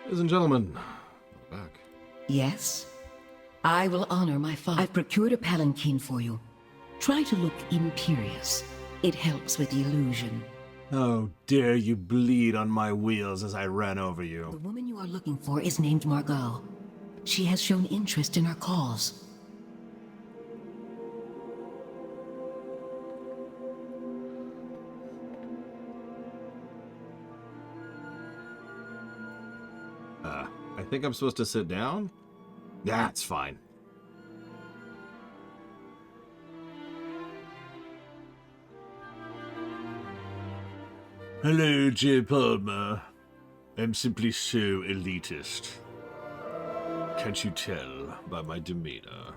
Ladies and gentlemen, back. Yes? I will honor my father. I've procured a palanquin for you. Try to look imperious. It helps with the illusion. How dare you bleed on my wheels as I ran over The you. woman you are looking for is named Margot. She has shown interest in our cause. I think I'm supposed to sit down? That's fine. Hello, J. Palmer. I'm simply so elitist. Can't you tell by my demeanor?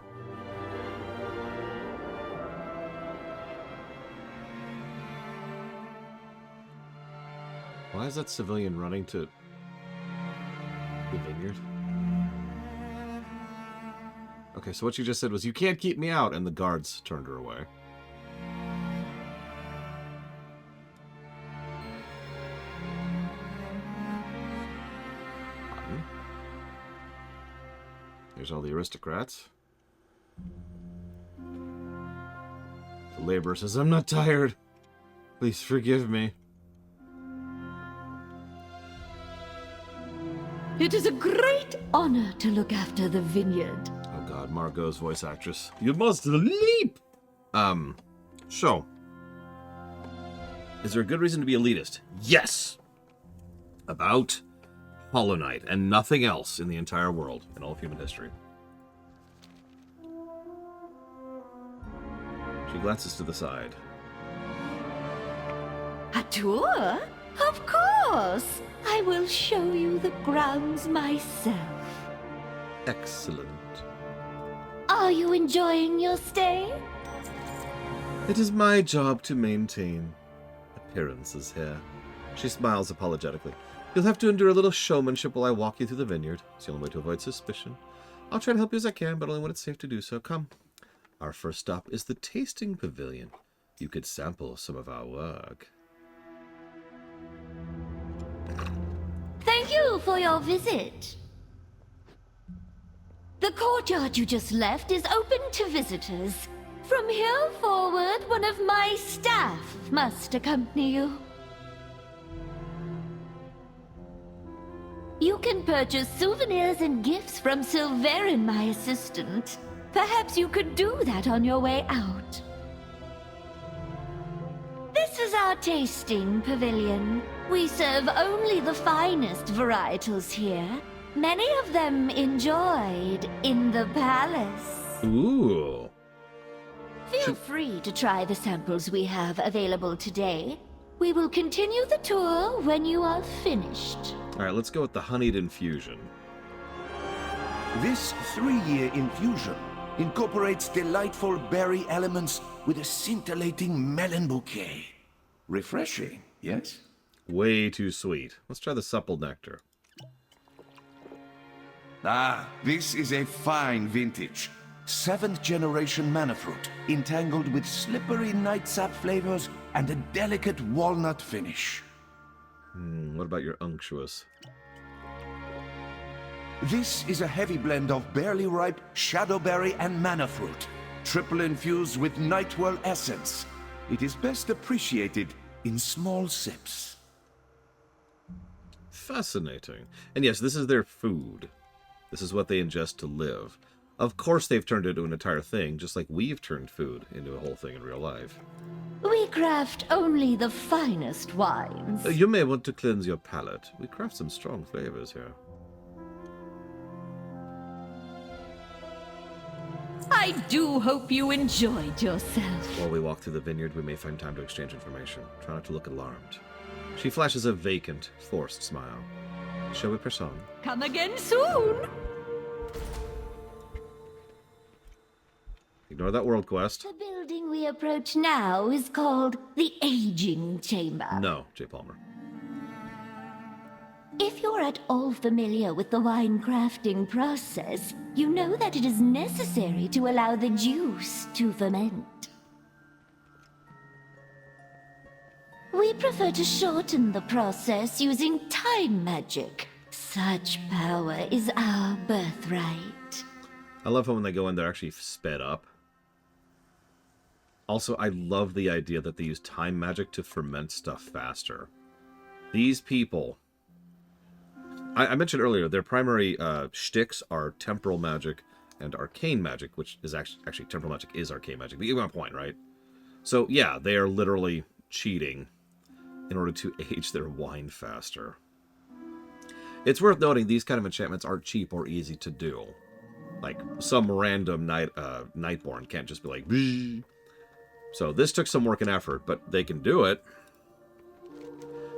Why is that civilian running to the vineyard? Okay, so what you just said was, you can't keep me out, and the guards turned her away. Here's all the aristocrats. The laborer says, I'm not tired. Please forgive me. It is a great honor to look after the vineyard. Oh god, Margot's voice actress. You must leap! So. Is there a good reason to be elitist? Yes! About Hollow Knight and nothing else in the entire world, in all of human history. She glances to the side. A tour? Of course! I will show you the grounds myself. Excellent. Are you enjoying your stay? It is my job to maintain appearances here. She smiles apologetically. You'll have to endure a little showmanship while I walk you through the vineyard. It's the only way to avoid suspicion. I'll try to help you as I can, but only when it's safe to do so. Come. Our first stop is the tasting pavilion. You could sample some of our work. Thank you for your visit. The courtyard you just left is open to visitors. From here forward, one of my staff must accompany you. You can purchase souvenirs and gifts from Silverin, my assistant. Perhaps you could do that on your way out. This is our tasting pavilion. We serve only the finest varietals here. Many of them enjoyed in the palace. Ooh. Feel free to try the samples we have available today. We will continue the tour when you are finished. Alright, let's go with the honeyed infusion. This 3-year infusion incorporates delightful berry elements with a scintillating melon bouquet. Refreshing, yes? Way too sweet. Let's try the supple nectar. Ah, this is a fine vintage. 7th generation manna fruit, entangled with slippery nightsap flavors and a delicate walnut finish. What about your unctuous? This is a heavy blend of barely ripe shadowberry and manna fruit, triple infused with nightwhirl essence. It is best appreciated in small sips. Fascinating. And yes, this is their food. This is what they ingest to live. Of course they've turned it into an entire thing, just like we've turned food into a whole thing in real life. We craft only the finest wines. You may want to cleanse your palate. We craft some strong flavors here. I do hope you enjoyed yourself. While we walk through the vineyard, we may find time to exchange information. Try not to look alarmed. She flashes a vacant, forced smile. Shall we press on? Come again soon. Ignore that world quest. The building we approach now is called the Aging Chamber. No, J. Palmer. If you're at all familiar with the wine crafting process, you know that it is necessary to allow the juice to ferment. We prefer to shorten the process using time magic. Such power is our birthright. I love how when they go in, they're actually sped up. Also, I love the idea that they use time magic to ferment stuff faster. These people... I mentioned earlier, their primary shticks are temporal magic and arcane magic, which is actually temporal magic is arcane magic. But you get my point, right? So, yeah, they are literally cheating in order to age their wine faster. It's worth noting these kind of enchantments aren't cheap or easy to do. Like, some random Nightborn can't just be like, Bzz. So this took some work and effort, but they can do it.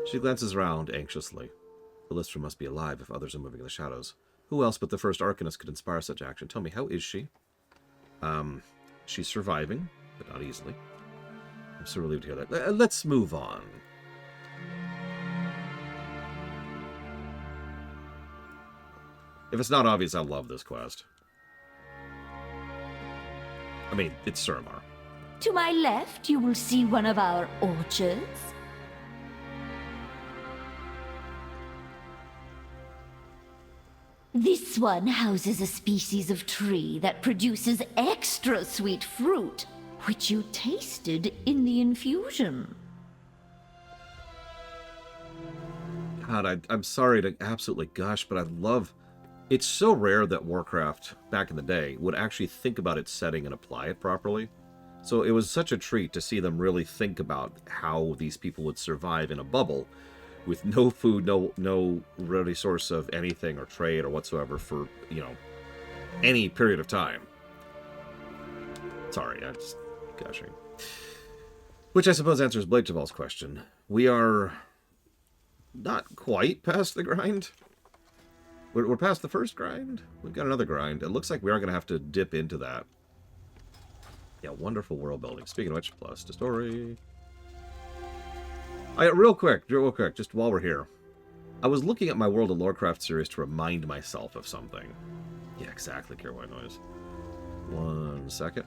She glances around anxiously. The Lister must be alive if others are moving in the shadows. Who else but the first Arcanist could inspire such action? Tell me, how is she? She's surviving, but not easily. I'm so relieved to hear that. Let's move on. If it's not obvious, I love this quest. I mean, it's Suramar. To my left, you will see one of our orchards. This one houses a species of tree that produces extra sweet fruit, which you tasted in the infusion. God, I'm sorry to absolutely gush, but I love... It's so rare that Warcraft, back in the day, would actually think about its setting and apply it properly. So it was such a treat to see them really think about how these people would survive in a bubble with no food, no ready source of anything or trade or whatsoever for, you know, any period of time. Sorry, I'm just gushing. Which I suppose answers Blake Jabal's question. We are not quite past the grind. We're past the first grind. We've got another grind. It looks like we are going to have to dip into that. Yeah, wonderful world building. Speaking of which, plus to story. Real quick, just while we're here. I was looking at my World of Warcraft series to remind myself of something. Yeah, exactly, Care White Noise. 1 second.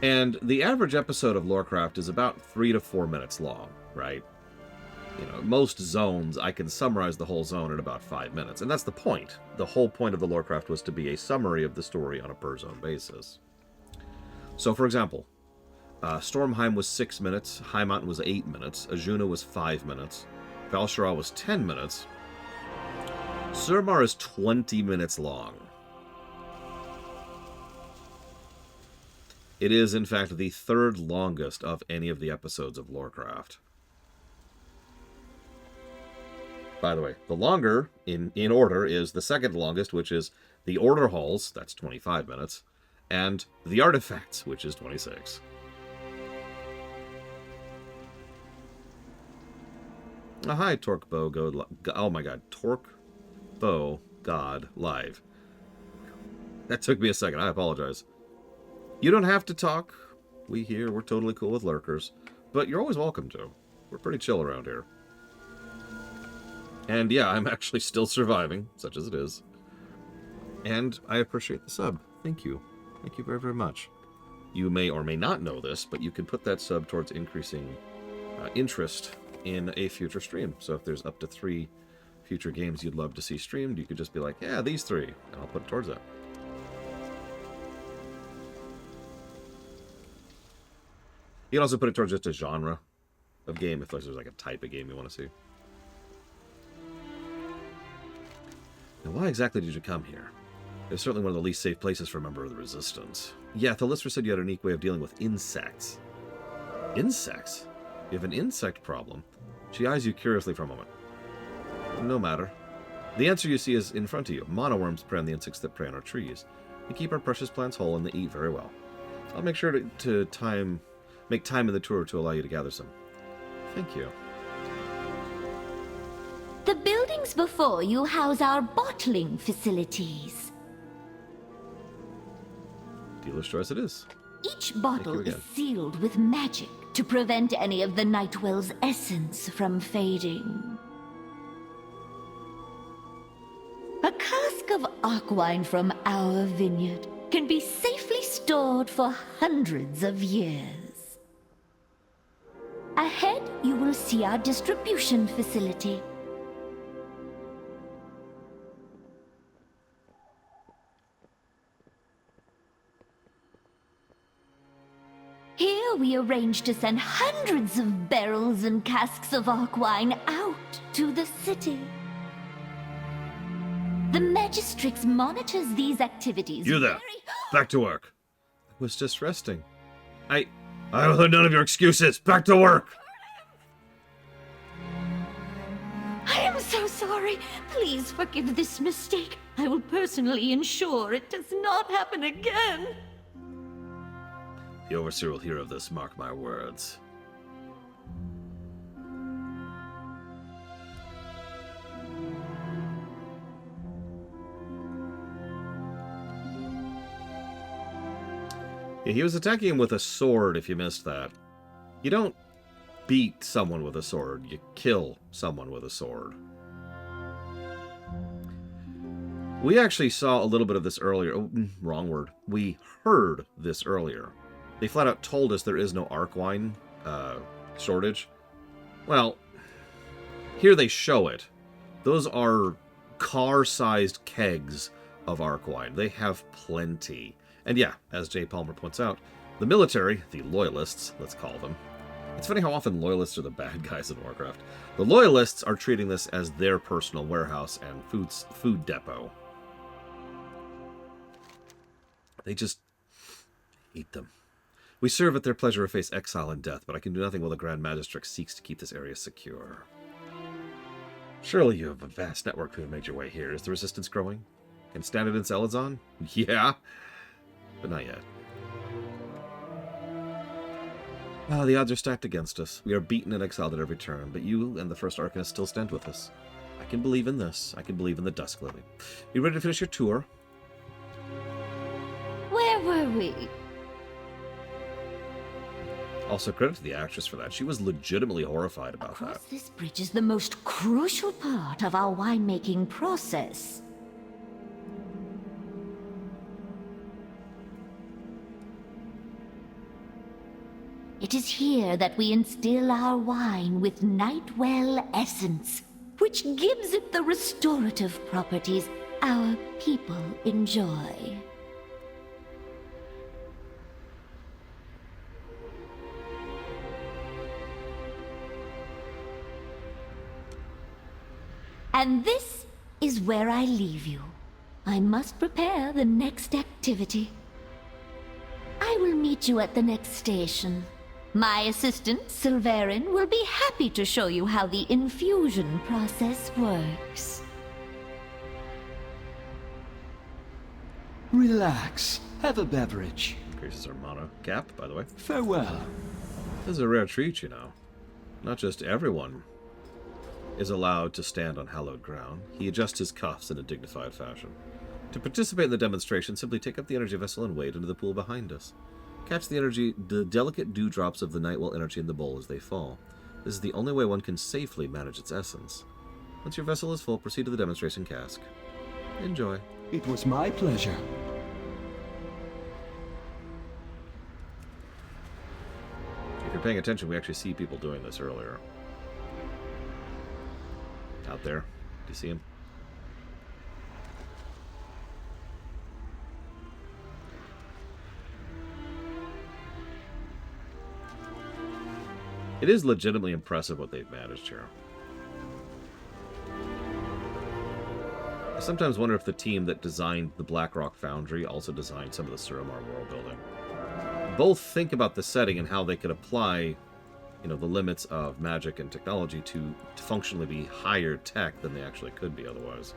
And the average episode of Warcraft is about 3 to 4 minutes long, right? You know, most zones, I can summarize the whole zone in about 5 minutes. And that's the point. The whole point of the Warcraft was to be a summary of the story on a per-zone basis. So, for example, Stormheim was 6 minutes, High Mountain was 8 minutes, Ajuna was 5 minutes, Val'sharah was 10 minutes, Suramar is 20 minutes long. It is, in fact, the third longest of any of the episodes of Warcraft. By the way, the longer, in order, is the second longest, which is the Order Halls, that's 25 minutes, and the Artifacts, which is 26. Oh, hi, Torquebow God. Oh my god, Torquebow God Live. That took me a second, I apologize. You don't have to talk. We're totally cool with lurkers. But you're always welcome to. We're pretty chill around here. And yeah, I'm actually still surviving, such as it is. And I appreciate the sub. Thank you. Thank you very, very much. You may or may not know this, but you can put that sub towards increasing interest in a future stream. So if there's up to 3 future games you'd love to see streamed, you could just be like, yeah, these 3, and I'll put it towards that. You can also put it towards just a genre of game, if there's like a type of game you want to see. Now, why exactly did you come here? It's certainly one of the least safe places for a member of the Resistance. Yeah, the Lister said you had a unique way of dealing with insects. Insects? You have an insect problem? She eyes you curiously for a moment. No matter. The answer you see is in front of you. Monoworms prey on the insects that prey on our trees. They keep our precious plants whole and they eat very well. I'll make sure to make time in the tour to allow you to gather some. Thank you. The buildings before you house our bottling facilities. Dealer's choice it is. Each bottle is sealed with magic to prevent any of the Nightwell's essence from fading. A cask of Arkwine from our vineyard can be safely stored stored for hundreds of years. Ahead, you will see our distribution facility. Here we arrange to send hundreds of barrels and casks of arc wine out to the city. The Magistrix monitors these activities. You there. Back to work. I was just resting. I will hear none of your excuses. Back to work. I am so sorry. Please forgive this mistake. I will personally ensure it does not happen again. The Overseer will hear of this, mark my words. Yeah, he was attacking him with a sword, if you missed that. You don't beat someone with a sword, you kill someone with a sword. We actually saw a little bit of this earlier. Oh, wrong word. We heard this earlier. They flat out told us there is no arc wine shortage. Well, here they show it. Those are car-sized kegs of arc wine. They have plenty. And yeah, as Jay Palmer points out, the military, the loyalists, let's call them. It's funny how often loyalists are the bad guys in Warcraft. The loyalists are treating this as their personal warehouse and food depot. They just hate them. We serve at their pleasure or face exile and death, but I can do nothing while the Grand Magistrix seeks to keep this area secure. Surely you have a vast network to have made your way here. Is the resistance growing? Can stand it in Salazon? Yeah, but not yet. The odds are stacked against us. We are beaten and exiled at every turn, but you and the First Arcanist still stand with us. I can believe in this. I can believe in the Dusk Lily. You ready to finish your tour? Where were we? Also, credit to the actress for that. She was legitimately horrified about that. Across this bridge is the most crucial part of our winemaking process. It is here that we instill our wine with Nightwell essence, which gives it the restorative properties our people enjoy. And this is where I leave you. I must prepare the next activity. I will meet you at the next station. My assistant, Silverin, will be happy to show you how the infusion process works. Relax. Have a beverage. Increases our mana cap, by the way. Farewell. This is a rare treat, you know. Not just everyone is allowed to stand on hallowed ground. He adjusts his cuffs in a dignified fashion. To participate in the demonstration, simply take up the energy vessel and wade into the pool behind us. Catch the delicate dewdrops of the Nightwell energy in the bowl as they fall. This is the only way one can safely manage its essence. Once your vessel is full, proceed to the demonstration cask. Enjoy. It was my pleasure. If you're paying attention, we actually see people doing this earlier. Out there. Do you see him? It is legitimately impressive what they've managed here. I sometimes wonder if the team that designed the Blackrock Foundry also designed some of the Suramar world building. Both think about the setting and how they could apply, the limits of magic and technology to functionally be higher tech than they actually could be otherwise.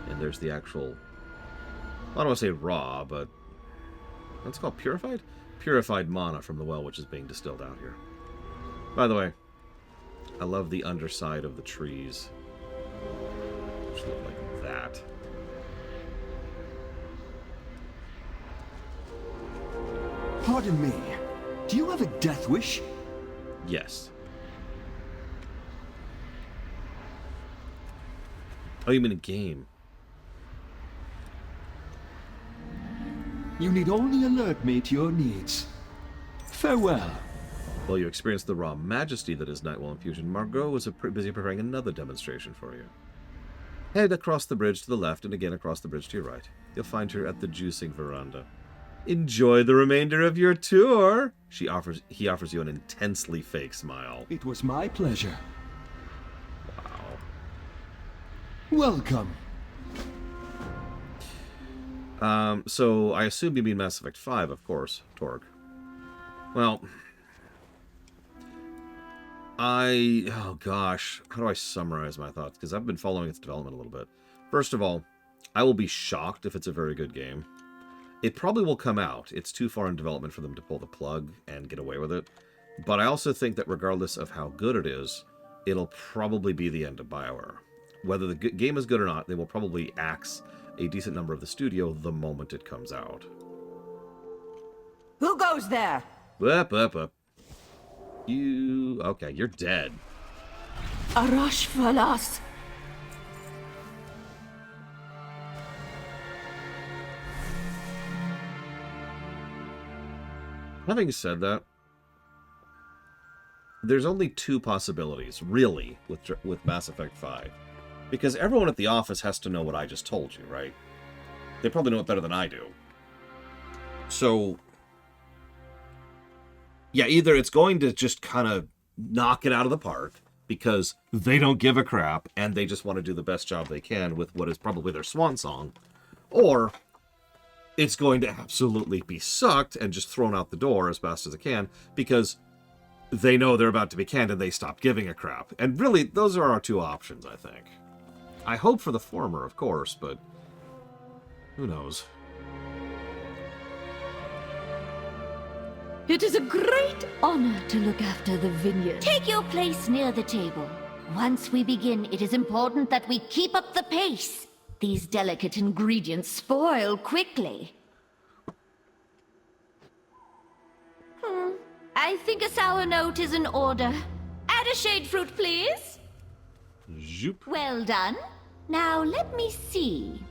And there's the actual, I don't want to say raw, but what's it called? Purified? Purified mana from the well, which is being distilled out here. By the way, I love the underside of the trees, which look like that. Pardon me. Do you have a death wish? Yes. Oh, you mean a game? You need only alert me to your needs. Farewell. While you experience the raw majesty that is Nightwell Infusion, Margot was busy preparing another demonstration for you. Head across the bridge to the left and again across the bridge to your right. You'll find her at the juicing veranda. Enjoy the remainder of your tour. He offers you an intensely fake smile. It was my pleasure. Wow. Welcome. So I assume you mean Mass Effect 5, of course, Torg. Well, oh gosh, how do I summarize my thoughts? Because I've been following its development a little bit. First of all, I will be shocked if it's a very good game. It probably will come out. It's too far in development for them to pull the plug and get away with it. But I also think that regardless of how good it is, it'll probably be the end of BioWare. Whether the game is good or not, they will probably axe a decent number of the studio the moment it comes out. Who goes there? Up. Okay, you're dead. Arash Falas. Having said that, there's only two possibilities, really, with Mass Effect 5. Because everyone at the office has to know what I just told you, right? They probably know it better than I do. So, yeah, either it's going to just kind of knock it out of the park, because they don't give a crap, and they just want to do the best job they can with what is probably their swan song, or it's going to absolutely be sucked and just thrown out the door as fast as it can, because they know they're about to be canned and they stop giving a crap. And really, those are our two options, I think. I hope for the former, of course, but who knows? It is a great honor to look after the vineyard. Take your place near the table. Once we begin, it is important that we keep up the pace. These delicate ingredients spoil quickly. I think a sour note is in order. Add a shade fruit, please. Zoop. Well done. Now let me see.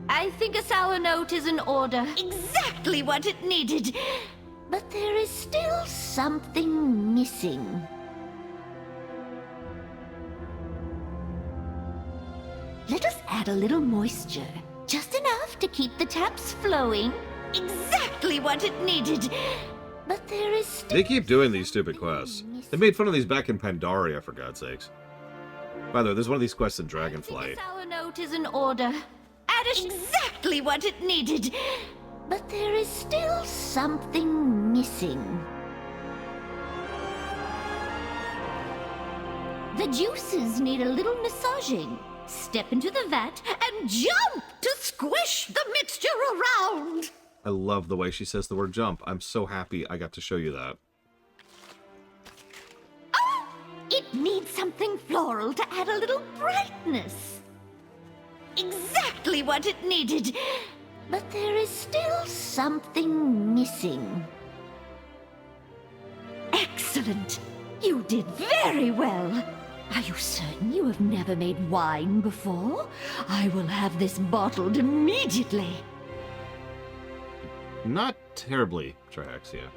I think a sour note is in order. Exactly what it needed. But there is still something missing. Let us add a little moisture. Just enough to keep the taps flowing. Exactly what it needed. But there is still... They keep doing these stupid quests. They made fun of these back in Pandaria, for God's sakes. By the way, there's one of these quests in Dragonflight. The sour note is in order. Add exactly what it needed. But there is still something missing. The juices need a little massaging. Step into the vat and jump to squish the mixture around. I love the way she says the word jump. I'm so happy I got to show you that. Oh, it needs something floral to add a little brightness. Exactly what it needed. But there is still something missing. Excellent. You did very well. Are you certain you have never made wine before? I will have this bottled immediately. Not terribly, Triaxia.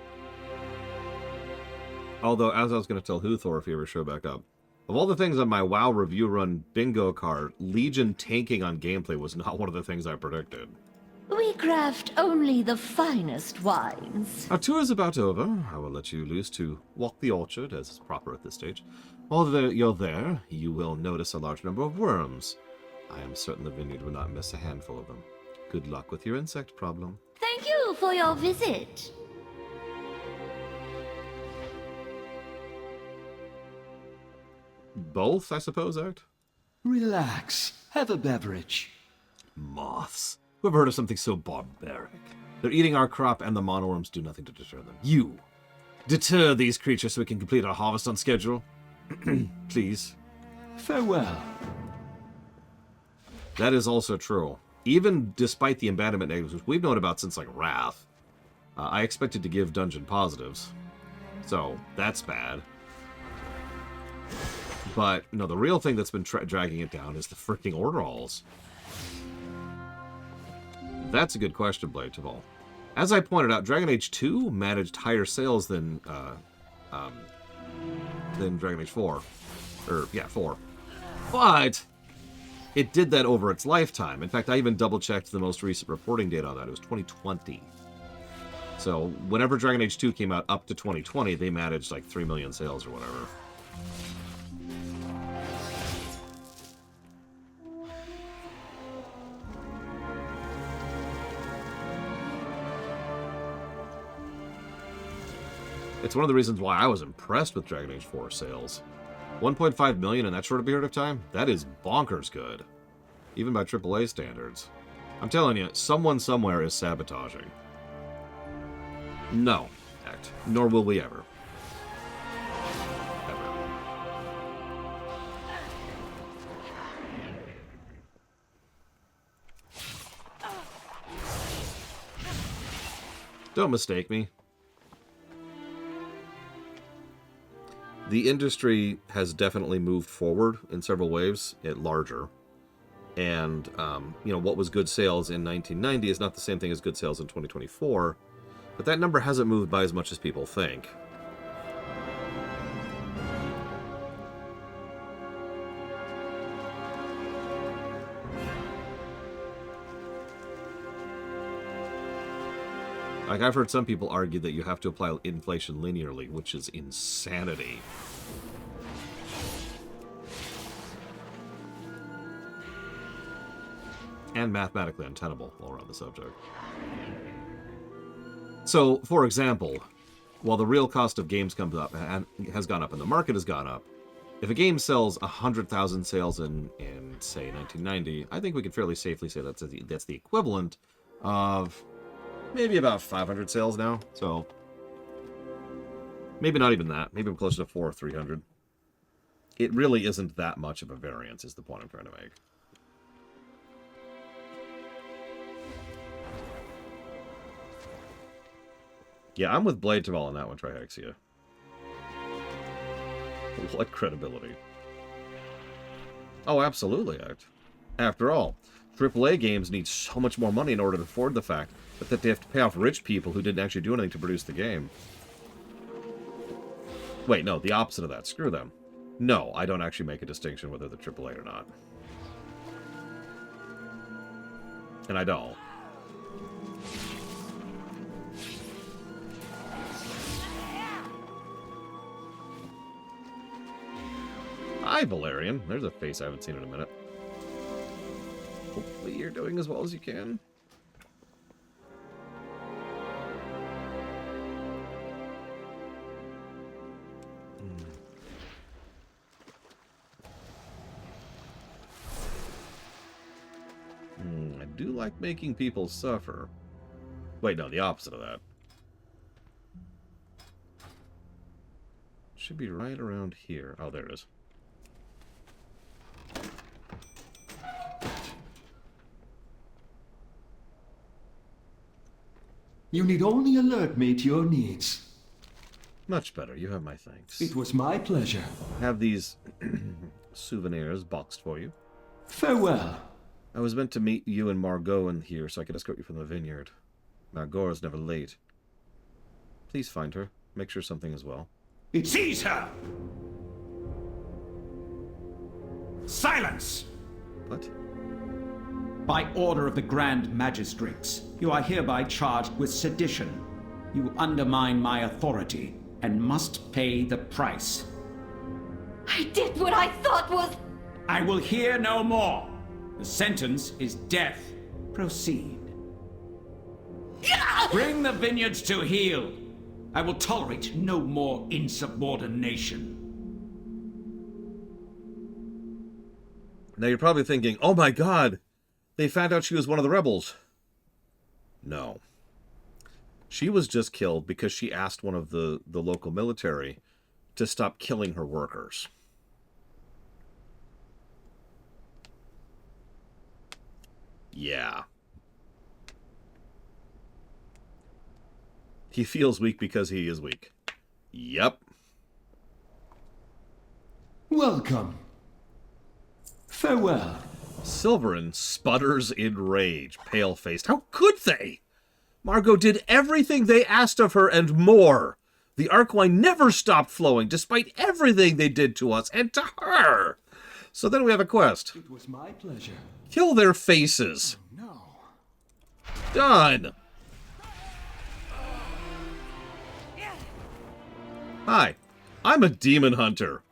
Although, as I was going to tell Huthor if he ever showed back up, of all the things on my WoW review run bingo card, Legion tanking on gameplay was not one of the things I predicted. We craft only the finest wines. Our tour is about over. I will let you loose to walk the orchard, as is proper at this stage. While you're there, you will notice a large number of worms. I am certain the vineyard will not miss a handful of them. Good luck with your insect problem. Thank you for your visit. Both, I suppose, Act? Relax. Have a beverage. Moths. Who ever heard of something so barbaric? They're eating our crop, and the monoworms do nothing to deter them. You! Deter these creatures so we can complete our harvest on schedule. Please. Farewell. That is also true. Even despite the abandonment negatives, which we've known about since, like, Wrath, I expected to give dungeon positives, so that's bad. But, no, the real thing that's been dragging it down is the freaking order halls. That's a good question, Blade Taval. As I pointed out, Dragon Age 2 managed higher sales than Dragon Age 4. Or, yeah, 4. But it did that over its lifetime. In fact, I even double-checked the most recent reporting data on that. It was 2020. So, whenever Dragon Age 2 came out up to 2020, they managed like 3 million sales or whatever. It's one of the reasons why I was impressed with Dragon Age 4 sales. 1.5 million in that short a period of time? That is bonkers good. Even by AAA standards. I'm telling you, someone somewhere is sabotaging. No, act. Nor will we ever. Ever. Don't mistake me. The industry has definitely moved forward in several ways, larger. And, what was good sales in 1990 is not the same thing as good sales in 2024. But that number hasn't moved by as much as people think. Like, I've heard some people argue that you have to apply inflation linearly, which is insanity. And mathematically untenable while we're on the subject. So, for example, while the real cost of games comes up and has gone up and the market has gone up, if a game sells 100,000 sales in say 1990, I think we can fairly safely say that's the equivalent of maybe about 500 sales now. So maybe not even that. Maybe I'm closer to 400 or 300. It really isn't that much of a variance, is the point I'm trying to make. Yeah, I'm with Blade Taval on that one, Trihexia. What credibility. Oh, absolutely, Act. After all, AAA games need so much more money in order to afford the fact that they have to pay off rich people who didn't actually do anything to produce the game. Wait, no, the opposite of that. Screw them. No, I don't actually make a distinction whether they're AAA or not. And I don't. Hi, Valerian. There's a face I haven't seen in a minute. Hopefully you're doing as well as you can. I do like making people suffer. Wait, no, the opposite of that. Should be right around here. Oh, there it is. You need only alert me to your needs. Much better. You have my thanks. It was my pleasure. Have these souvenirs boxed for you. Farewell. I was meant to meet you and Margot in here so I could escort you from the vineyard. Margot is never late. Please find her. Make sure something is well. Seize her! Silence! What? By order of the Grand Magistrates, you are hereby charged with sedition. You undermine my authority and must pay the price. I did what I thought was... I will hear no more. The sentence is death. Proceed. Bring the vineyards to heel. I will tolerate no more insubordination. Now you're probably thinking, oh my god, they found out she was one of the rebels. No. She was just killed because she asked one of the local military to stop killing her workers. Yeah. He feels weak because he is weak. Yep. Welcome. Farewell. Silverin sputters in rage, pale-faced. How could they? Margot did everything they asked of her and more. The Arkwine never stopped flowing, despite everything they did to us and to her. So then we have a quest. It was my pleasure. Kill their faces. No. Done. Hi, I'm a demon hunter.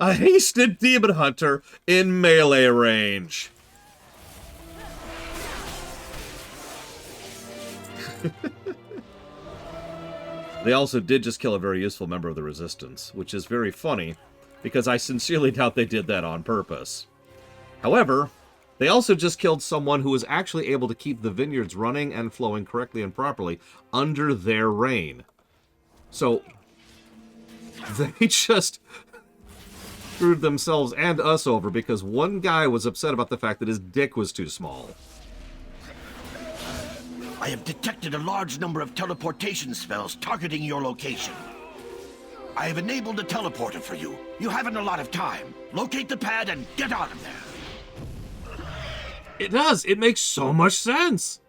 A hasted demon hunter in melee range. They also did just kill a very useful member of the Resistance, which is very funny, because I sincerely doubt they did that on purpose. However, they also just killed someone who was actually able to keep the vineyards running and flowing correctly and properly under their reign. So, they just screwed themselves and us over because one guy was upset about the fact that his dick was too small. I have detected a large number of teleportation spells targeting your location. I have enabled a teleporter for you. You haven't a lot of time. Locate the pad and get out of there. It does. It makes so much sense.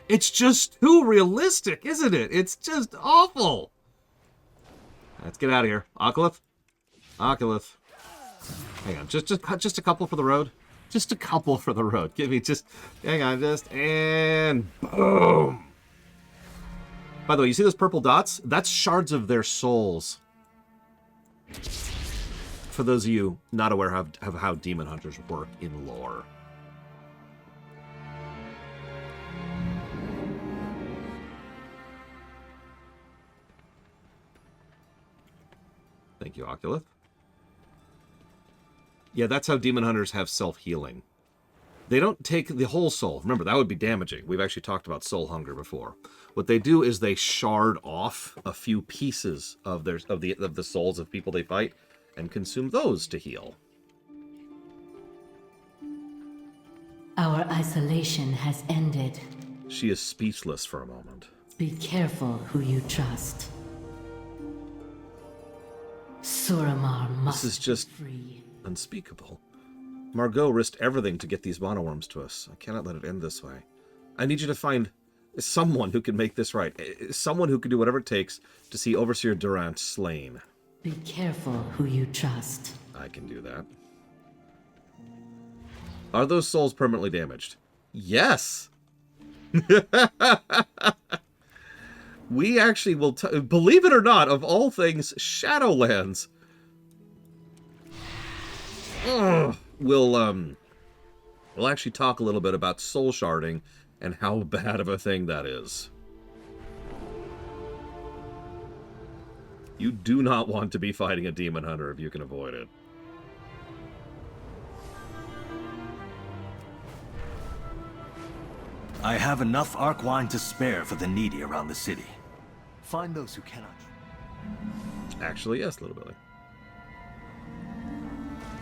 It's just too realistic, isn't it? It's just awful. Let's get out of here. Oculus? Oculus. Hang on. Just a couple for the road. Just a couple for the road. Give me just... Hang on. And boom. By the way, you see those purple dots? That's shards of their souls. For those of you not aware of how demon hunters work in lore. Thank you, Oculus. Yeah, that's how demon hunters have self-healing. They don't take the whole soul. Remember, that would be damaging. We've actually talked about soul hunger before. What they do is they shard off a few pieces of the souls of people they fight and consume those to heal. Our isolation has ended. She is speechless for a moment. Be careful who you trust. Suramar must This is just be free. unspeakable. Margot risked everything to get these monoworms to us. I cannot let it end this way. I need you to find someone who can make this right. Someone who can do whatever it takes to see Overseer Durant slain. Be careful who you trust. I can do that. Are those souls permanently damaged? Yes! We actually will... believe it or not, of all things, Shadowlands... We'll actually talk a little bit about soul sharding and how bad of a thing that is. You do not want to be fighting a demon hunter if you can avoid it. I have enough Arkwine to spare for the needy around the city. Find those who cannot. Actually, yes, Little Billy.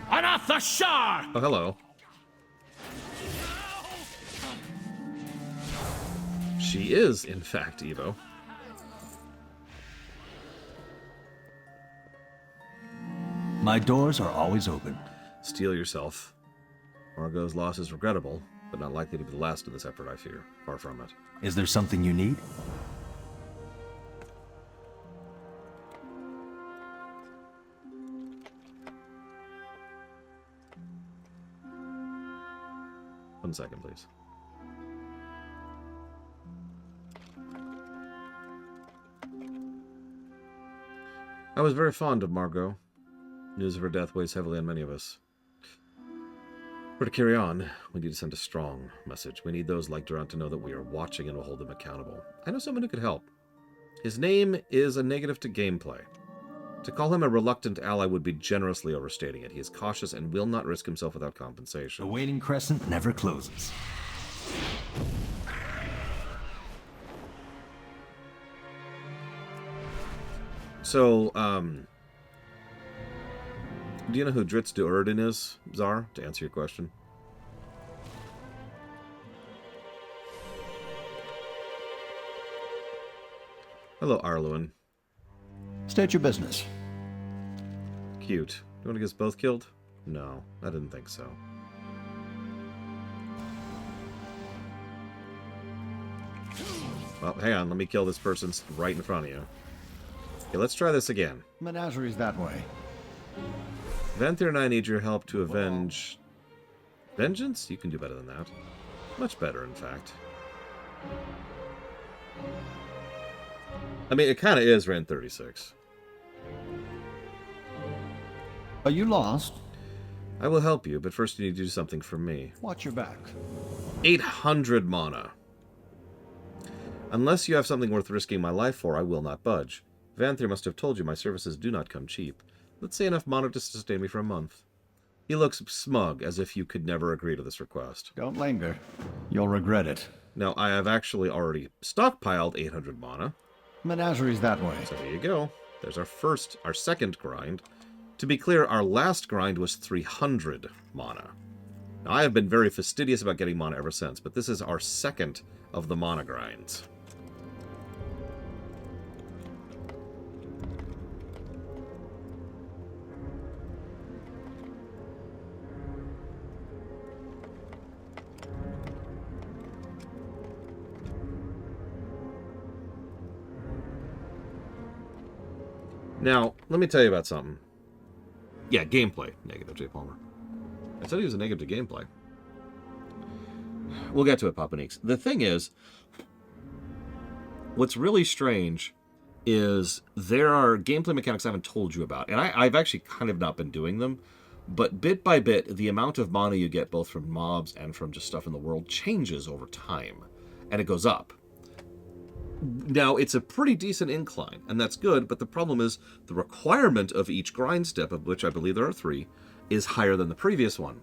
Anath the Shar! Oh, hello. She is, in fact, Evo. My doors are always open. Steel yourself. Margot's loss is regrettable, but not likely to be the last in this effort, I fear. Far from it. Is there something you need? One second, please. I was very fond of Margot. News of her death weighs heavily on many of us. For to carry on, we need to send a strong message. We need those like Durant to know that we are watching and will hold them accountable. I know someone who could help. His name is a negative to gameplay. To call him a reluctant ally would be generously overstating it. He is cautious and will not risk himself without compensation. The waiting crescent never closes. So, do you know who Dritz Duerdin is, Czar, to answer your question? Hello, Arluin. State your business. Cute. You want to get us both killed? No, I didn't think so. Well, hang on. Let me kill this person right in front of you. Okay, let's try this again. Menageries that way. Vanthyr and I need your help to avenge... Vengeance? You can do better than that. Much better, in fact. I mean, it kind of is Ren 36. Are you lost? I will help you, but first you need to do something for me. Watch your back. 800 mana. Unless you have something worth risking my life for, I will not budge. Vanthyr must have told you my services do not come cheap. Let's say enough mana to sustain me for a month. He looks smug, as if you could never agree to this request. Don't linger. You'll regret it. Now, I have actually already stockpiled 800 mana. Menageries that way. So there you go. There's our second grind. To be clear, our last grind was 300 mana. Now, I have been very fastidious about getting mana ever since, but this is our second of the mana grinds. Now, let me tell you about something. Yeah, gameplay. Negative, J. Palmer. I said he was a negative to gameplay. We'll get to it, Papa Neeks. The thing is, what's really strange is there are gameplay mechanics I haven't told you about. And I've actually kind of not been doing them. But bit by bit, the amount of mana you get both from mobs and from just stuff in the world changes over time. And it goes up. Now, it's a pretty decent incline, and that's good, but the problem is the requirement of each grind step, of which I believe there are 3, is higher than the previous one.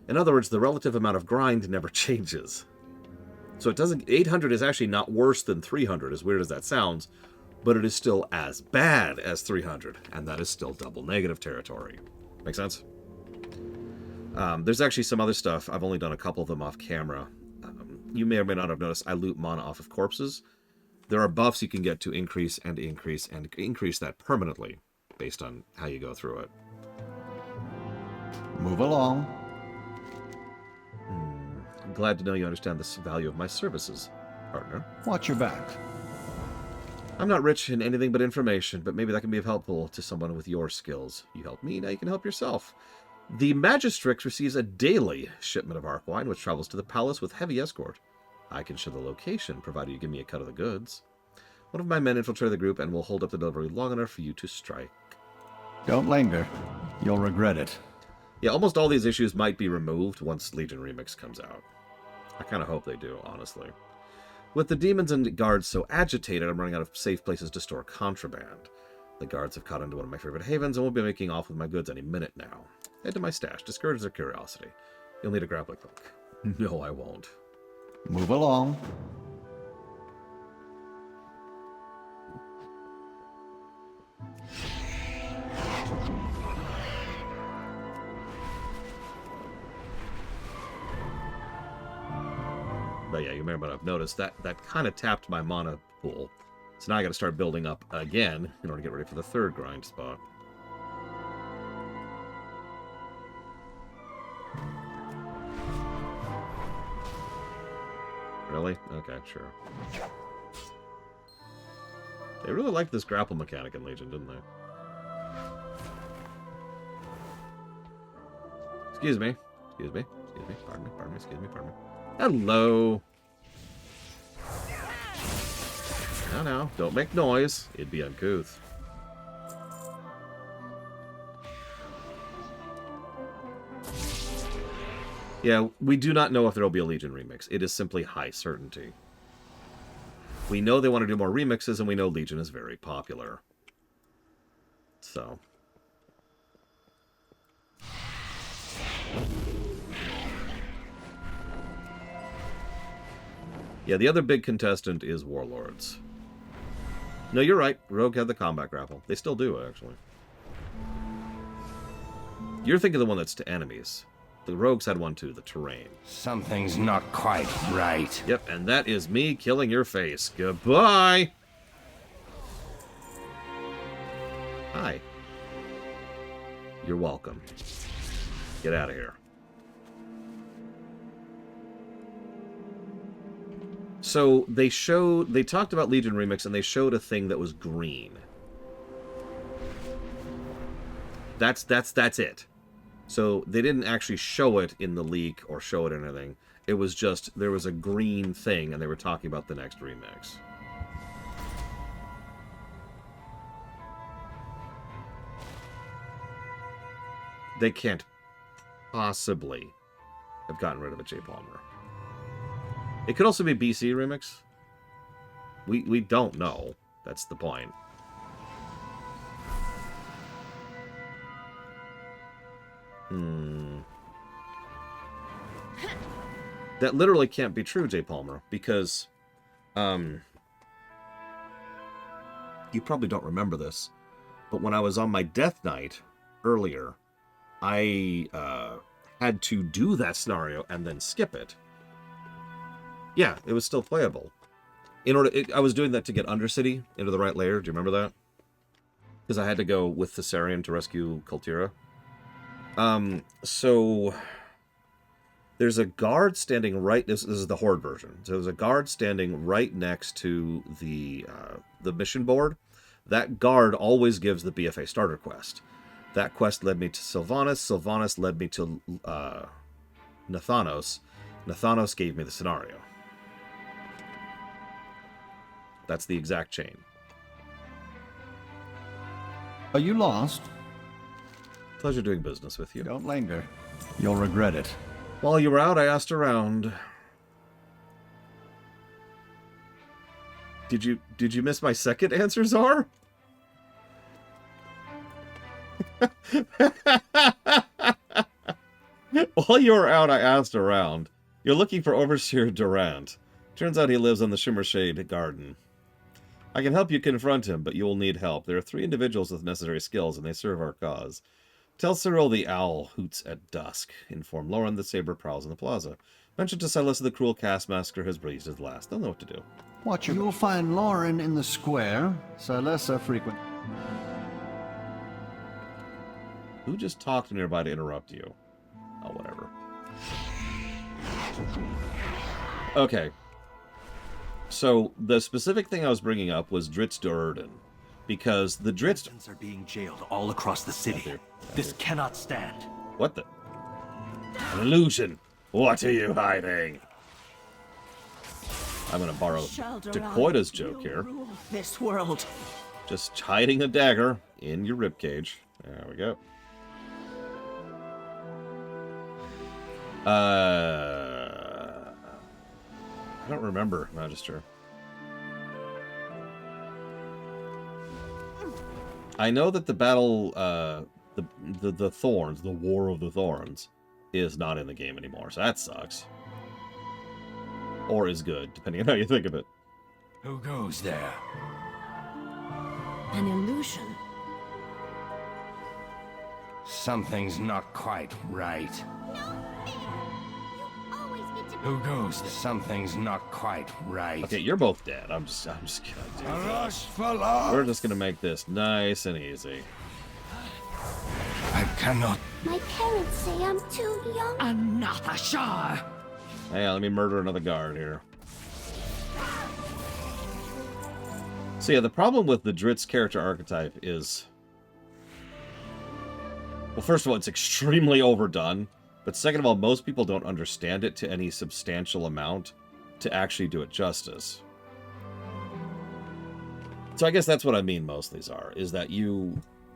In other words, the relative amount of grind never changes. So it doesn't... 800 is actually not worse than 300, as weird as that sounds, but it is still as bad as 300, and that is still double negative territory. Make sense? There's actually some other stuff. I've only done a couple of them off camera. You may or may not have noticed I loot mana off of corpses. There are buffs you can get to increase and increase and increase that permanently based on how you go through it. Move along. I'm glad to know you understand the value of my services, partner. Watch your back. I'm not rich in anything but information, but maybe that can be helpful to someone with your skills. You help me, now you can help yourself. The Magistrix receives a daily shipment of arc wine, which travels to the palace with heavy escort. I can share the location, provided you give me a cut of the goods. One of my men infiltrated the group and will hold up the delivery long enough for you to strike. Don't linger. You'll regret it. Yeah, almost all these issues might be removed once Legion Remix comes out. I kind of hope they do, honestly. With the demons and guards so agitated, I'm running out of safe places to store contraband. The guards have caught into one of my favorite havens and will be making off with my goods any minute now. Head to my stash, discourage their curiosity. You'll need a grappling hook. No, I won't. Move along. But yeah, you remember I've noticed that kind of tapped my mana pool. So now I got to start building up again in order to get ready for the third grind spot. Really? Okay, sure. They really liked this grapple mechanic in Legion, didn't they? Excuse me. Excuse me. Excuse me. Pardon me. Pardon me. Excuse me. Pardon me. Hello. No, don't make noise. It'd be uncouth. Yeah, we do not know if there will be a Legion remix. It is simply high certainty. We know they want to do more remixes, and we know Legion is very popular. So... yeah, the other big contestant is Warlords. No, you're right. Rogue had the combat grapple. They still do, actually. You're thinking the one that's to enemies. The Rogues had one too, the terrain. Something's not quite right. Yep, and that is me killing your face. Goodbye! Hi. You're welcome. Get out of here. So they talked about Legion Remix, and they showed a thing that was green. That's it. So they didn't actually show it in the leak or show it in anything. It was just, there was a green thing, and they were talking about the next remix. They can't possibly have gotten rid of it, J. Palmer. It could also be BC remix. We don't know. That's the point. That literally can't be true, J. Palmer, because you probably don't remember this, but when I was on my death knight earlier, I had to do that scenario and then skip it. Yeah, it was still playable. I was doing that to get Undercity into the right layer. Do you remember that? Because I had to go with Thessarian to rescue Kultira. So there's a guard standing right. This is the Horde version. So there's a guard standing right next to the mission board. That guard always gives the BFA starter quest. That quest led me to Sylvanas. Sylvanas led me to Nathanos. Nathanos gave me the scenario. That's the exact chain. Are you lost? Pleasure doing business with you. Don't linger. You'll regret it. While you were out, I asked around. Did you miss my second answer, Czar? While you were out, I asked around. You're looking for Overseer Durant. Turns out he lives on the Shimmershade Garden. I can help you confront him, but you will need help. There are 3 individuals with necessary skills, and they serve our cause. Tell Cyril the owl hoots at dusk. Inform Lauren the saber prowls in the plaza. Mention to Silas the cruel castmaster has breathed his last. They'll know what to do. Watch your... You'll find Lauren in the square. Silessa frequent... Who just talked nearby to interrupt you? Oh, whatever. Okay. So, the specific thing I was bringing up was Dritz Durden. Because the Dritz... are being jailed all across the city. This cannot stand. What the... An illusion! What are you hiding? I'm gonna borrow Dakoita's joke here. This world. Just hiding a dagger in your ribcage. There we go. I don't remember, Magister. I know that the battle, the Thorns, the War of the Thorns, is not in the game anymore, so that sucks. Or is good, depending on how you think of it. Who goes there? An illusion. Something's not quite right. Who goes there? Something's not quite right. Okay, you're both dead. I'm just gonna do this. We're just gonna make this nice and easy. I cannot. My parents say I'm too young. Another Shah. Hey, let me murder another guard here. So yeah, the problem with the Dritz character archetype is... Well, first of all, it's extremely overdone. But second of all, most people don't understand it to any substantial amount to actually do it justice. So I guess that's what I mean mostly, Czar, is that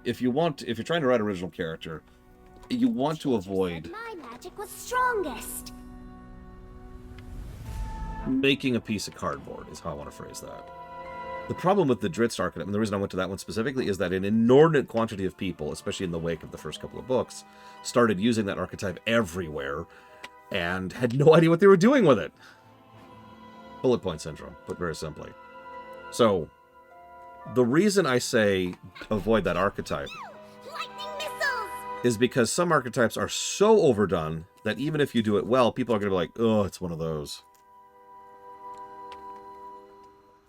if you're trying to write an original character, you want to avoid My magic was strongest. making a piece of cardboard, is how I want to phrase that. The problem with the Dritz archetype, and the reason I went to that one specifically, is that an inordinate quantity of people, especially in the wake of the first couple of books, started using that archetype everywhere and had no idea what they were doing with it. Bullet point syndrome, put very simply. So, the reason I say avoid that archetype is because some archetypes are so overdone that even if you do it well, people are going to be like, oh, it's one of those.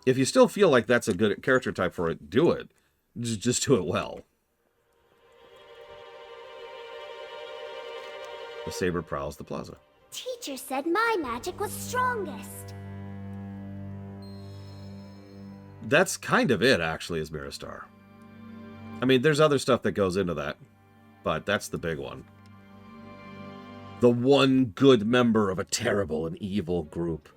If you still feel like that's a good character type for it, do it. Just do it well. The saber prowls the plaza. Teacher said my magic was strongest. That's kind of it, actually, is Miristar. I mean, there's other stuff that goes into that, but that's the big one. The one good member of a terrible and evil group.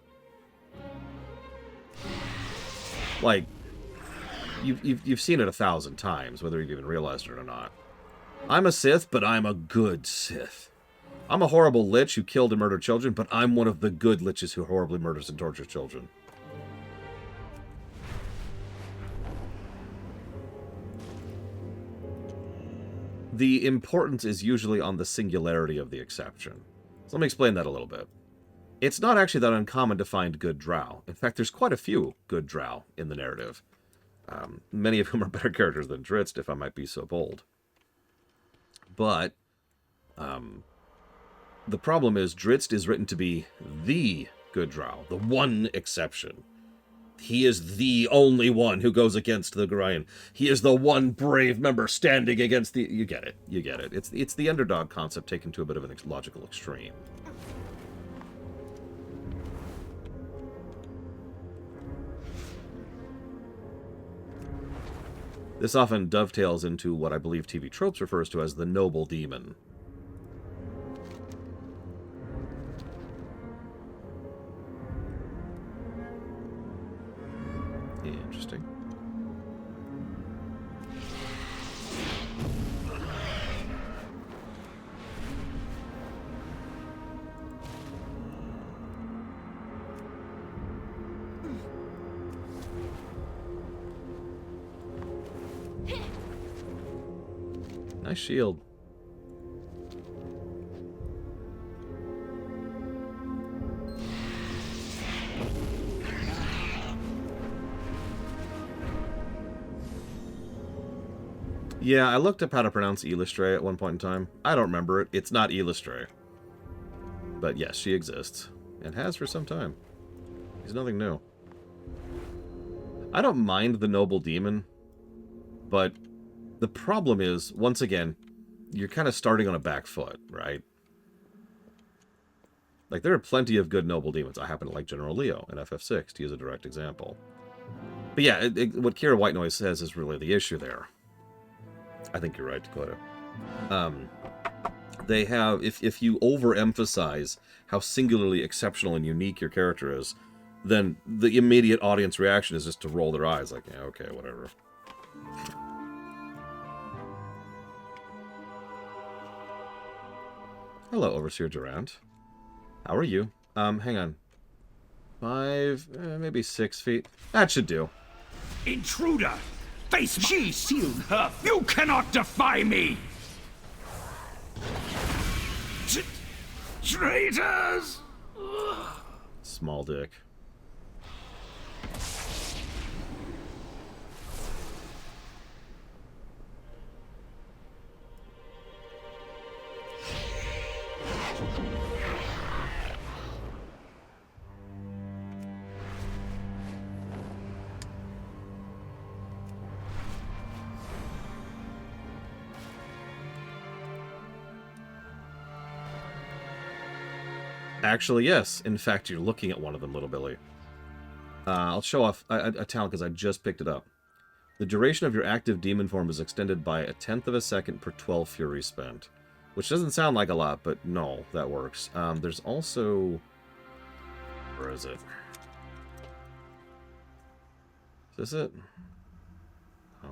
Like, you've seen it 1,000 times, whether you've even realized it or not. I'm a Sith, but I'm a good Sith. I'm a horrible lich who killed and murdered children, but I'm one of the good liches who horribly murders and tortures children. The importance is usually on the singularity of the exception. So let me explain that a little bit. It's not actually that uncommon to find good drow. In fact, there's quite a few good drow in the narrative. Many of whom are better characters than Drizzt, if I might be so bold. But the problem is Drizzt is written to be the good drow, the one exception. He is the only one who goes against the Gorian. He is the one brave member standing against the... You get it. You get it. It's the underdog concept taken to a bit of an logical extreme. This often dovetails into what I believe TV Tropes refers to as the noble demon. Interesting. Nice shield. Yeah, I looked up how to pronounce Illustre at one point in time. I don't remember it. It's not Illustre. But yes, she exists. And has for some time. It's nothing new. I don't mind the noble demon. But the problem is, once again, you're kind of starting on a back foot, right? Like, there are plenty of good noble demons. I happen to like General Leo in FF6, to use a direct example. But yeah, what Kira White Noise says is really the issue there. I think you're right, Dakota. They have, if you overemphasize how singularly exceptional and unique your character is, then the immediate audience reaction is just to roll their eyes, like, yeah, okay, whatever. Hello, Overseer Durant. How are you? Hang on. 5, maybe 6 feet. That should do. Intruder! Face she sealed her. You cannot defy me! Traitors! Small dick. Actually, yes. In fact, you're looking at one of them, little Billy. I'll show off a talent because I just picked it up. The duration of your active demon form is extended by 1/10 of a second per 12 fury spent. Which doesn't sound like a lot, but no, that works. There's also... Where is it? Is this it? Oh.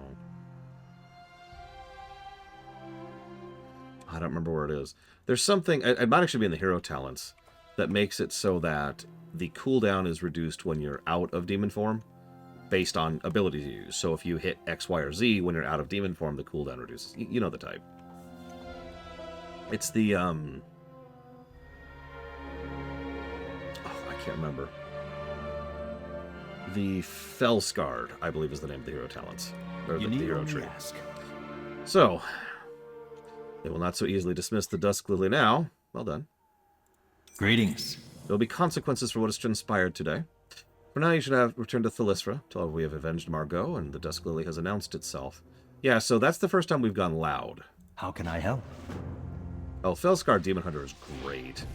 I don't remember where it is. There's something... It might actually be in the hero talents that makes it so that the cooldown is reduced when you're out of demon form based on abilities you use. So if you hit X, Y, or Z when you're out of demon form, the cooldown reduces. You know the type. It's the, Oh, I can't remember. The Fellscarred, I believe, is the name of the hero talents. Or the hero tree. So, they will not so easily dismiss the Dusk Lily now. Well done. Greetings. There will be consequences for what has transpired today. For now, you should have returned to Thalysra, till we have avenged Margot, and the Dusk Lily has announced itself. Yeah, so that's the first time we've gone loud. How can I help? Oh, Felscar Demon Hunter is great.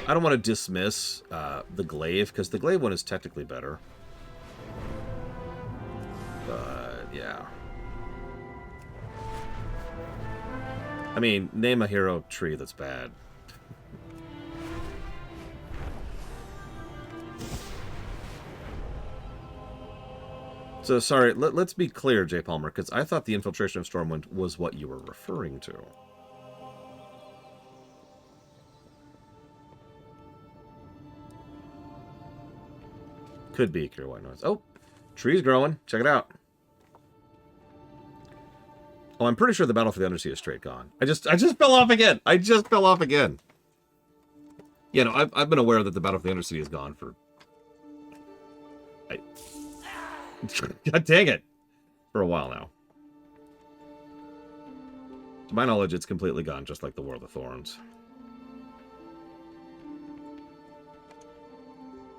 I don't want to dismiss the Glaive, because the Glaive one is technically better. But, yeah. I mean, name a hero tree that's bad. So, sorry, let's be clear, J. Palmer, because I thought the infiltration of Stormwind was what you were referring to. Could be Cure White Noise. Oh, tree's growing. Check it out. Oh, I'm pretty sure the battle for the Undersea is straight gone. I just fell off again. I just fell off again. Yeah, no, I've been aware that the battle for the Undersea is gone for... God dang it. For a while now. To my knowledge, it's completely gone, just like the War of the Thorns.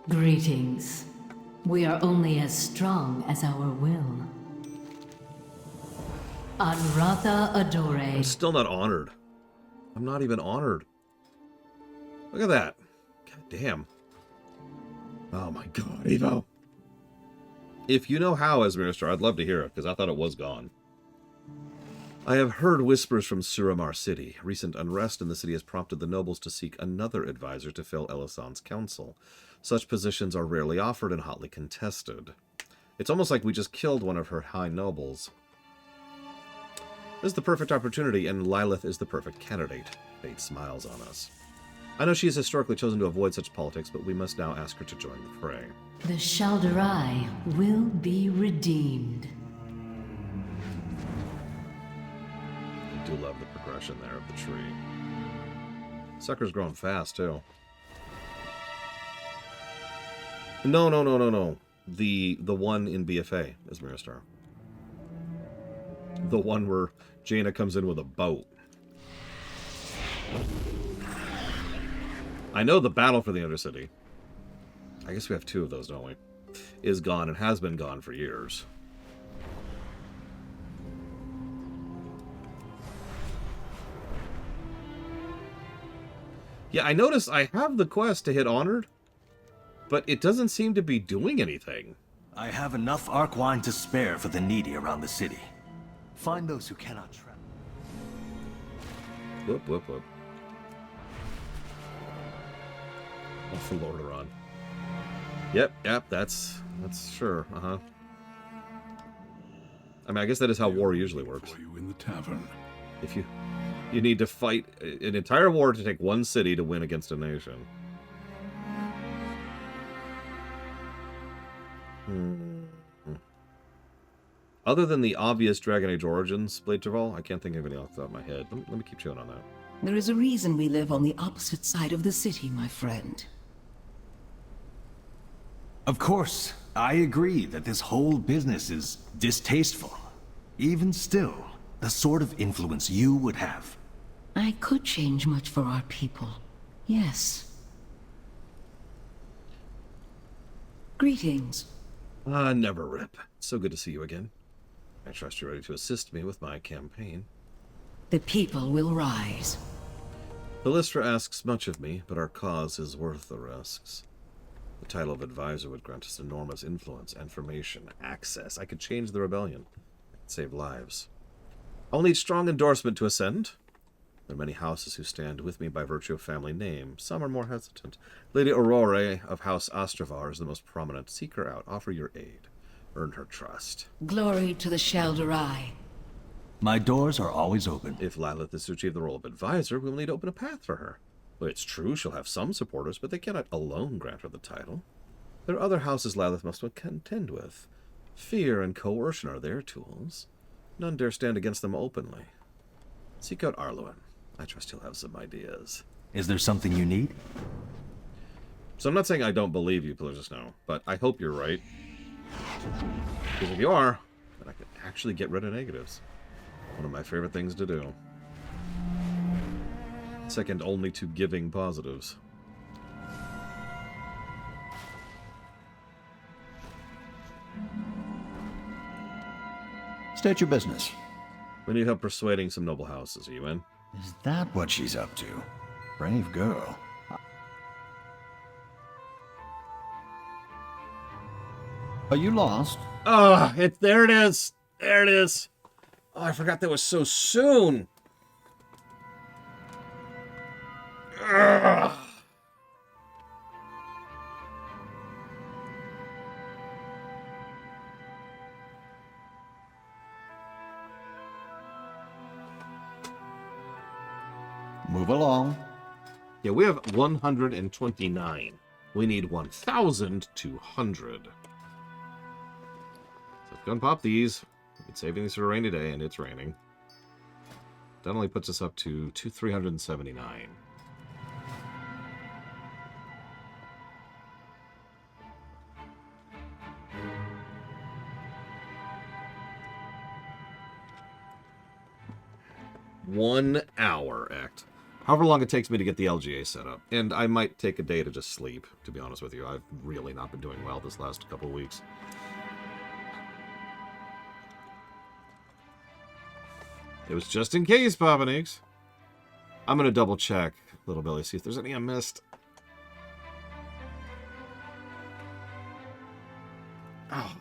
Greetings. We are only as strong as our will. Anratha Adore. I'm still not honored. I'm not even honored. Look at that. God damn. Oh my god, Evo. If you know how, Esmiristar, I'd love to hear it, because I thought it was gone. I have heard whispers from Suramar City. Recent unrest in the city has prompted the nobles to seek another advisor to fill Elisan's council. Such positions are rarely offered and hotly contested. It's almost like we just killed one of her high nobles. This is the perfect opportunity, and Lilith is the perfect candidate. Fate smiles on us. I know she has historically chosen to avoid such politics, but we must now ask her to join the fray. The Shaldarai will be redeemed. I do love the progression there of the tree. Sucker's growing fast, too. No. The one in BFA is Miristar. The one where Jaina comes in with a boat. I know the battle for the Undercity. I guess we have two of those, don't we? Is gone and has been gone for years. Yeah, I noticed I have the quest to hit Honored, but it doesn't seem to be doing anything. I have enough arc wine to spare for the needy around the city. Find those who cannot travel. Whoop. Off the Lordaeron. Yep, that's sure, I mean, I guess that is how war usually works. For you in the tavern. If you need to fight an entire war to take one city to win against a nation. Other than the obvious Dragon Age Origins, Blade Travel, I can't think of any off the top of my head. Let me keep chewing on that. There is a reason we live on the opposite side of the city, my friend. Of course, I agree that this whole business is distasteful. Even still, the sort of influence you would have. I could change much for our people. Yes. Greetings. Never, Rip. So good to see you again. I trust you're ready to assist me with my campaign. The people will rise. Bellistra asks much of me, but our cause is worth the risks. The title of advisor would grant us enormous influence, information, access. I could change the rebellion. I could save lives. I'll need strong endorsement to ascend. There are many houses who stand with me by virtue of family name. Some are more hesitant. Lady Aurora of House Astravar is the most prominent. Seek her out. Offer your aid. Earn her trust. Glory to the Shaldarai. My doors are always open. If Lilith is to achieve the role of advisor, we'll need to open a path for her. Well, it's true she'll have some supporters, but they cannot alone grant her the title. There are other houses Lilith must contend with. Fear and coercion are their tools. None dare stand against them openly. Seek out Arluin. I trust he'll have some ideas. Is there something you need? So I'm not saying I don't believe you, Pelagos, no, but I hope you're right. Because if you are, then I can actually get rid of negatives. One of my favorite things to do. Second only to giving positives. State your business. We need help persuading some noble houses. Are you in? Is that what she's up to? Brave girl. Are you lost? Ah, there it is. There it is. Oh, I forgot that was so soon. Ugh. Move along. Yeah, we have 129. We need 1,200. So let's go and pop these. We've been saving these for a rainy day, and it's raining. That only puts us up to 379. One hour act. However long it takes me to get the LGA set up. And I might take a day to just sleep, to be honest with you. I've really not been doing well this last couple of weeks. It was just in case, Pavanix. I'm going to double check, Little Billy, see if there's any I missed. Oh.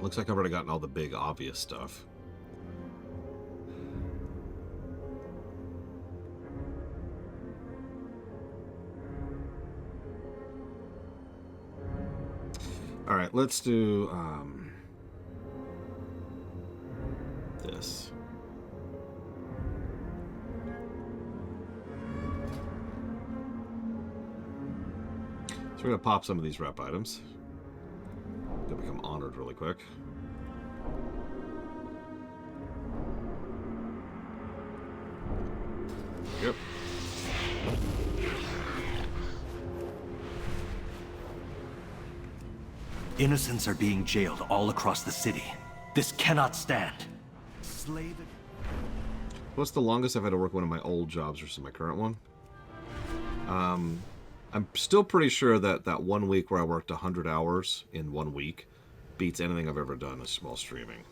Looks like I've already gotten all the big, obvious stuff. Alright, let's do this. So we're going to pop some of these rep items. Gonna become honored really quick. Yep. Innocents are being jailed all across the city. This cannot stand. Slay the... What's the longest I've had to work one of my old jobs versus my current one? I'm still pretty sure that that 1 week where I worked 100 hours in 1 week beats anything I've ever done as while streaming.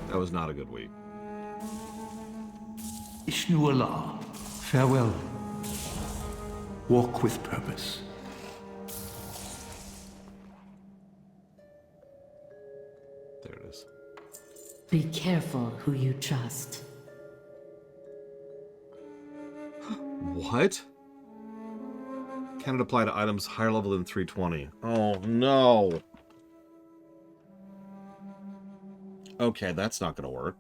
That was not a good week. Ishnu Allah, farewell. Walk with purpose. There it is. Be careful who you trust. What? Cannot apply to items higher level than 320. Oh, no. Okay, that's not going to work.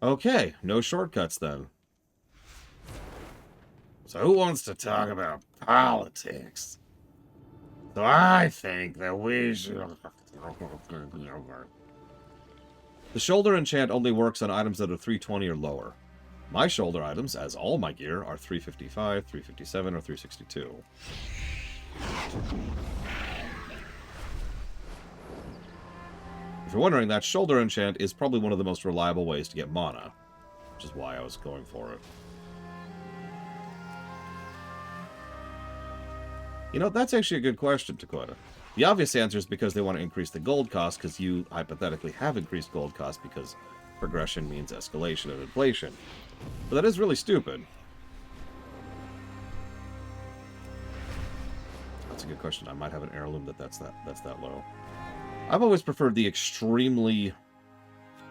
Okay, no shortcuts then. So who wants to talk about politics? So I think that we should... The shoulder enchant only works on items that are 320 or lower. My shoulder items, as all my gear, are 355, 357, or 362. If you're wondering, that shoulder enchant is probably one of the most reliable ways to get mana, which is why I was going for it. You know, that's actually a good question, Dakota. The obvious answer is because they want to increase the gold cost, because you hypothetically have increased gold cost because progression means escalation and inflation. But that is really stupid. That's a good question. I might have an heirloom that's that low. I've always preferred the extremely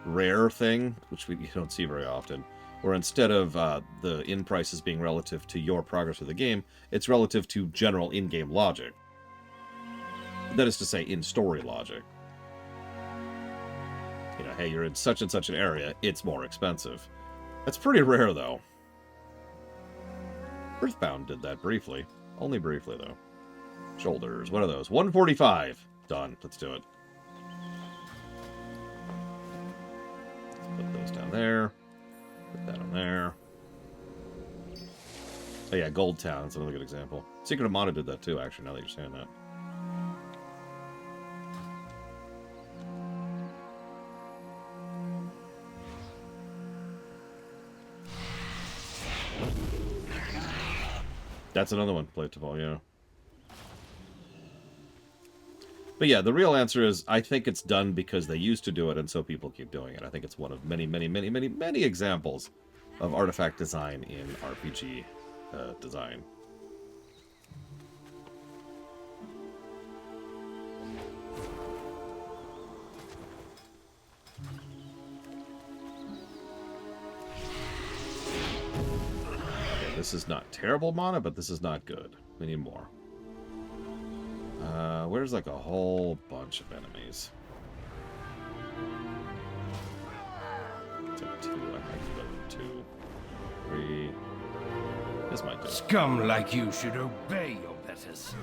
rare thing, which you don't see very often, where instead of the in prices being relative to your progress of the game, it's relative to general in-game logic. That is to say, in story logic. You know, hey, you're in such and such an area, it's more expensive. That's pretty rare, though. Earthbound did that briefly. Only briefly, though. Shoulders, what are those? 145. Done. Let's do it. Let's put those down there. Put that on there. Oh yeah, Gold Town. That's another good example. Secret of Mana did that too, actually, now that you're saying that. That's another one, play to ball, yeah. But yeah, the real answer is, I think it's done because they used to do it, and so people keep doing it. I think it's one of many, many, many, many, many examples of artifact design in RPG design. Okay, this is not terrible mana, but this is not good. We need more. Where's like a whole bunch of enemies? Take 2, I might give it 2, 3. This might do it. Scum like you should obey your betters.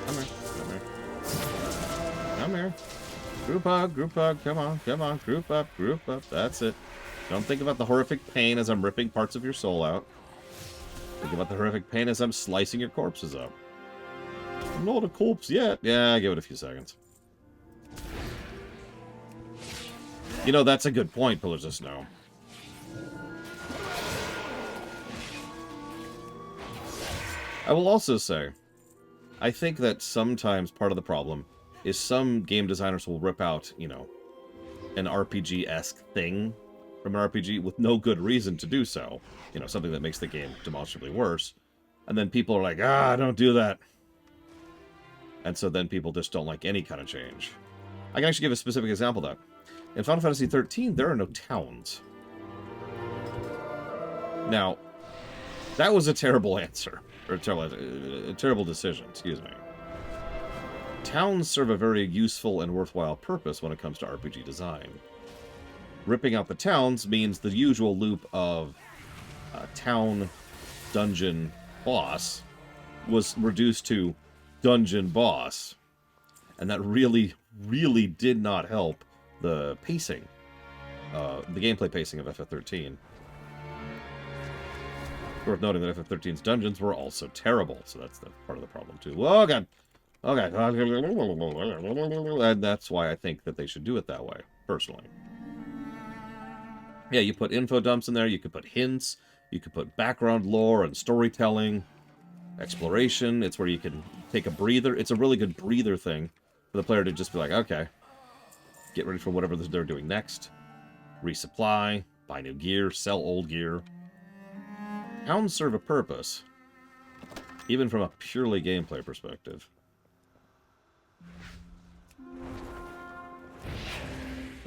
Come here, come here. Come here. Group up, come on, come on, group up, that's it. Don't think about the horrific pain as I'm ripping parts of your soul out. Think about the horrific pain as I'm slicing your corpses up. I'm not a corpse yet. Yeah, give it a few seconds. You know, that's a good point, Pillars of Snow. I will also say, I think that sometimes part of the problem is some game designers will rip out, you know, an RPG-esque thing from an RPG with no good reason to do so. You know, something that makes the game demonstrably worse. And then people are like, ah, don't do that. And so then people just don't like any kind of change. I can actually give a specific example of that. In Final Fantasy XIII, there are no towns. Now, that was a terrible answer. Or a terrible decision, excuse me. Towns serve a very useful and worthwhile purpose when it comes to RPG design. Ripping out the towns means the usual loop of town, dungeon, boss was reduced to dungeon boss. And that really, really did not help the pacing, the gameplay pacing of FF13. Worth noting that FF13's dungeons were also terrible, so that's the part of the problem too. Oh god! Oh god! And that's why I think that they should do it that way, personally. Yeah, you put info dumps in there, you could put hints, you could put background lore and storytelling, exploration. It's where you can take a breather. It's a really good breather thing for the player to just be like, okay, get ready for whatever they're doing next. Resupply, buy new gear, sell old gear. Towns serve a purpose, even from a purely gameplay perspective.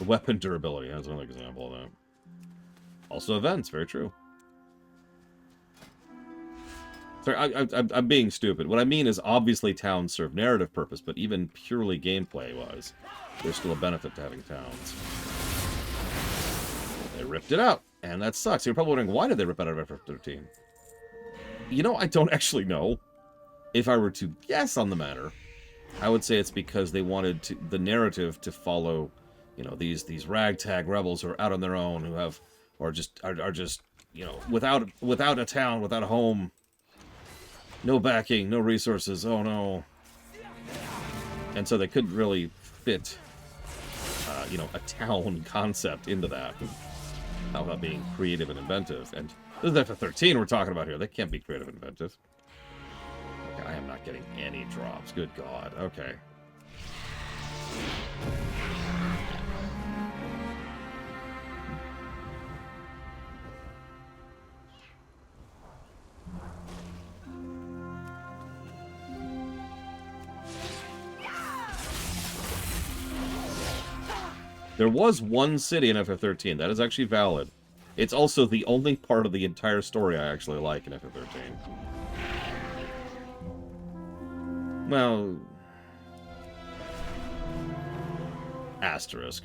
Weapon durability, that's another example of that. Also events, very true. Sorry, I'm being stupid. What I mean is, obviously towns serve narrative purpose, but even purely gameplay-wise, there's still a benefit to having towns. They ripped it out, and that sucks. You're probably wondering, why did they rip it out of FF13? You know, I don't actually know. If I were to guess on the matter, I would say it's because they wanted the narrative to follow, you know, these ragtag rebels who are out on their own, who have, or just are just, you know, without a town, without a home, no backing, no resources. Oh no! And so they couldn't really fit, you know, a town concept into that without being creative and inventive. And this is FF13 we're talking about here. They can't be creative and inventive. Okay, I am not getting any drops. Good God. Okay. There was one city in FF13. That is actually valid. It's also the only part of the entire story I actually like in FF13. Well, Asterisk.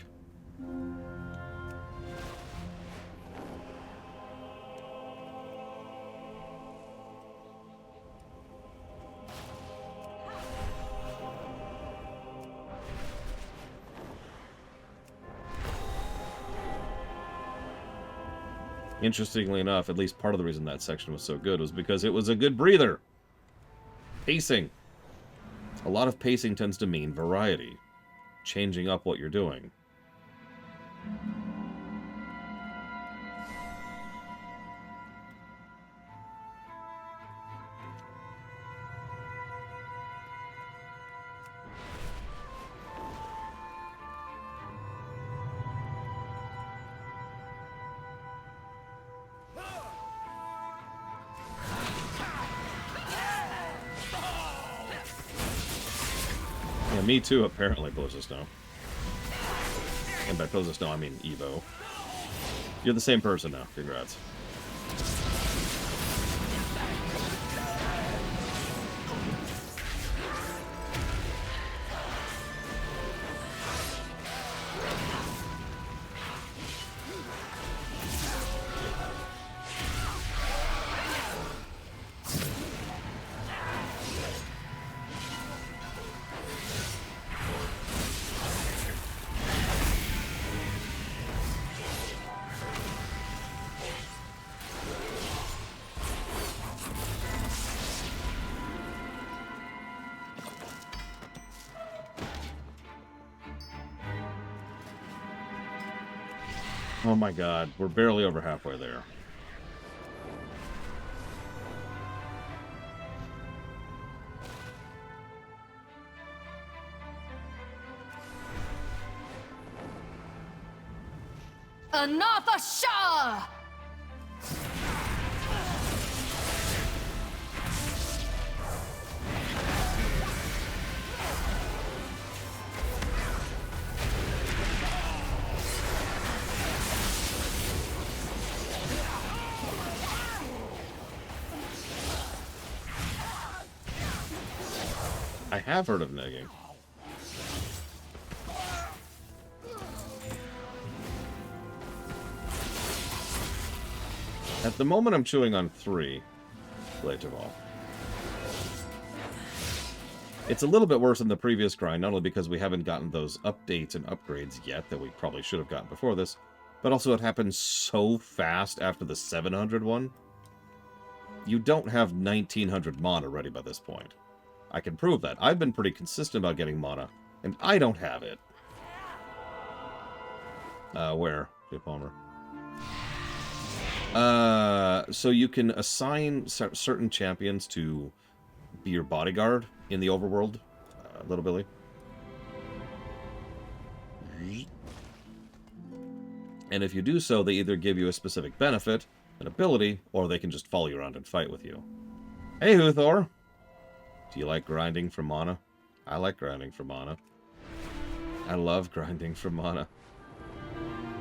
Interestingly enough, at least part of the reason that section was so good was because it was a good breather. Pacing. A lot of pacing tends to mean variety. Changing up what you're doing. Me too, apparently, Blizzard of Snow. And by Blizzard of Snow, I mean Evo. You're the same person now. Congrats. Oh my god, we're barely over halfway there. Another Shah! I have heard of negging. At the moment, I'm chewing on 3. Blade of all. It's a little bit worse than the previous grind, not only because we haven't gotten those updates and upgrades yet that we probably should have gotten before this, but also it happened so fast after the 700 one. You don't have 1900 mana ready by this point. I can prove that. I've been pretty consistent about getting mana, and I don't have it. Where? Jay Palmer. So you can assign certain champions to be your bodyguard in the overworld, Little Billy. And if you do so, they either give you a specific benefit, an ability, or they can just follow you around and fight with you. Hey, Huthor! Do you like grinding for mana? I like grinding for mana. I love grinding for mana.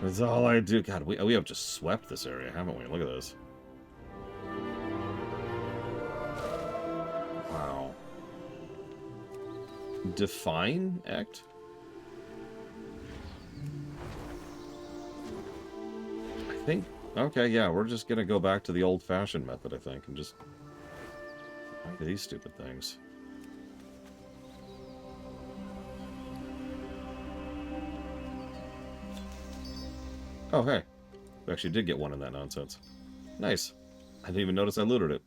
That's all I do. God, we have just swept this area, haven't we? Look at this. Wow. Define Act? I think... Okay, yeah, we're just gonna go back to the old-fashioned method, I think, and just... Look at these stupid things. Oh, hey. We actually did get one in that nonsense. Nice. I didn't even notice I looted it.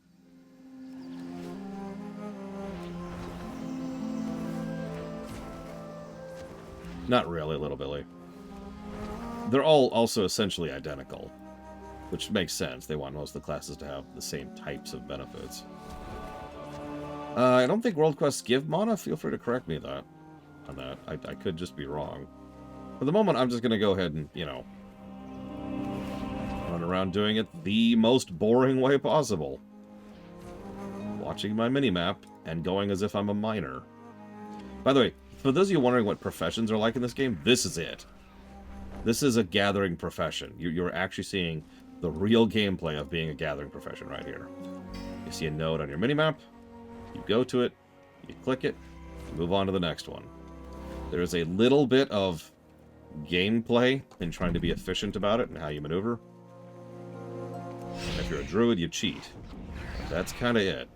Not really, Little Billy. They're all also essentially identical, which makes sense. They want most of the classes to have the same types of benefits. I don't think world quests give mana. Feel free to correct me on that. I could just be wrong. For the moment, I'm just going to go ahead and, you know, run around doing it the most boring way possible. Watching my minimap and going as if I'm a miner. By the way, for those of you wondering what professions are like in this game, this is it. This is a gathering profession. You're actually seeing the real gameplay of being a gathering profession right here. You see a node on your minimap. You go to it, you click it, you move on to the next one. There is a little bit of gameplay and trying to be efficient about it and how you maneuver. And if you're a druid, you cheat. That's kind of it.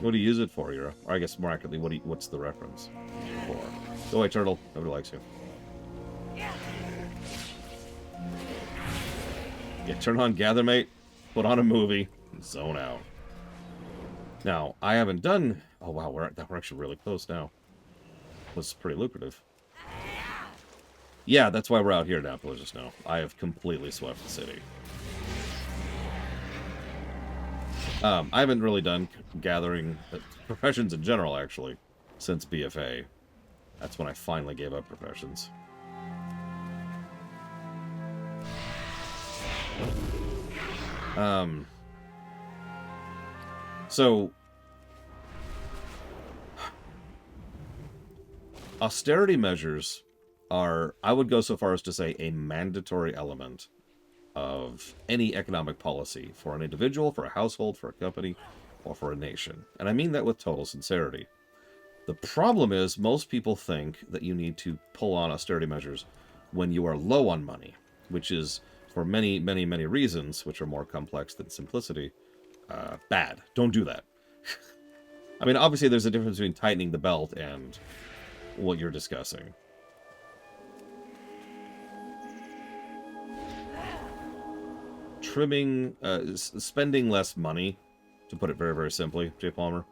What do you use it for? Or I guess more accurately, what's the reference for? Go away, turtle. Nobody likes you. Yeah, turn on Gathermate, put on a movie, and zone out. Now, I haven't done... Oh, wow, we're actually really close now. Was pretty lucrative. Yeah, that's why we're out here now, just now. I have completely swept the city. I haven't really done gathering professions in general, actually, since BFA. That's when I finally gave up professions. So, austerity measures are, I would go so far as to say, a mandatory element of any economic policy for an individual, for a household, for a company, or for a nation. And I mean that with total sincerity. The problem is most people think that you need to pull on austerity measures when you are low on money, which is, for many, many, many reasons, which are more complex than simplicity, bad. Don't do that. I mean, obviously there's a difference between tightening the belt and what you're discussing. Trimming, spending less money, to put it very, very simply, J. Palmer.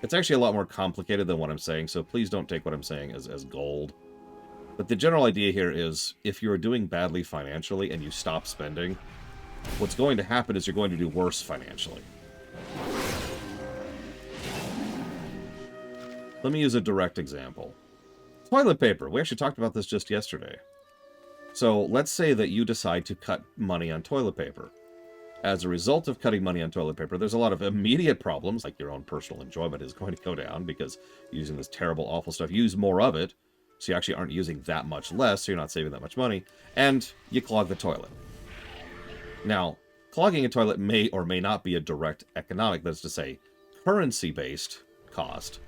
It's actually a lot more complicated than what I'm saying, so please don't take what I'm saying as gold. But the general idea here is, if you're doing badly financially and you stop spending, what's going to happen is you're going to do worse financially. Let me use a direct example. Toilet paper. We actually talked about this just yesterday. So let's say that you decide to cut money on toilet paper. As a result of cutting money on toilet paper, there's a lot of immediate problems, like your own personal enjoyment is going to go down because you're using this terrible, awful stuff. You use more of it, so you actually aren't using that much less, so you're not saving that much money, and you clog the toilet. Now, clogging a toilet may or may not be a direct economic, that is to say, currency-based cost,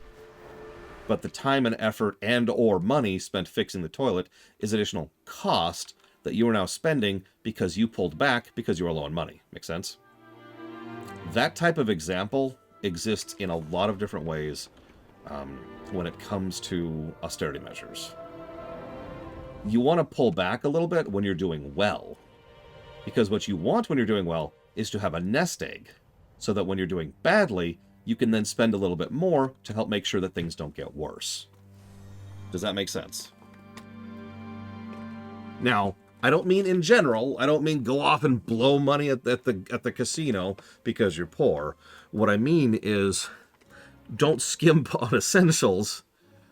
but the time and effort and or money spent fixing the toilet is additional cost that you are now spending because you pulled back because you were low on money. Make sense? That type of example exists in a lot of different ways when it comes to austerity measures. You want to pull back a little bit when you're doing well, because what you want when you're doing well is to have a nest egg, so that when you're doing badly, you can then spend a little bit more to help make sure that things don't get worse. Does that make sense? Now, I don't mean in general. I don't mean go off and blow money at the casino because you're poor. What I mean is don't skimp on essentials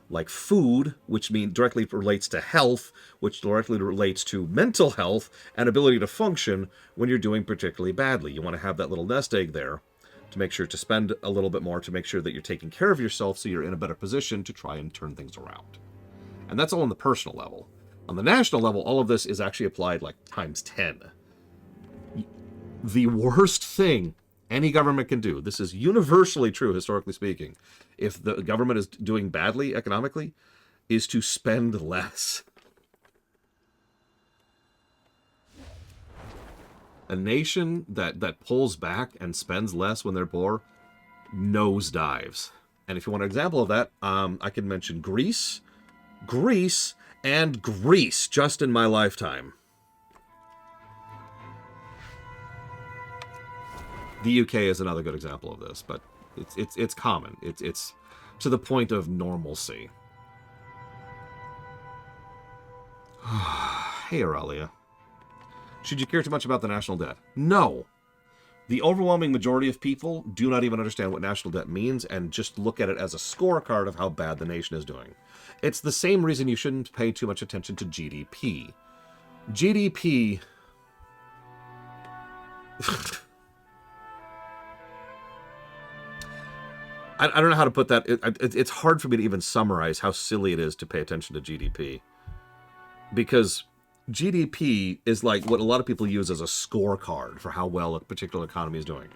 like food, which directly relates to health, which directly relates to mental health and ability to function when you're doing particularly badly. You want to have that little nest egg there to make sure to spend a little bit more to make sure that you're taking care of yourself so you're in a better position to try and turn things around. And that's all on the personal level. On the national level, all of this is actually applied like times 10. The worst thing any government can do, this is universally true, historically speaking, if the government is doing badly economically, is to spend less. A nation that pulls back and spends less when they're poor nosedives. And if you want an example of that, I can mention Greece, and Greece just in my lifetime. The UK is another good example of this, but it's common. It's to the point of normalcy. Hey, Aurelia. Should you care too much about the national debt? No. The overwhelming majority of people do not even understand what national debt means and just look at it as a scorecard of how bad the nation is doing. It's the same reason you shouldn't pay too much attention to GDP. GDP... I don't know how to put that. It's hard for me to even summarize how silly it is to pay attention to GDP. Because GDP is like what a lot of people use as a scorecard for how well a particular economy is doing.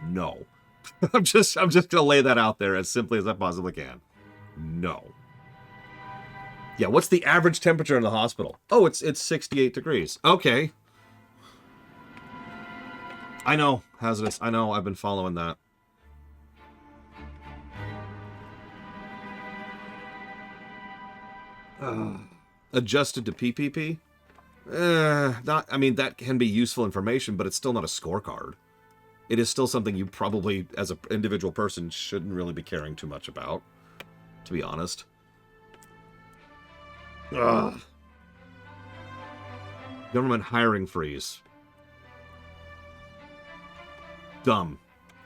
No. I'm just gonna lay that out there as simply as I possibly can. No. Yeah, what's the average temperature in the hospital? Oh, it's 68 degrees. Okay. I know, hazardous. I know, I've been following that. Adjusted to PPP? I mean, that can be useful information, but it's still not a scorecard. It is still something you probably, as an individual person, shouldn't really be caring too much about, to be honest. Ugh. Government hiring freeze. Dumb.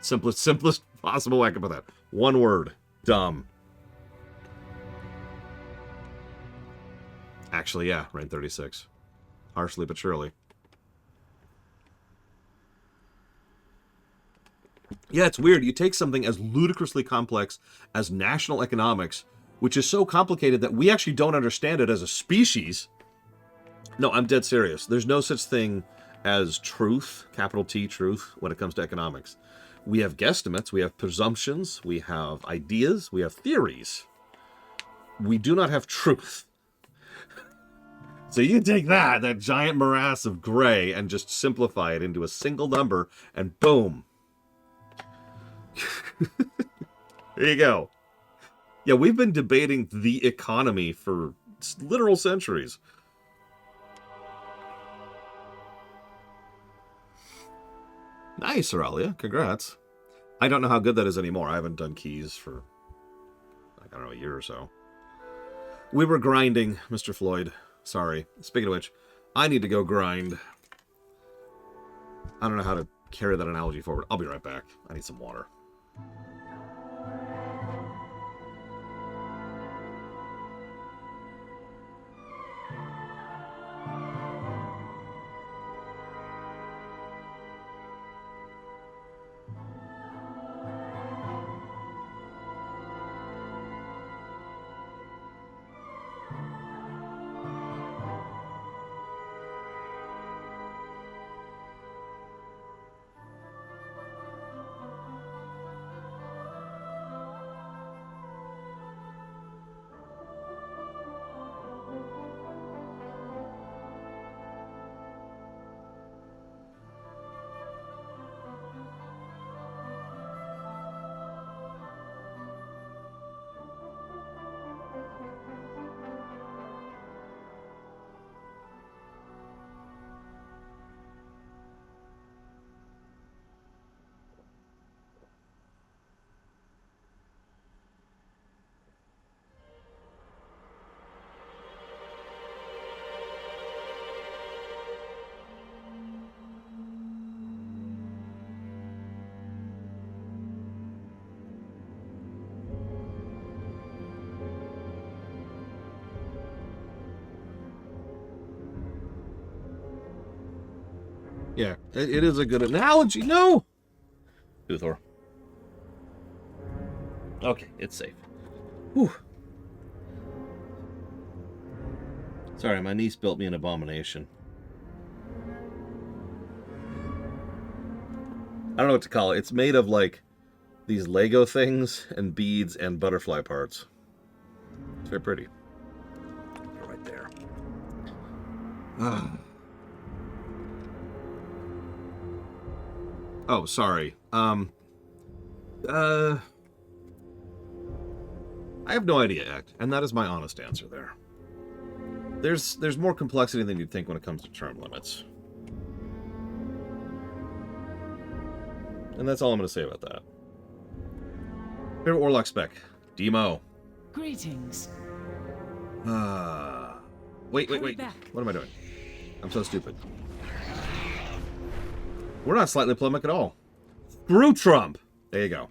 Simplest possible way I can put that. One word. Dumb. Actually, yeah, rank 36. Harshly but surely. Yeah, it's weird. You take something as ludicrously complex as national economics, which is so complicated that we actually don't understand it as a species. No, I'm dead serious. There's no such thing as truth, capital T truth, when it comes to economics. We have guesstimates, we have presumptions, we have ideas, we have theories. We do not have truth. So you take that giant morass of gray, and just simplify it into a single number, and boom. There you go. Yeah, we've been debating the economy for literal centuries. Nice, Aurelia. Congrats. I don't know how good that is anymore. I haven't done keys for, I don't know, a year or so. We were grinding, Mr. Floyd. Sorry. Speaking of which, I need to go grind. I don't know how to carry that analogy forward. I'll be right back. I need some water. Yeah, it is a good analogy. No! Uthor. Okay, it's safe. Whew. Sorry, my niece built me an abomination. I don't know what to call it. It's made of, like, these Lego things and beads and butterfly parts. It's very pretty. Right there. Oh, sorry. I have no idea, Act, and that is my honest answer there. There's more complexity than you'd think when it comes to term limits. And that's all I'm going to say about that. Favorite Warlock spec? Demo. Greetings. Wait. What am I doing? I'm so stupid. We're not slightly polemic at all. Screw Trump! There you go.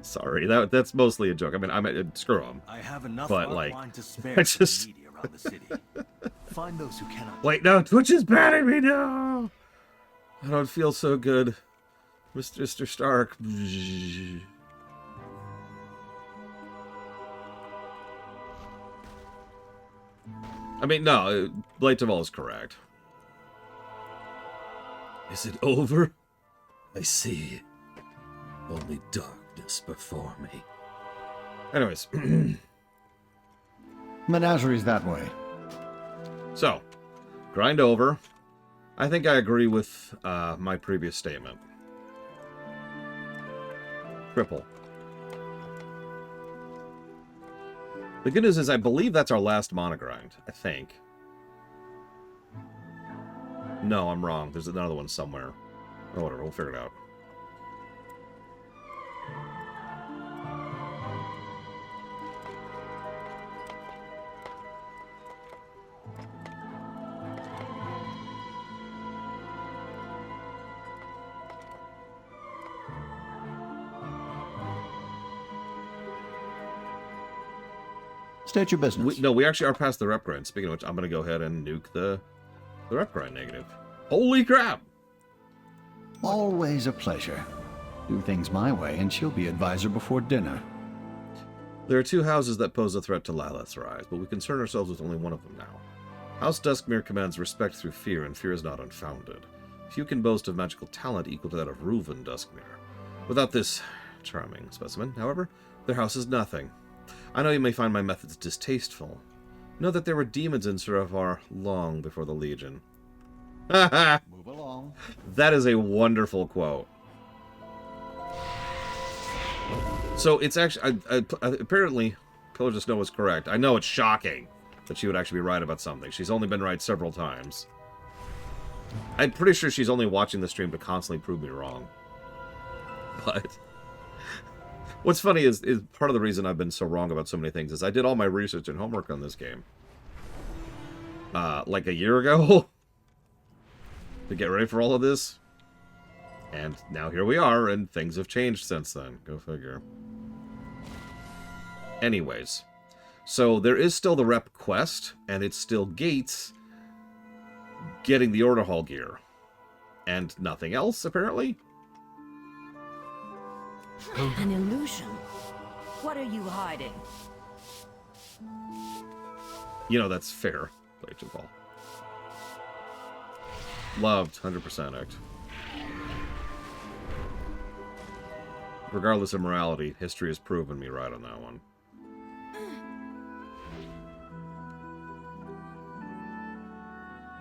Sorry, that's mostly a joke. I mean, screw him. I have enough but, like, wine to spare I for the just... needy around the city. Find those who cannot. Wait, no, Twitch is banning me now! I don't feel so good. Mr. Stark. I mean, no, Blade Taval is correct. Is it over? I see. Only darkness before me. Anyways. Menagerie's that way. So, grind over. I think I agree with my previous statement. Triple. The good news is I believe that's our last monogrind. I think. No, I'm wrong. There's another one somewhere. Oh, whatever. We'll figure it out. State your business. We actually are past the rep grind. Speaking of which, I'm going to go ahead and nuke the rep grind negative. Holy crap! Always a pleasure. Do things my way, and she'll be advisor before dinner. There are two houses that pose a threat to Lilith's rise, but we concern ourselves with only one of them now. House Duskmere commands respect through fear, and fear is not unfounded. Few can boast of magical talent equal to that of Reuven Duskmere. Without this charming specimen, however, their house is nothing. I know you may find my methods distasteful. Know that there were demons in Suramar long before the Legion. Move along. That is a wonderful quote. So it's actually... apparently, Pillar Just Know was correct. I know it's shocking that she would actually be right about something. She's only been right several times. I'm pretty sure she's only watching the stream to constantly prove me wrong. But... what's funny is part of the reason I've been so wrong about so many things is I did all my research and homework on this game. Like a year ago. To get ready for all of this. And now here we are, and things have changed since then. Go figure. Anyways. So there is still the rep quest, and it's still Gates getting the Order Hall gear. And nothing else, apparently. An illusion. What are you hiding? You know, that's fair. Blade Taval. Loved 100% act. Regardless of morality, history has proven me right on that one.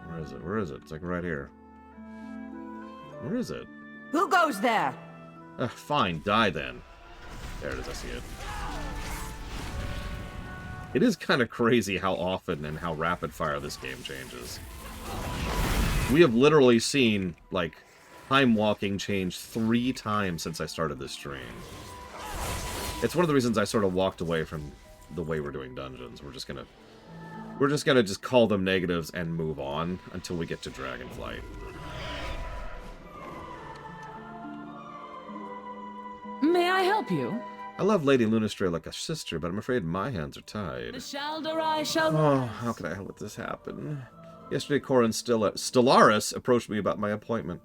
Where is it? Where is it? It's like right here. Where is it? Who goes there? Fine, die then. There it is, I see it. It is kind of crazy how often and how rapid fire this game changes. We have literally seen, like, time walking change 3 times since I started this stream. It's one of the reasons I sort of walked away from the way we're doing dungeons. We're just gonna just call them negatives and move on until we get to Dragonflight. May I help you? I love Lady Lunastray like a sister, but I'm afraid my hands are tied. Shall Oh, how could I let this happen? Yesterday, Corin Stellaris approached me about my appointment.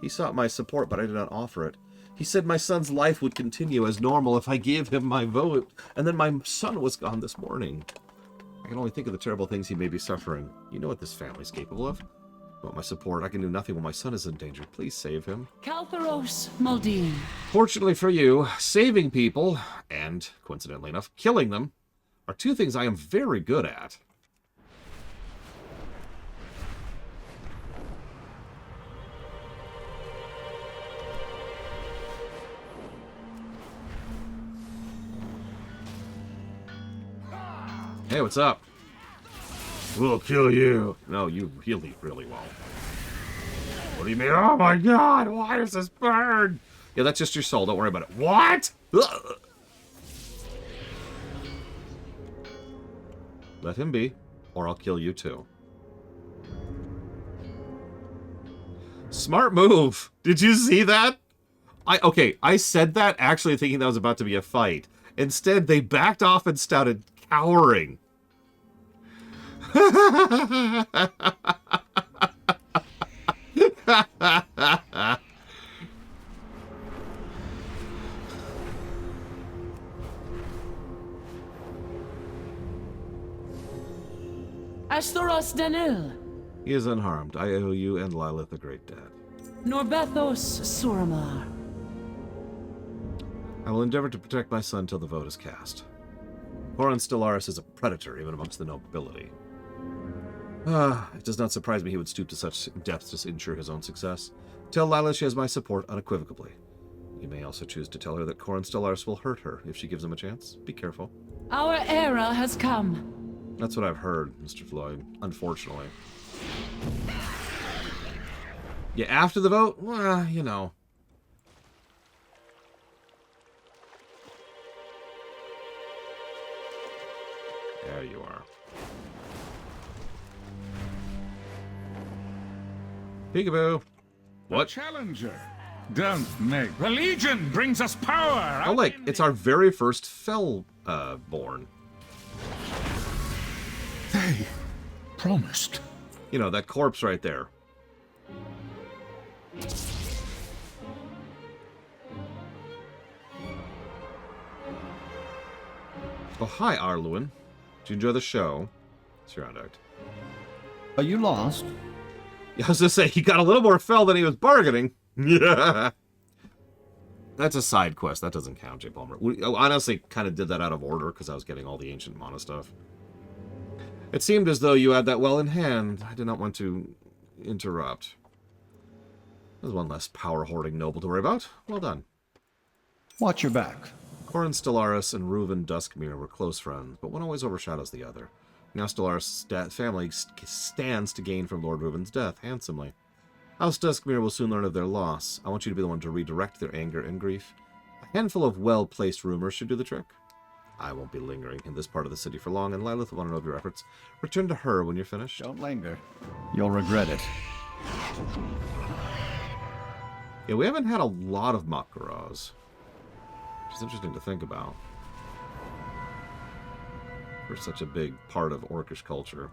He sought my support, but I did not offer it. He said my son's life would continue as normal if I gave him my vote, and then my son was gone this morning. I can only think of the terrible things he may be suffering. You know what this family's capable of. You want my support? I can do nothing when my son is in danger. Please save him. Caltheros Muldean. Fortunately for you, saving people, and, coincidentally enough, killing them, are 2 things I am very good at. Hey, what's up? We'll kill you. No, you really, really won't. What do you mean? Oh my god, why does this burn? Yeah, that's just your soul. Don't worry about it. What? Ugh. Let him be, or I'll kill you too. Smart move. Did you see that? I said that actually thinking that was about to be a fight. Instead, they backed off and started cowering. Astoros Danil. He is unharmed. I owe you and Lilith a great debt. Norbethos Suramar. I will endeavor to protect my son till the vote is cast. Corin Stellaris is a predator, even amongst the nobility. It does not surprise me he would stoop to such depths to ensure his own success. Tell Lilith she has my support unequivocally. You may also choose to tell her that Corin Stellaris will hurt her if she gives him a chance. Be careful. Our era has come. That's what I've heard, Mr. Floyd, unfortunately. Yeah, after the vote? Well, you know. There you are. Peekaboo. What? Challenger. Don't make. The Legion brings us power. Oh, like, it's our very first Fell born. They promised. You know, that corpse right there. Oh, hi, Arluin. Did you enjoy the show? It's your conduct. Are you lost? Yeah, I was gonna say, he got a little more fell than he was bargaining. Yeah. That's a side quest. That doesn't count, J. Palmer. We honestly kind of did that out of order because I was getting all the ancient mana stuff. It seemed as though you had that well in hand. I did not want to interrupt. There's one less power-hoarding noble to worry about. Well done. Watch your back. Corin Stellaris and Reuven Duskmere were close friends, but one always overshadows the other. Now Stellaris' family stands to gain from Lord Reuven's death, handsomely. House Duskmere will soon learn of their loss. I want you to be the one to redirect their anger and grief. A handful of well-placed rumors should do the trick. I won't be lingering in this part of the city for long, and Lilith will want to know of your efforts. Return to her when you're finished. Don't linger. You'll regret it. Yeah, we haven't had a lot of Makkaras. Which is interesting to think about. For such a big part of Orcish culture.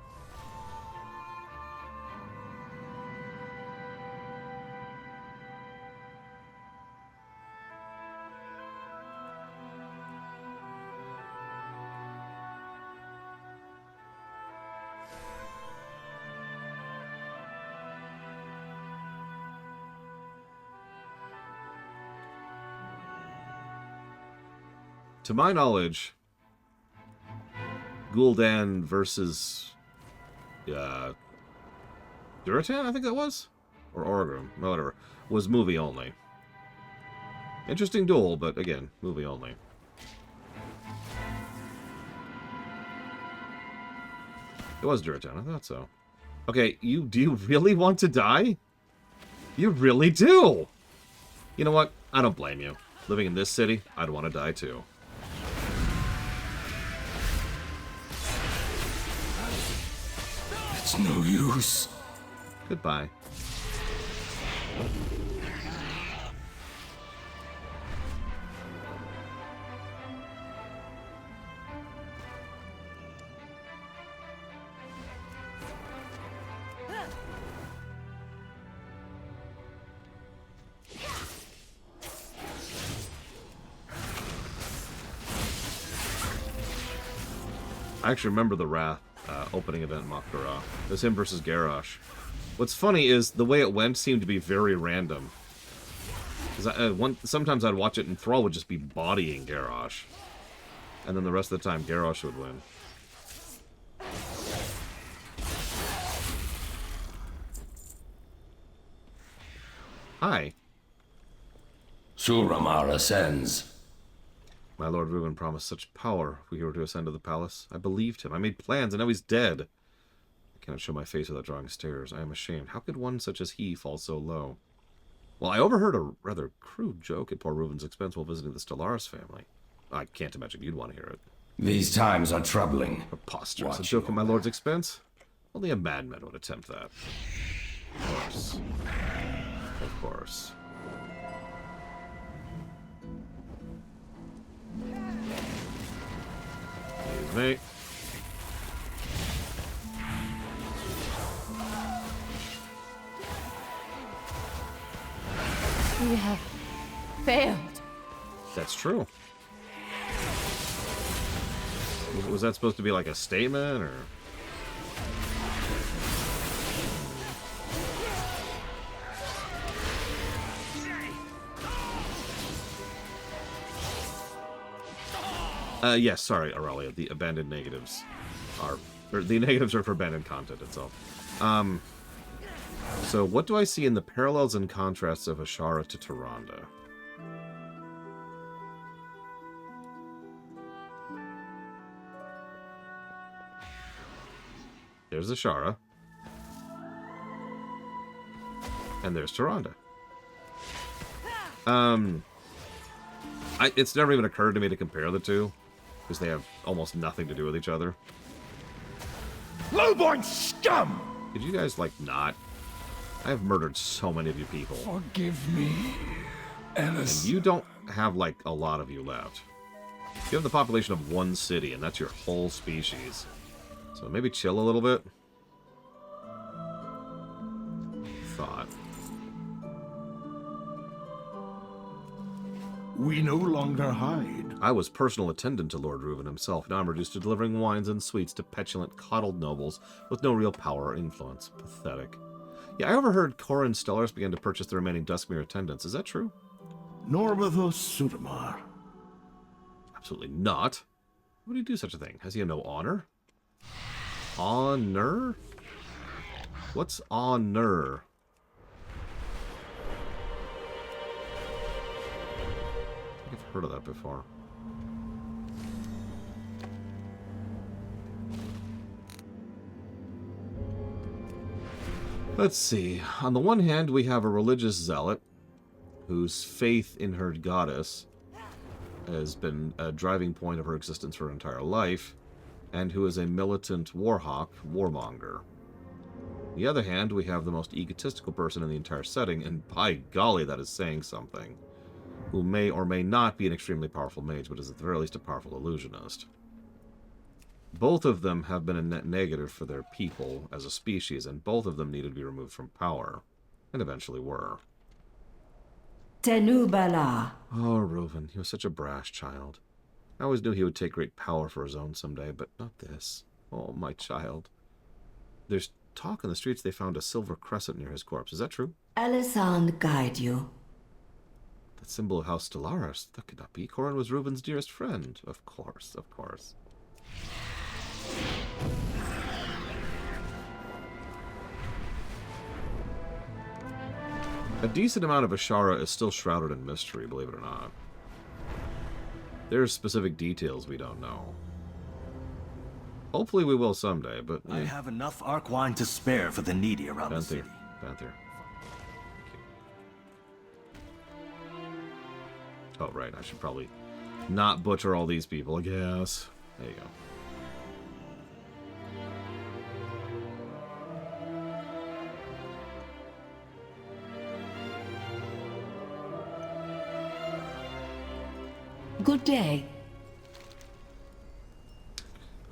To my knowledge, Gul'dan versus Durotan, I think that was? Or Orgrim, whatever, was movie only. Interesting duel, but again, movie only. It was Durotan, I thought so. Okay, do you really want to die? You really do! You know what? I don't blame you. Living in this city, I'd want to die too. It's no use. Goodbye. I actually remember the Wrath opening event in Makkara. It was him versus Garrosh. What's funny is the way it went seemed to be very random. Sometimes I'd watch it and Thrall would just be bodying Garrosh. And then the rest of the time Garrosh would win. Hi. Suramar ascends. My Lord Reuven promised such power if we were to ascend to the palace. I believed him. I made plans, and now he's dead. I cannot show my face without drawing stares. I am ashamed. How could one such as he fall so low? Well, I overheard a rather crude joke at poor Reuven's expense while visiting the Stellaris family. I can't imagine you'd want to hear it. These times are troubling. Preposterous. A joke at my lord's expense? Only a madman would attempt that. Of course. Of course. Excuse me. We have failed. That's true. Was that supposed to be like a statement, or? Yes, sorry, Aurelia. The abandoned negatives are... Or the negatives are for abandoned content itself. So what do I see in the parallels and contrasts of Ashara to Tyrande? There's Ashara. And there's Tyrande. It's never even occurred to me to compare the two, because they have almost nothing to do with each other. Lowborn scum! Could you guys, like, not? I have murdered so many of you people. Forgive me, Ellis. And you don't have, like, a lot of you left. You have the population of one city, and that's your whole species. So maybe chill a little bit. Thought. We no longer hide. I was personal attendant to Lord Reuven himself. Now I'm reduced to delivering wines and sweets to petulant, coddled nobles with no real power or influence. Pathetic. Yeah, I overheard Cora and Stellaris began to purchase the remaining Duskmere attendants. Is that true? Norbathos Suramar. Absolutely not. Would he do such a thing? Has he no honor? Honor? What's honor? I think I've heard of that before. Let's see. On the one hand, we have a religious zealot whose faith in her goddess has been a driving point of her existence for her entire life, and who is a militant warhawk, warmonger. On the other hand, we have the most egotistical person in the entire setting, and by golly, that is saying something, who may or may not be an extremely powerful mage, but is at the very least a powerful illusionist. Both of them have been a net negative for their people as a species, and both of them needed to be removed from power, and eventually were. Tenubala. Oh, Reuven, he was such a brash child. I always knew he would take great power for his own someday, but not this. Oh, my child. There's talk in the streets they found a silver crescent near his corpse. Is that true? Alisand guide you. That symbol of House Stellaris. That could not be. Corin was Reuven's dearest friend. Of course, of course. A decent amount of Ashara is still shrouded in mystery, believe it or not. There's specific details we don't know. Hopefully we will someday, but... I have enough arc wine to spare for the needy around the city. Panther. Oh, right. I should probably not butcher all these people, I guess. There you go. Good day.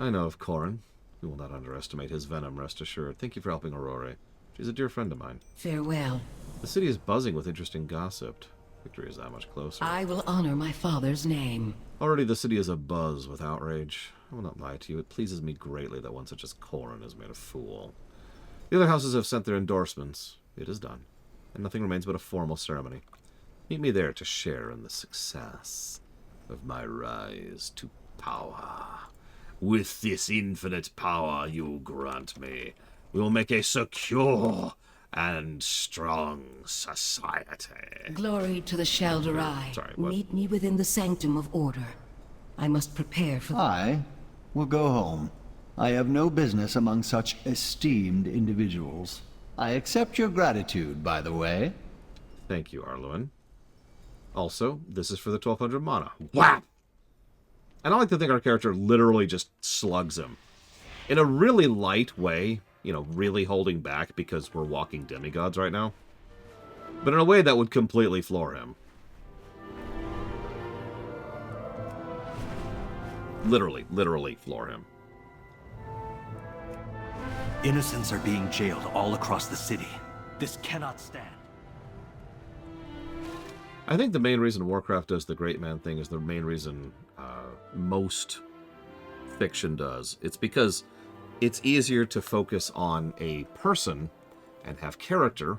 I know of Corin. We will not underestimate his venom, rest assured. Thank you for helping Aurora. She's a dear friend of mine. Farewell. The city is buzzing with interesting gossip. Victory is that much closer. I will honor my father's name. Already the city is abuzz with outrage. I will not lie to you. It pleases me greatly that one such as Corin is made a fool. The other houses have sent their endorsements. It is done. And nothing remains but a formal ceremony. Meet me there to share in the success of my rise to power. With this infinite power you grant me, we will make a secure and strong society. Glory to the Shal'Darai. Sorry, what? Meet me within the sanctum of order. I must prepare for... I will go home. I have no business among such esteemed individuals. I accept your gratitude, by the way. Thank you, Arluin. Also, this is for the 1200 mana. Whap! And I like to think our character literally just slugs him. In a really light way, you know, really holding back because we're walking demigods right now. But in a way that would completely floor him. Literally floor him. Innocents are being jailed all across the city. This cannot stand. I think the main reason Warcraft does the great man thing is the main reason most fiction does. It's because it's easier to focus on a person and have character,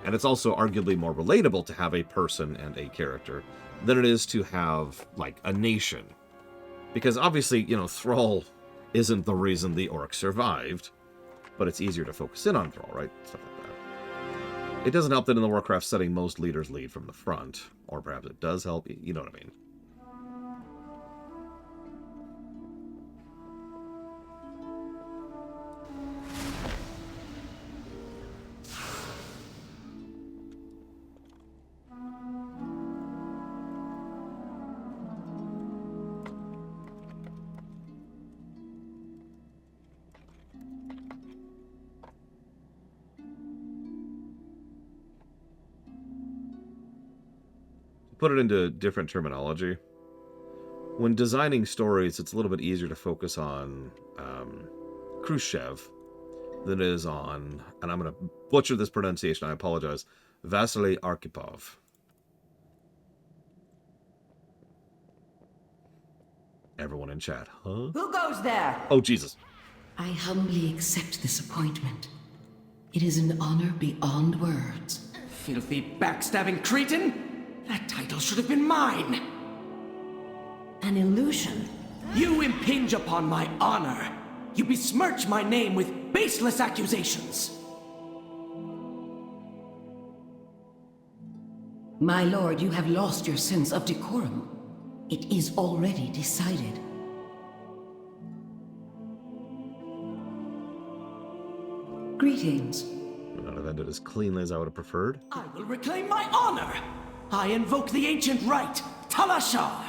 and it's also arguably more relatable to have a person and a character than it is to have, like, a nation. Because obviously, you know, Thrall isn't the reason the orcs survived, but it's easier to focus in on Thrall, right? Stuff like that. It doesn't help that in the Warcraft setting, most leaders lead from the front. Or perhaps it does help, you know what I mean. Put it into different terminology. When designing stories, it's a little bit easier to focus on Khrushchev than it is on, and I'm going to butcher this pronunciation, I apologize, Vasily Arkhipov. Everyone in chat, huh? Who goes there? Oh, Jesus. I humbly accept this appointment. It is an honor beyond words. Filthy, backstabbing cretin! That title should have been mine! An illusion. You impinge upon my honor. You besmirch my name with baseless accusations. My lord, you have lost your sense of decorum. It is already decided. Greetings. Would not have ended as cleanly as I would have preferred. I will reclaim my honor! I invoke the ancient right, Talashar!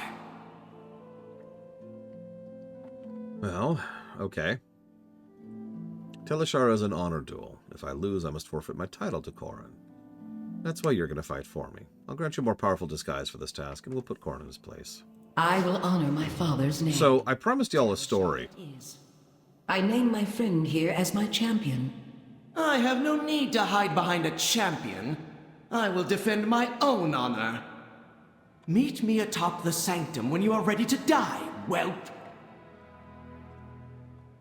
Well, okay. Talashar is an honor duel. If I lose, I must forfeit my title to Corrin. That's why you're going to fight for me. I'll grant you a more powerful disguise for this task, and we'll put Corrin in his place. I will honor my father's name. So, I promised y'all a story. I name my friend here as my champion. I have no need to hide behind a champion. I will defend my own honor. Meet me atop the sanctum when you are ready to die, whelp.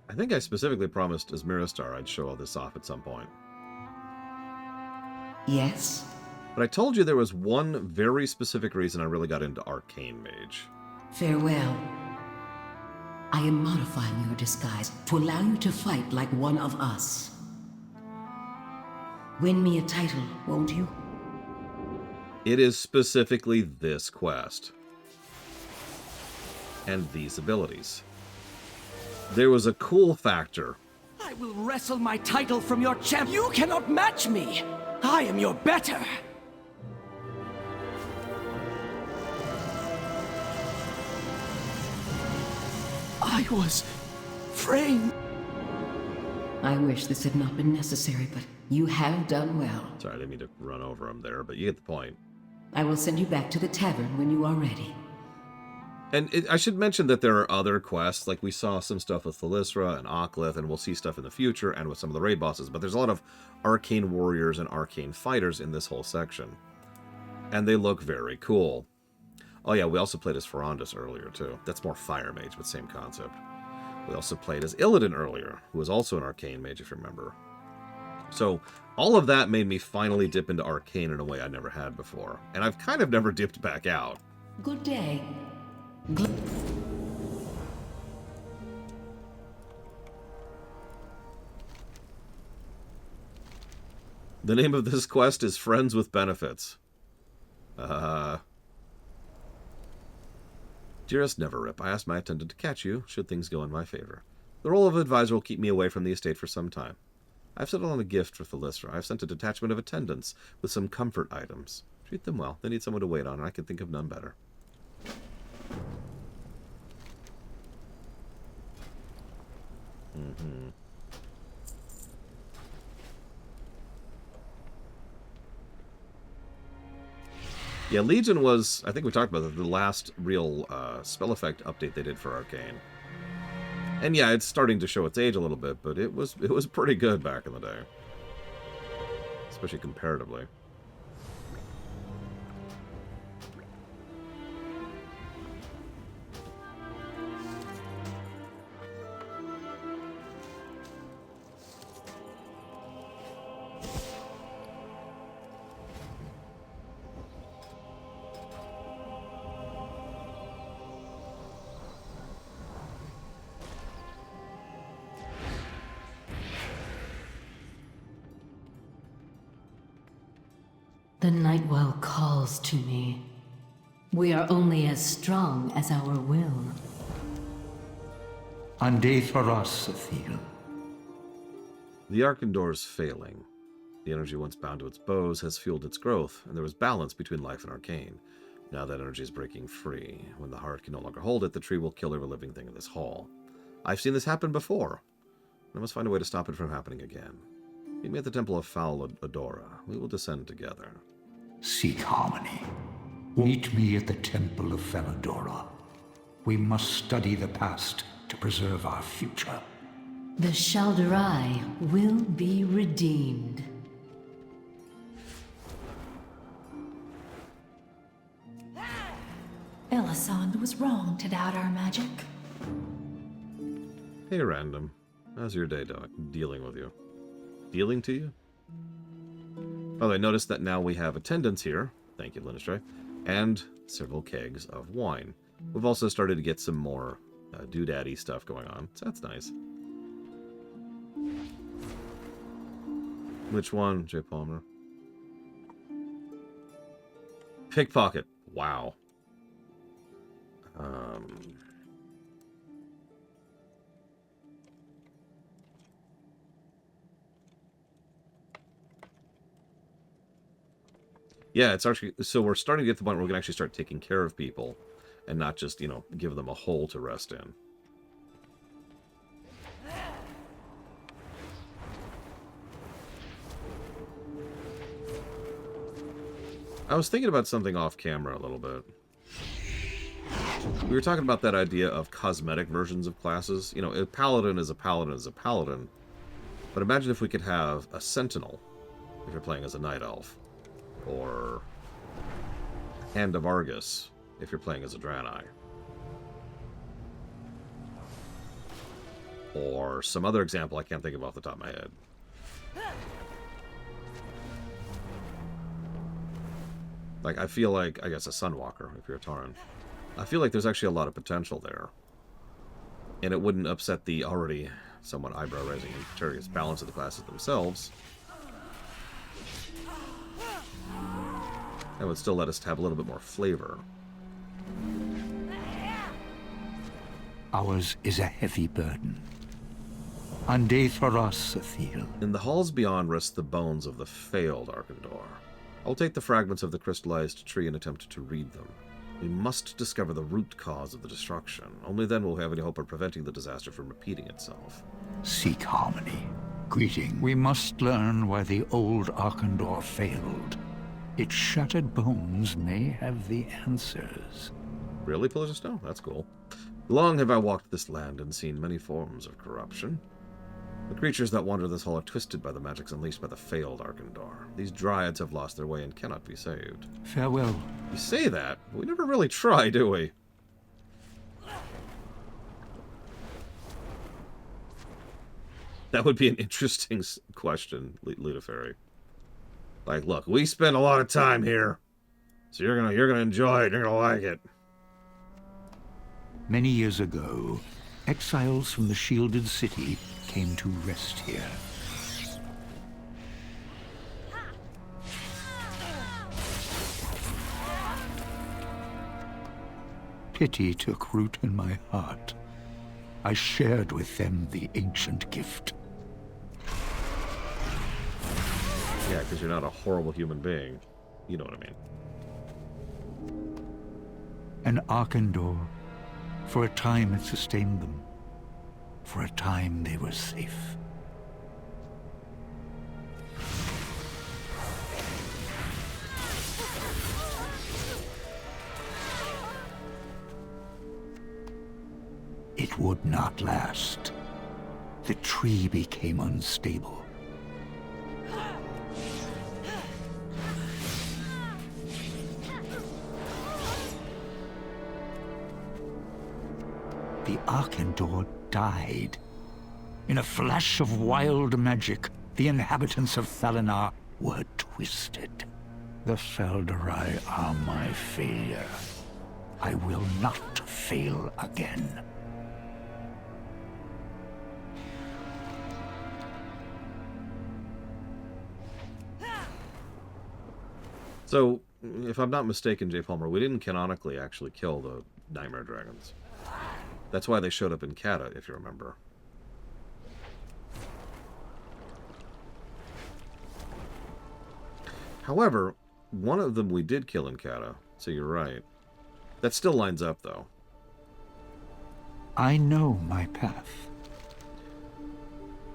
I think I specifically promised as Miristar I'd show all this off at some point. Yes? But I told you there was one very specific reason I really got into Arcane Mage. Farewell. I am modifying your disguise to allow you to fight like one of us. Win me a title, won't you? It is specifically this quest. And these abilities. There was a cool factor. I will wrestle my title from your champ. You cannot match me. I am your better. I was framed. I wish this had not been necessary, but you have done well. Sorry, I didn't mean to run over him there, but you get the point. I will send you back to the tavern when you are ready. And I should mention that there are other quests, like we saw some stuff with Thalyssra and Ocklith, and we'll see stuff in the future and with some of the raid bosses, but there's a lot of arcane warriors and arcane fighters in this whole section. And they look very cool. Oh yeah, we also played as Ferondus earlier, too. That's more Fire Mage, but same concept. We also played as Illidan earlier, who was also an arcane mage, if you remember. So, all of that made me finally dip into arcane in a way I never had before. And I've kind of never dipped back out. Good day. The name of this quest is Friends with Benefits. Dearest Neverrip, I asked my attendant to catch you, should things go in my favor. The role of advisor will keep me away from the estate for some time. I've settled on a gift for Thalyssra. I've sent a detachment of attendants with some comfort items. Treat them well. They need someone to wait on, and I can think of none better. Yeah, Legion was, I think we talked about it, the last real spell effect update they did for Arcane. And yeah, it's starting to show its age a little bit, but it was pretty good back in the day. Especially comparatively. The Nightwell calls to me. We are only as strong as our will. Ande Thoros, Athil. The Arkandor's failing. The energy once bound to its bows has fueled its growth, and there was balance between life and arcane. Now that energy is breaking free. When the heart can no longer hold it, the tree will kill every living thing in this hall. I've seen this happen before. I must find a way to stop it from happening again. Meet me at the Temple of Foul Adora. We will descend together. Seek harmony. Meet me at the Temple of Felidora. We must study the past to preserve our future. The Shaldarai will be redeemed. Elisande was wrong to doubt our magic. Hey, Random. How's your day dealing with you? Dealing to you? Oh, I noticed that now we have attendants here. Thank you, Linistray. And several kegs of wine. We've also started to get some more doodaddy stuff going on, so that's nice. Which one, J. Palmer? Pickpocket. Wow. Yeah, it's actually, so we're starting to get to the point where we can actually start taking care of people and not just, give them a hole to rest in. I was thinking about something off camera a little bit. We were talking about that idea of cosmetic versions of classes. A paladin is a paladin is a paladin. But imagine if we could have a sentinel, if you're playing as a night elf. Or Hand of Argus, if you're playing as a Draenei. Or some other example I can't think of off the top of my head. Like, I feel like, I guess, a Sunwalker, if you're a Tauren. I feel like there's actually a lot of potential there. And it wouldn't upset the already somewhat eyebrow-raising and precarious balance of the classes themselves. That would still let us have a little bit more flavor. Ours is a heavy burden. Ande Thoros, Athil. In the halls beyond rest the bones of the failed Arkandor. I'll take the fragments of the crystallized tree and attempt to read them. We must discover the root cause of the destruction. Only then will we have any hope of preventing the disaster from repeating itself. Seek harmony. Greeting. We must learn why the old Arkandor failed. Its shattered bones may have the answers. Really, Pillars of Snow? That's cool. Long have I walked this land and seen many forms of corruption. The creatures that wander this hall are twisted by the magics unleashed by the failed Arkandor. These dryads have lost their way and cannot be saved. Farewell. You say that, but we never really try, do we? That would be an interesting question, Ludifairy. Like, look, we spend a lot of time here, so you're gonna enjoy it. You're gonna like it. Many years ago, exiles from the shielded city came to rest here. Pity took root in my heart. I shared with them the ancient gift. Yeah, because you're not a horrible human being. You know what I mean. An Arkandor. For a time it sustained them. For a time they were safe. It would not last. The tree became unstable. The Arkandor died. In a flash of wild magic, the inhabitants of Thalinar were twisted. The Feldarai are my failure. I will not fail again. So, if I'm not mistaken, J. Palmer, we didn't canonically actually kill the Nightmare Dragons. That's why they showed up in Kata, if you remember. However, one of them we did kill in Kata, so you're right. That still lines up, though. I know my path.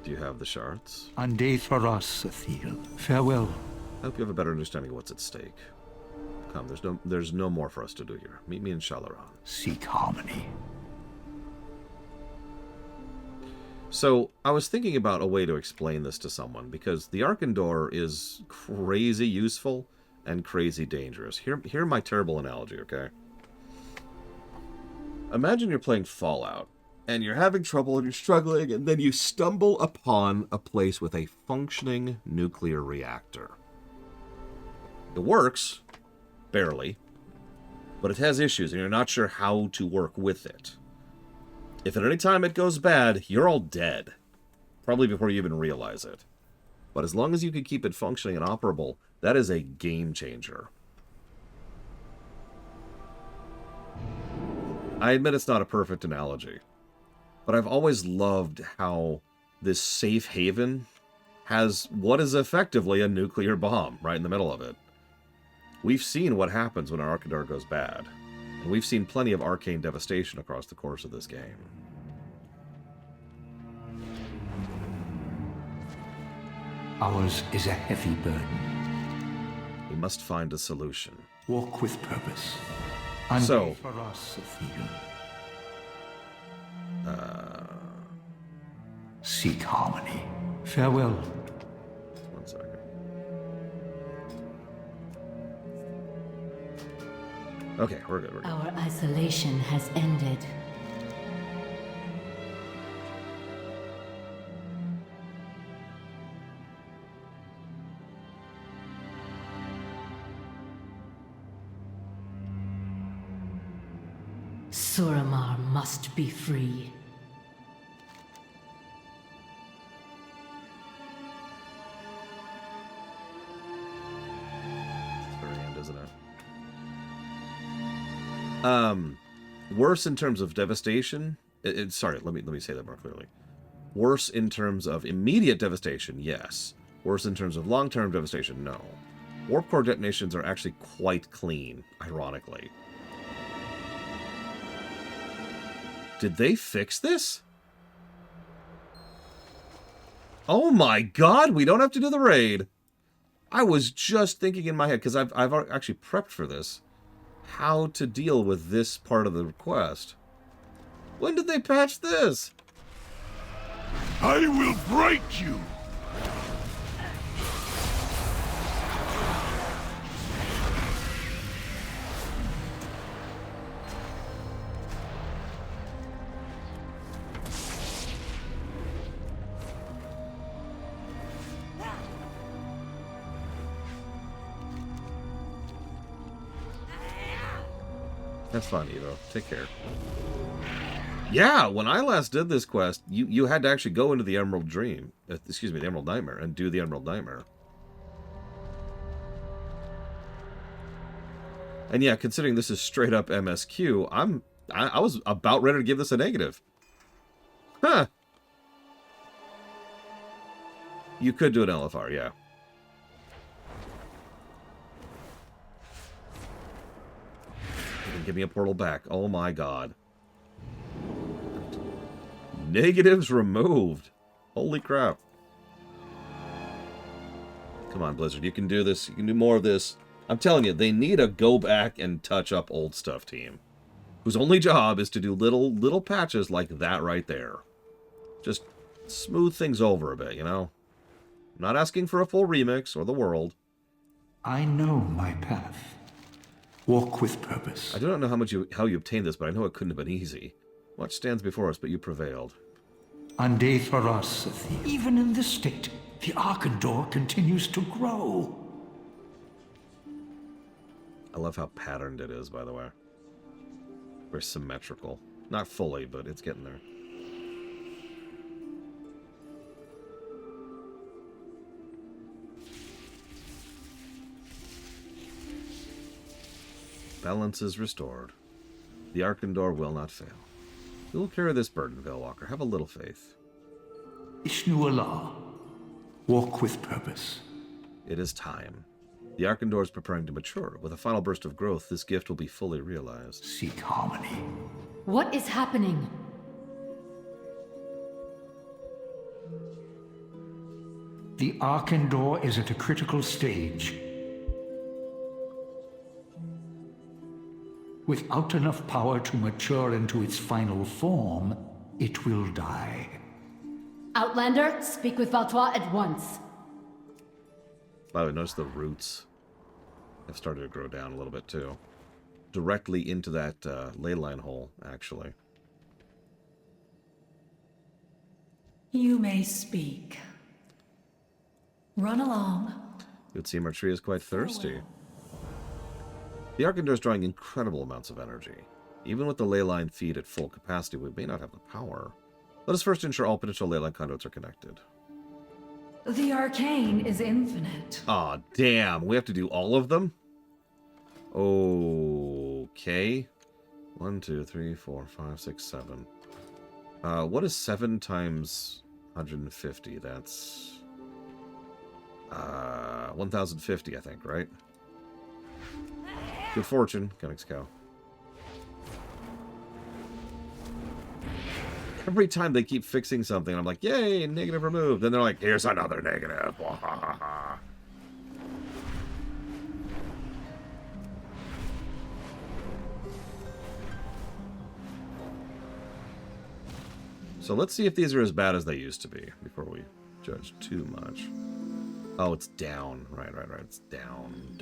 Do you have the shards? Ande for us, Athil. Farewell. I hope you have a better understanding of what's at stake. Come, there's no more for us to do here. Meet me in Shalaran. Seek harmony. So, I was thinking about a way to explain this to someone, because the Arkandor is crazy useful and crazy dangerous. Hear my terrible analogy, okay? Imagine you're playing Fallout, and you're having trouble and you're struggling, and then you stumble upon a place with a functioning nuclear reactor. It works, barely, but it has issues, and you're not sure how to work with it. If at any time it goes bad, you're all dead. Probably before you even realize it. But as long as you can keep it functioning and operable, that is a game changer. I admit it's not a perfect analogy, but I've always loved how this safe haven has what is effectively a nuclear bomb right in the middle of it. We've seen what happens when our Arkandor goes bad, and we've seen plenty of arcane devastation across the course of this game. Ours is a heavy burden. We must find a solution. Walk with purpose. So, for us, Athena. Seek harmony. Farewell. One second. Okay, we're good. Our isolation has ended. Suramar must be free. It's the very end, isn't it? Worse in terms of devastation. Sorry, let me say that more clearly. Worse in terms of immediate devastation, yes. Worse in terms of long-term devastation, no. Warp core detonations are actually quite clean, ironically. Did they fix this? Oh my god, we don't have to do the raid. I was just thinking in my head, because I've actually prepped for this, how to deal with this part of the request. When did they patch this? I will break you! That's fun, Evo. Take care. Yeah, when I last did this quest, you had to actually go into the Emerald Dream. Excuse me, the Emerald Nightmare, and do the Emerald Nightmare. And yeah, considering this is straight up MSQ, I was about ready to give this a negative. Huh. You could do an LFR, yeah. Give me a portal back. Oh my god. Negatives removed. Holy crap. Come on, Blizzard. You can do this. You can do more of this. I'm telling you, they need a go back and touch up old stuff team. Whose only job is to do little patches like that right there. Just smooth things over a bit, you know? I'm not asking for a full remix or the world. I know my path. Walk with purpose. I do not know how you obtained this, but I know it couldn't have been easy. Much stands before us, but you prevailed. Ande for us, even in this state, the Arkandor continues to grow. I love how patterned it is, by the way. Very symmetrical. Not fully, but it's getting there. Balance is restored. The Arkandor will not fail. You will carry this burden, Veilwalker. Have a little faith. Ishnu Allah. Walk with purpose. It is time. The Arkandor is preparing to mature. With a final burst of growth, this gift will be fully realized. Seek harmony. What is happening? The Arkandor is at a critical stage. Without enough power to mature into its final form, it will die. Outlander, speak with Valtois at once. By the way, notice the roots have started to grow down a little bit too. Directly into that ley line hole, actually. You may speak. Run along. It would seem our tree is quite thirsty. The Arkandor is drawing incredible amounts of energy. Even with the ley line feed at full capacity, we may not have the power. Let us first ensure all potential ley line conduits are connected. The arcane is infinite. Aw, damn. We have to do all of them? Okay. 1, 2, 3, 4, 5, 6, 7. What is 7 times 150? That's 1050, I think, right? Good fortune, Koenig's Cow. Every time they keep fixing something, I'm like, yay, negative removed. Then they're like, here's another negative. So let's see if these are as bad as they used to be before we judge too much. Oh, it's down. Right. It's down.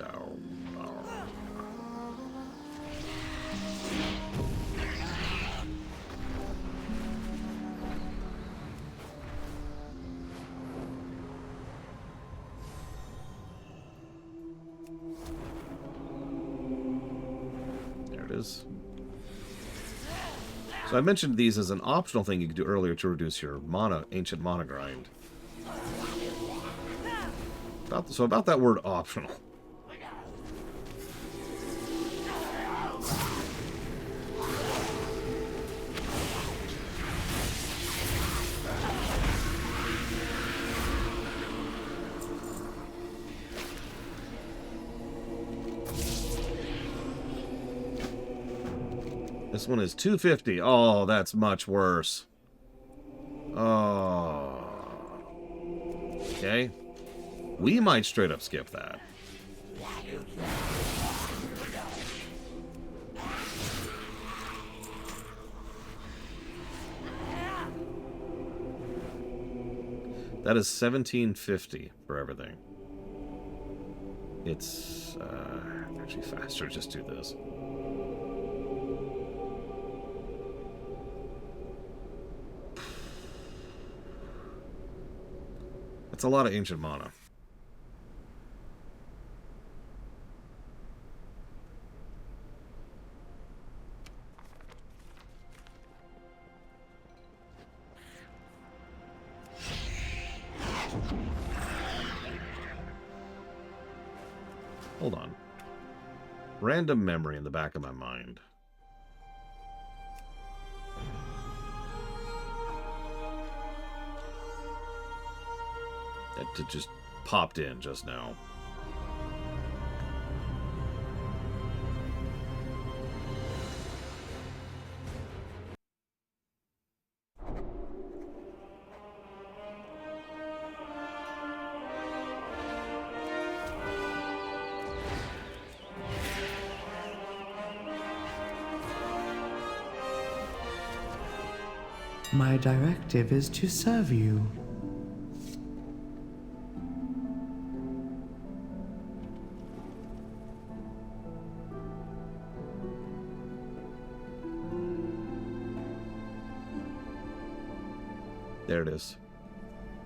There it is. So I mentioned these as an optional thing you could do earlier to reduce your ancient mana grind. So about that word optional. This one is 250. Oh, that's much worse. Oh. Okay. We might straight up skip that. That is 1750 for everything. It's actually faster. Just do this. That's a lot of ancient mana. Hold on. Random memory in the back of my mind. That just popped in just now. My directive is to serve you. There it is.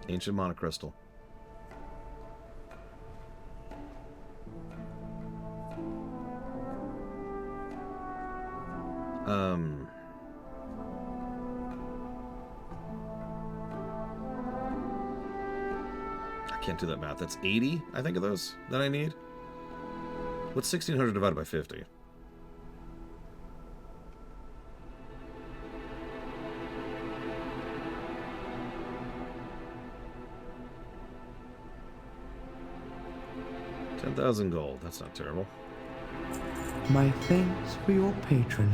Ancient mana crystal. I can't do that math. That's 80, I think, of those that I need. What's 1600 divided by 50? 10,000 gold. That's not terrible. My thanks for your patronage.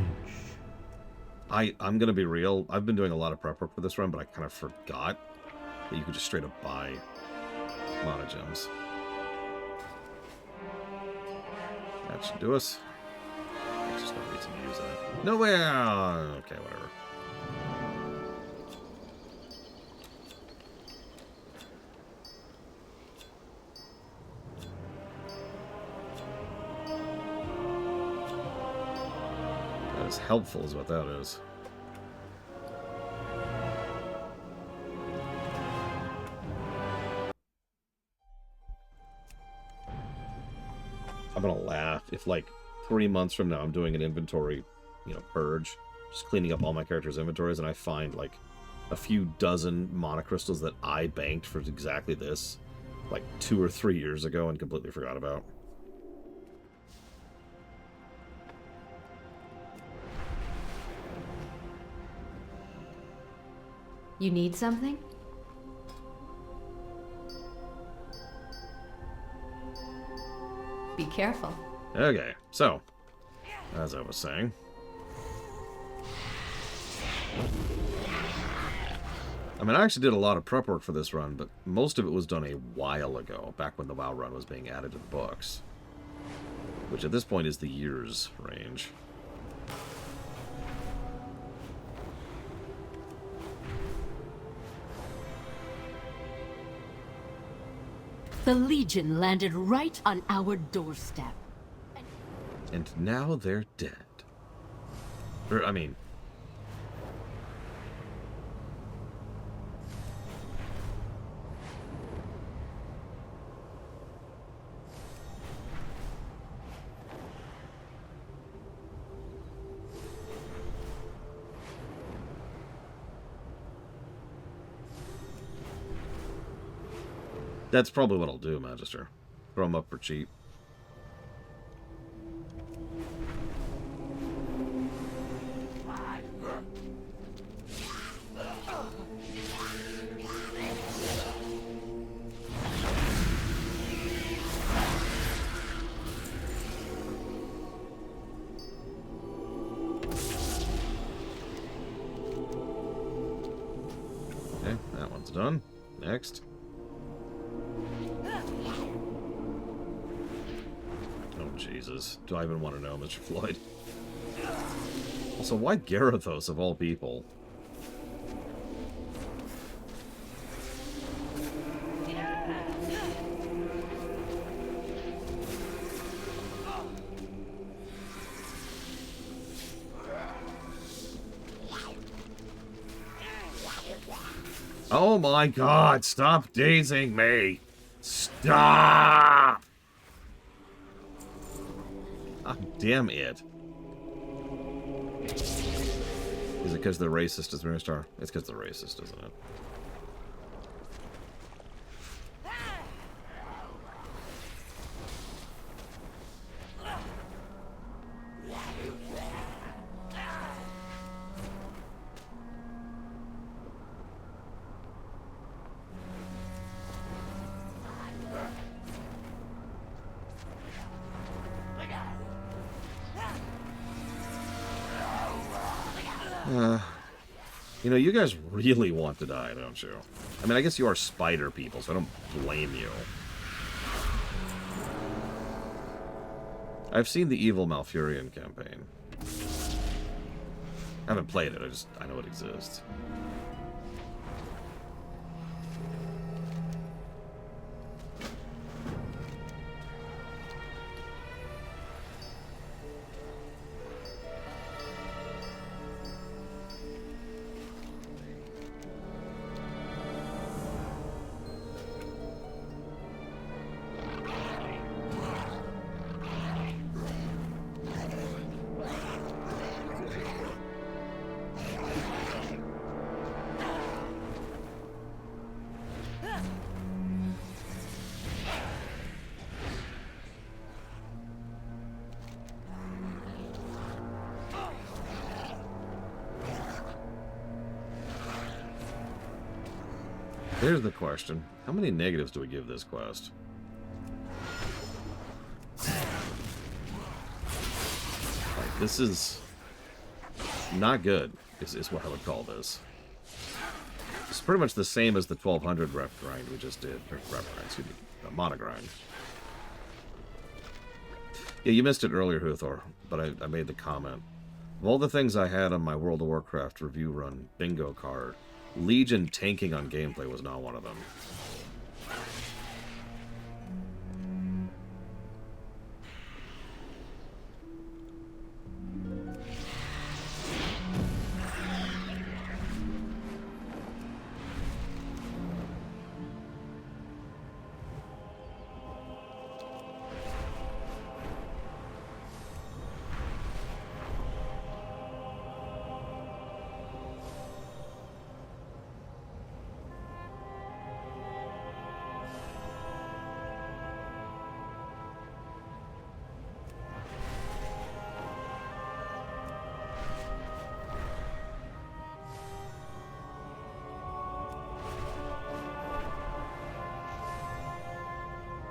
I'm gonna be real. I've been doing a lot of prep work for this run, but I kind of forgot that you could just straight up buy mana gems. That should do us. There's just no reason to use that. No way! Okay, whatever. That is helpful is what that is. I'm gonna laugh if, like, 3 months from now I'm doing an inventory, purge, just cleaning up all my characters' inventories, and I find, like, a few dozen mana crystals that I banked for exactly this, like, 2 or 3 years ago and completely forgot about. You need something? Be careful. Okay, so, as I was saying, I mean, I actually did a lot of prep work for this run, but most of it was done a while ago, back when the WoW run was being added to the books, which at this point is the years range. The Legion landed right on our doorstep. And now they're dead. Or, I mean... That's probably what I'll do, Magister. Throw them up for cheap. Okay, that one's done. Next. Jesus. Do I even want to know, Mr. Floyd? Also, why Garithos of all people? Oh my god, stop dazing me! Stop! Ah, damn it. Is it because they're racist as Moonstar? It's because they're racist, isn't it? You guys really want to die, don't you? I mean, I guess you are spider people, so I don't blame you. I've seen the Evil Malfurion campaign. I haven't played it, I know it exists. Here's the question. How many negatives do we give this quest? This is not good, is what I would call this. It's pretty much the same as the 1200 rep grind we just did. Or rep grind, excuse me. Mana grind. Yeah, you missed it earlier, Huthor, but I made the comment. Of all the things I had on my World of Warcraft review run bingo card, Legion tanking on gameplay was not one of them.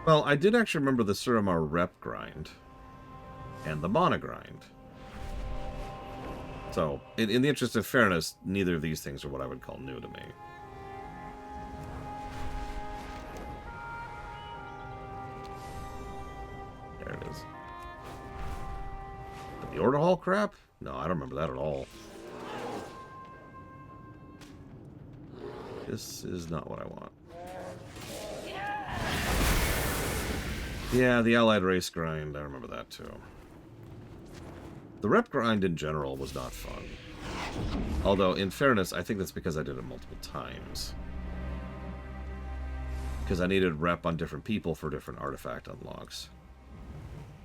Well, I did actually remember the Suramar rep grind and the mana grind. So, in the interest of fairness, neither of these things are what I would call new to me. There it is. The Order Hall crap? No, I don't remember that at all. This is not what I want. Yeah, the Allied Race grind, I remember that too. The rep grind in general was not fun. Although, in fairness, I think that's because I did it multiple times. Because I needed rep on different people for different artifact unlocks.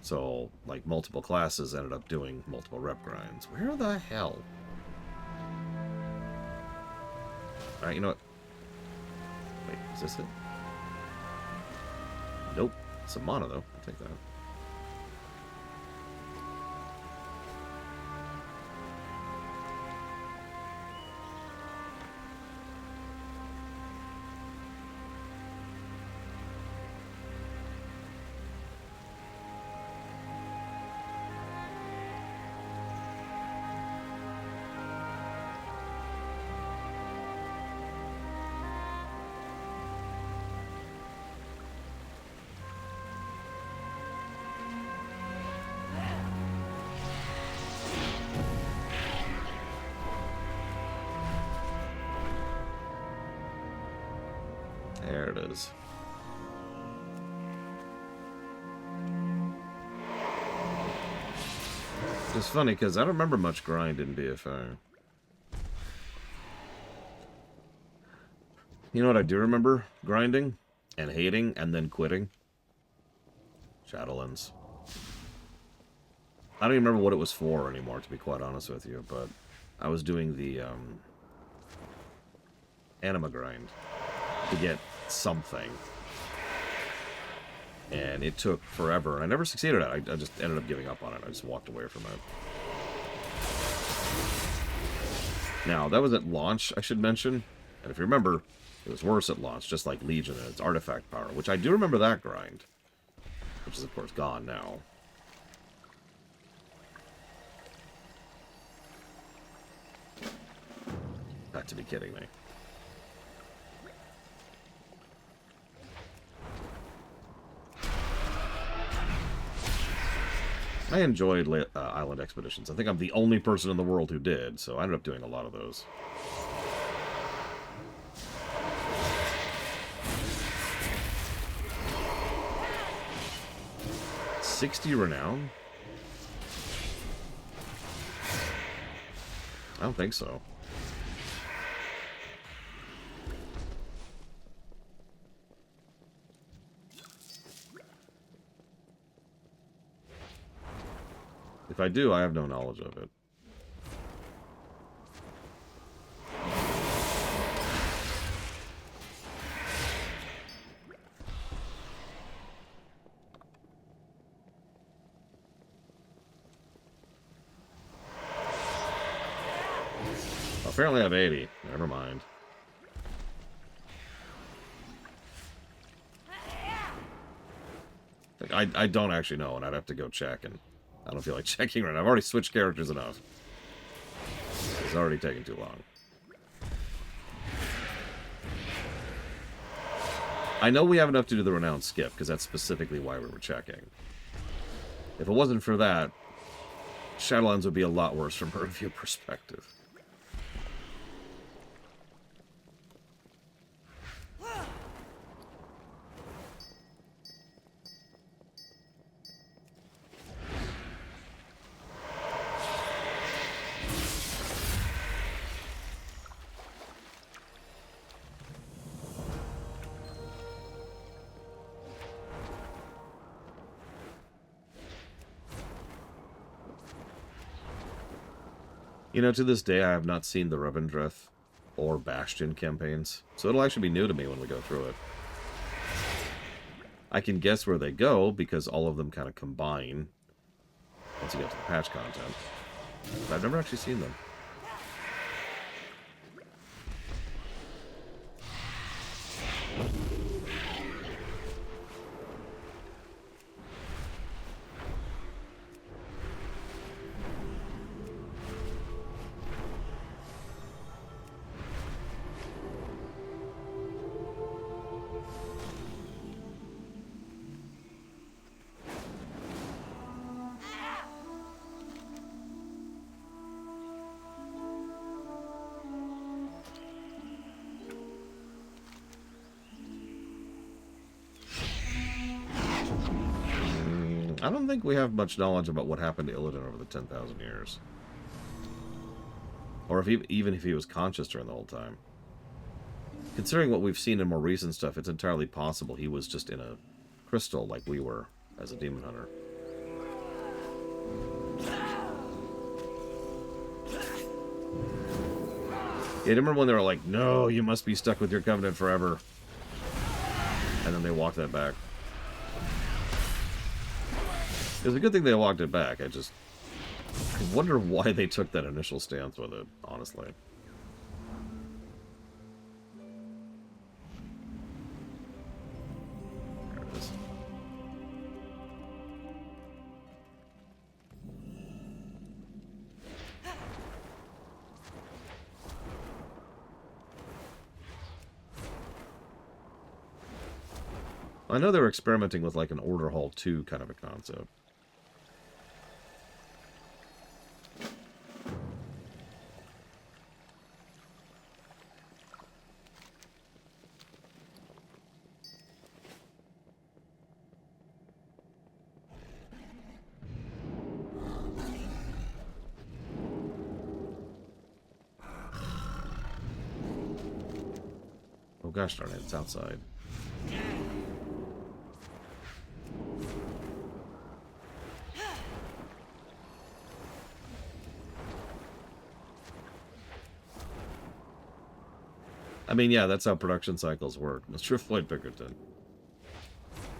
So, like, multiple classes ended up doing multiple rep grinds. Where the hell? Alright, you know what? Wait, is this it? Nope. Some mana, though. I'll take that. There it is. It's funny because I don't remember much grind in BFA. You know what I do remember grinding and hating and then quitting? Shadowlands. I don't even remember what it was for anymore, to be quite honest with you, but I was doing the anima grind to get something. And it took forever. I never succeeded at it. I just ended up giving up on it. I just walked away from it. Now, that was at launch, I should mention. And if you remember, it was worse at launch, just like Legion and its artifact power, which I do remember that grind. Which is, of course, gone now. Got to be kidding me. I enjoyed Island Expeditions. I think I'm the only person in the world who did, so I ended up doing a lot of those. $60 renown? I don't think so. If I do, I have no knowledge of it. Apparently I have 80. Never mind. I don't actually know, and I'd have to go check, and I don't feel like checking right now. I've already switched characters enough. It's already taken too long. I know we have enough to do the renowned skip, because that's specifically why we were checking. If it wasn't for that, Shadowlands would be a lot worse from her review perspective. You know, to this day, I have not seen the Revendreth or Bastion campaigns, so it'll actually be new to me when we go through it. I can guess where they go, because all of them kind of combine once you get to the patch content. But I've never actually seen them. I don't think we have much knowledge about what happened to Illidan over the 10,000 years. Or if even if he was conscious during the whole time. Considering what we've seen in more recent stuff, it's entirely possible he was just in a crystal like we were as a demon hunter. Yeah, remember when they were like, no, you must be stuck with your covenant forever. And then they walked that back. It was a good thing they walked it back. I wonder why they took that initial stance with it, honestly. There it is. I know they were experimenting with like an Order Hall 2 kind of a concept. Oh gosh darn it, it's outside. I mean, yeah, that's how production cycles work, Mr. Floyd Pickerton.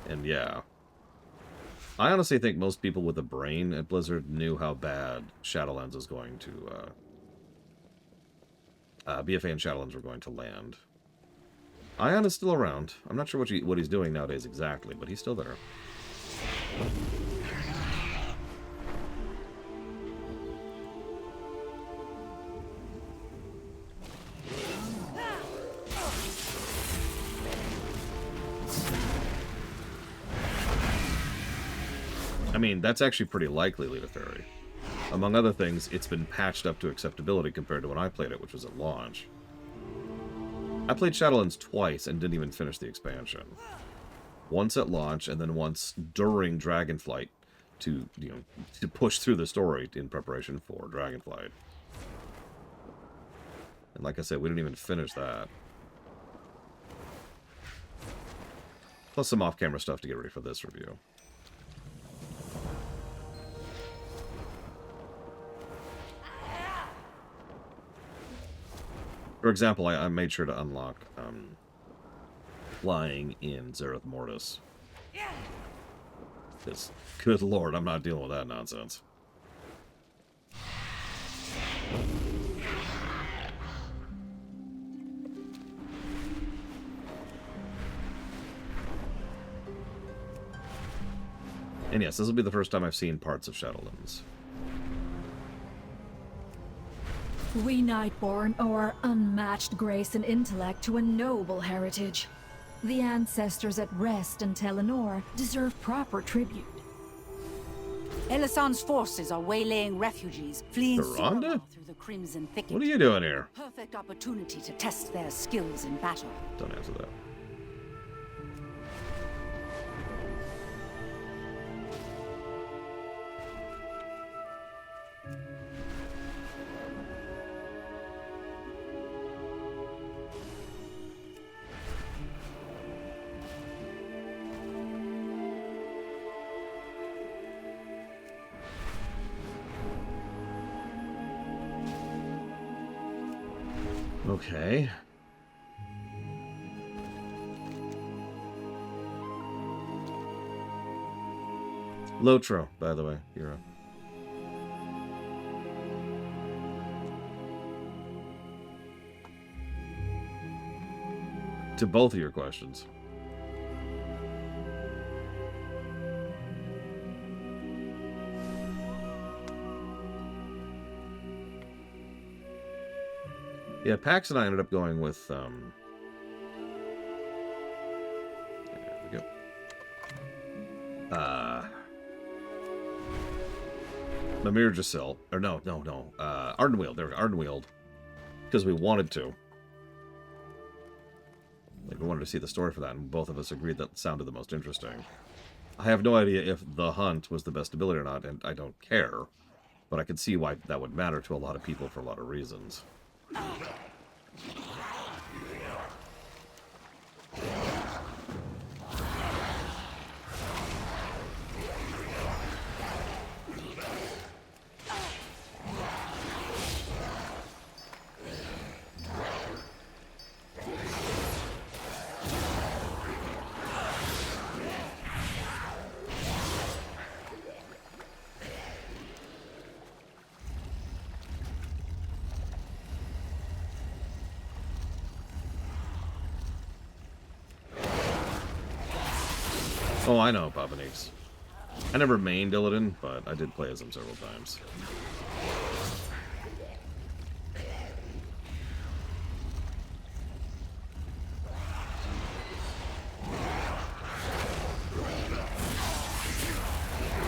And yeah. I honestly think most people with a brain at Blizzard knew how bad Shadowlands was going to, BFA and Shadowlands were going to land. Ion is still around. I'm not sure what he's doing nowadays exactly, but he's still there. I mean, that's actually pretty likely, Lita Fairy. Among other things, it's been patched up to acceptability compared to when I played it, which was at launch. I played Shadowlands twice and didn't even finish the expansion. Once at launch, and then once during Dragonflight to push through the story in preparation for Dragonflight. And like I said, we didn't even finish that. Plus some off-camera stuff to get ready for this review. For example, I made sure to unlock flying in Zereth Mortis. Because, good lord, I'm not dealing with that nonsense. And yes, this will be the first time I've seen parts of Shadowlands. We Nightborn owe our unmatched grace and intellect to a noble heritage. The ancestors at rest in Telenor deserve proper tribute. Elisan's forces are waylaying refugees, fleeing Veranda? Suramar through the Crimson Thicket. What are you doing here? Perfect opportunity to test their skills in battle. Don't answer that. Okay. Lotro, by the way, you're up. To both of your questions. Yeah, Pax and I ended up going with, there we go. Mimir Jasil. Or no. Ardenweald. There, Ardenweald. Because we wanted to. Like, we wanted to see the story for that, and both of us agreed that sounded the most interesting. I have no idea if the hunt was the best ability or not, and I don't care. But I could see why that would matter to a lot of people for a lot of reasons. Oh, I know Pavanix. I never mained Illidan, but I did play as him several times.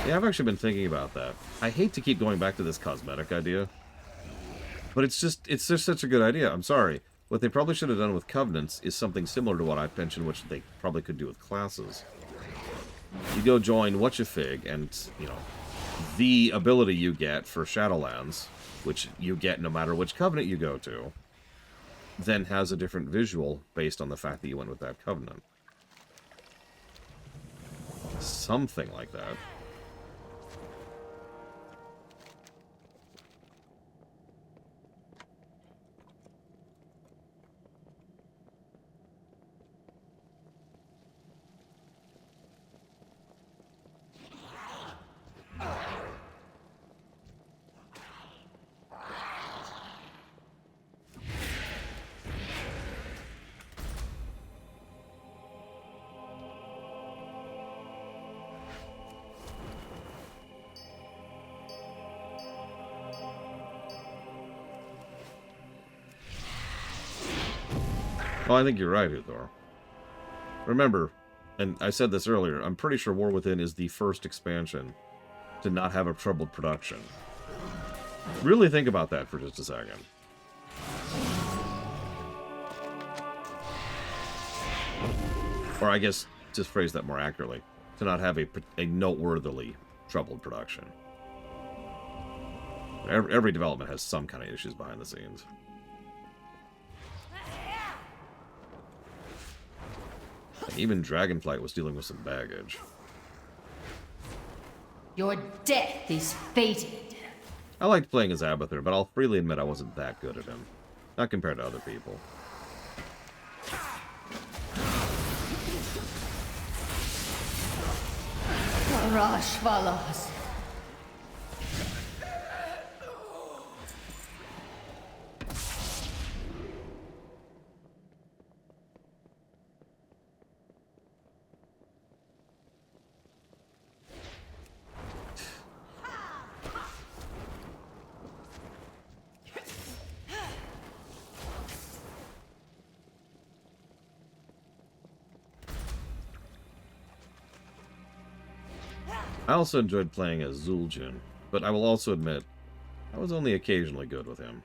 Yeah, I've actually been thinking about that. I hate to keep going back to this cosmetic idea, but it's just such a good idea. I'm sorry. What they probably should have done with Covenants is something similar to what I've mentioned, which they probably could do with classes. You go join Whatcha-Fig, and, you know, the ability you get for Shadowlands, which you get no matter which Covenant you go to, then has a different visual based on the fact that you went with that Covenant. Something like that. Well, I think you're right, Uthor. Remember, and I said this earlier, I'm pretty sure War Within is the first expansion to not have a troubled production. Really think about that for just a second. Or I guess, just phrase that more accurately, to not have a noteworthily troubled production. Every development has some kind of issues behind the scenes. Even Dragonflight was dealing with some baggage. Your death is fated. I liked playing as Abathur, but I'll freely admit I wasn't that good at him. Not compared to other people. Arash Valas. I also enjoyed playing as Zul'jin, but I will also admit, I was only occasionally good with him.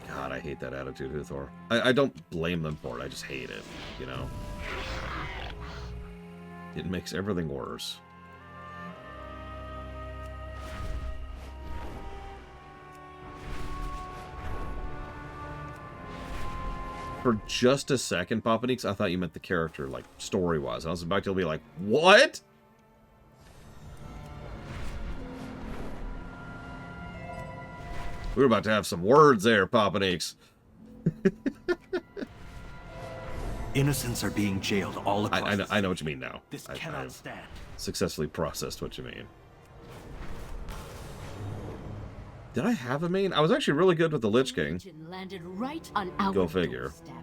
God, I hate that attitude, Huthor. I don't blame them for it, I just hate it, you know? It makes everything worse. For just a second, Papanix, I thought you meant the character, like, story-wise. I was about to be like, what? We were about to have some words there, Papanix. Innocents are being jailed all across. I know what you mean now. This cannot stand. Successfully processed what you mean. Did I have a main? I was actually really good with the Lich King. Landed right on our Go figure. doorstep.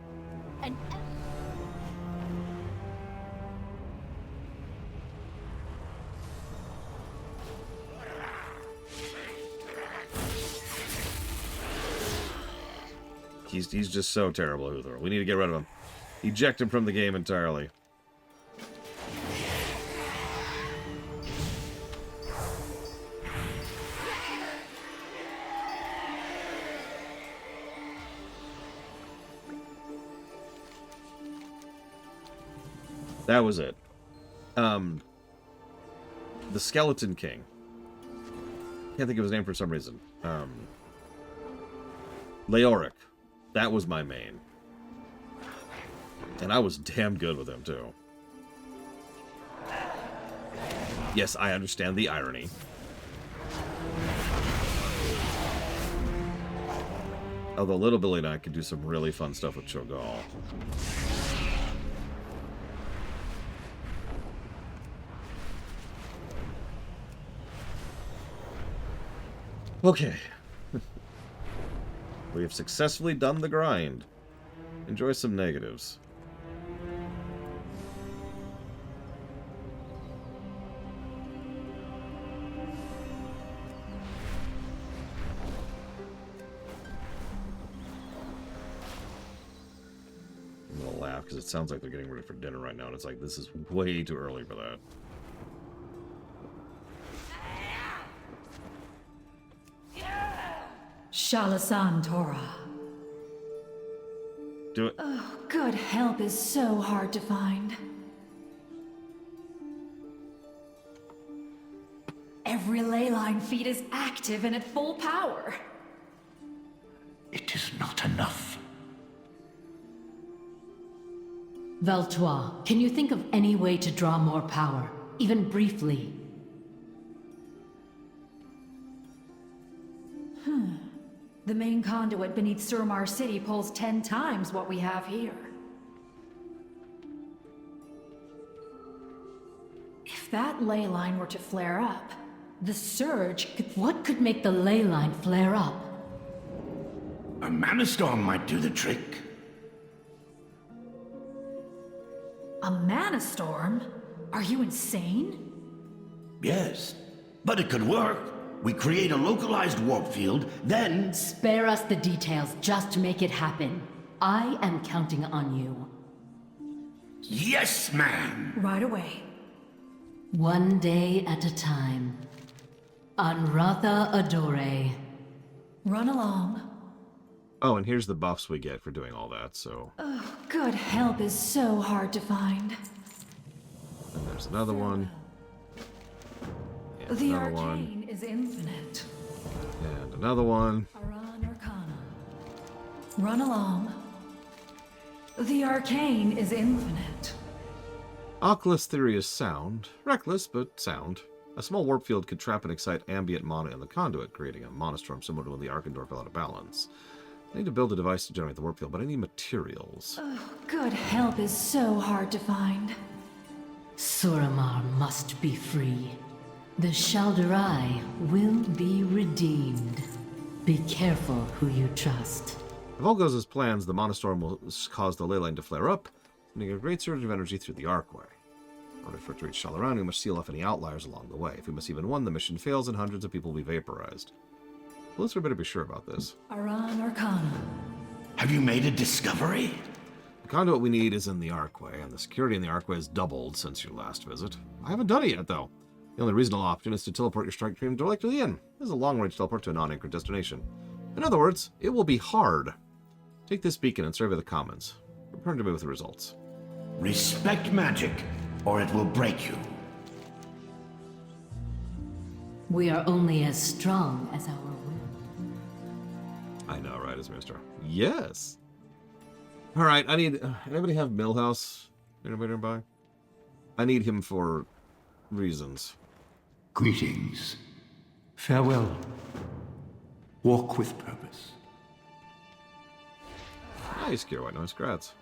And He's just so terrible, Huthor. We need to get rid of him. Eject him from the game entirely. That was it. The Skeleton King. Can't think of his name for some reason. Leoric. That was my main. And I was damn good with him, too. Yes, I understand the irony. Although Little Billy and I could do some really fun stuff with Cho'Gall. Okay. We have successfully done the grind. Enjoy some negatives. I'm gonna laugh because it sounds like they're getting ready for dinner right now, and it's like, this is way too early for that. Shalasan Torah. Do it. Oh, good help is so hard to find. Every ley line feed is active and at full power. It is not enough. Valtois, can you think of any way to draw more power, even briefly? The main conduit beneath Suramar City pulls 10 times what we have here. If that ley line were to flare up, the surge could... What could make the ley line flare up? A mana storm might do the trick. A mana storm? Are you insane? Yes, but it could work. We create a localized warp field, then... Spare us the details, just make it happen. I am counting on you. Yes, ma'am! Right away. One day at a time. Anratha Adore. Run along. Oh, and here's the buffs we get for doing all that, so... Oh, good help is so hard to find. And there's another one. And The another arcane one. is infinite. And another one. Aran Arcana. Run along. The arcane is infinite. Oculus theory is sound. Reckless, but sound. A small warp field could trap and excite ambient mana in the conduit, creating a mana storm similar to when the Arcandor fell out of balance. I need to build a device to generate the warp field, but I need materials. Oh, good help is so hard to find. Suramar must be free. The Shal'Darai will be redeemed. Be careful who you trust. If all goes as planned, the mana storm will cause the ley line to flare up, sending a great surge of energy through the archway. In order for it to reach Shal'Darai, we must seal off any outliers along the way. If we miss even one, the mission fails and hundreds of people will be vaporized. Blizzard better be sure about this. Aran Arcana. Have you made a discovery? conduit we need is in the archway, and the security in the archway has doubled since your last visit. I haven't done it yet, though. The only reasonable option is to teleport your strike team directly in. This is a long-range teleport to a non-anchored destination. In other words, it will be hard. Take this beacon and survey the commons. Return to me with the results. Respect magic, or it will break you. We are only as strong as our will. I know, right, as Mr. Yes. All right, I need... anybody have Millhouse? Anybody nearby? I need him for reasons. Greetings. Farewell. Walk with purpose. Nice, Kira. Nice, grats.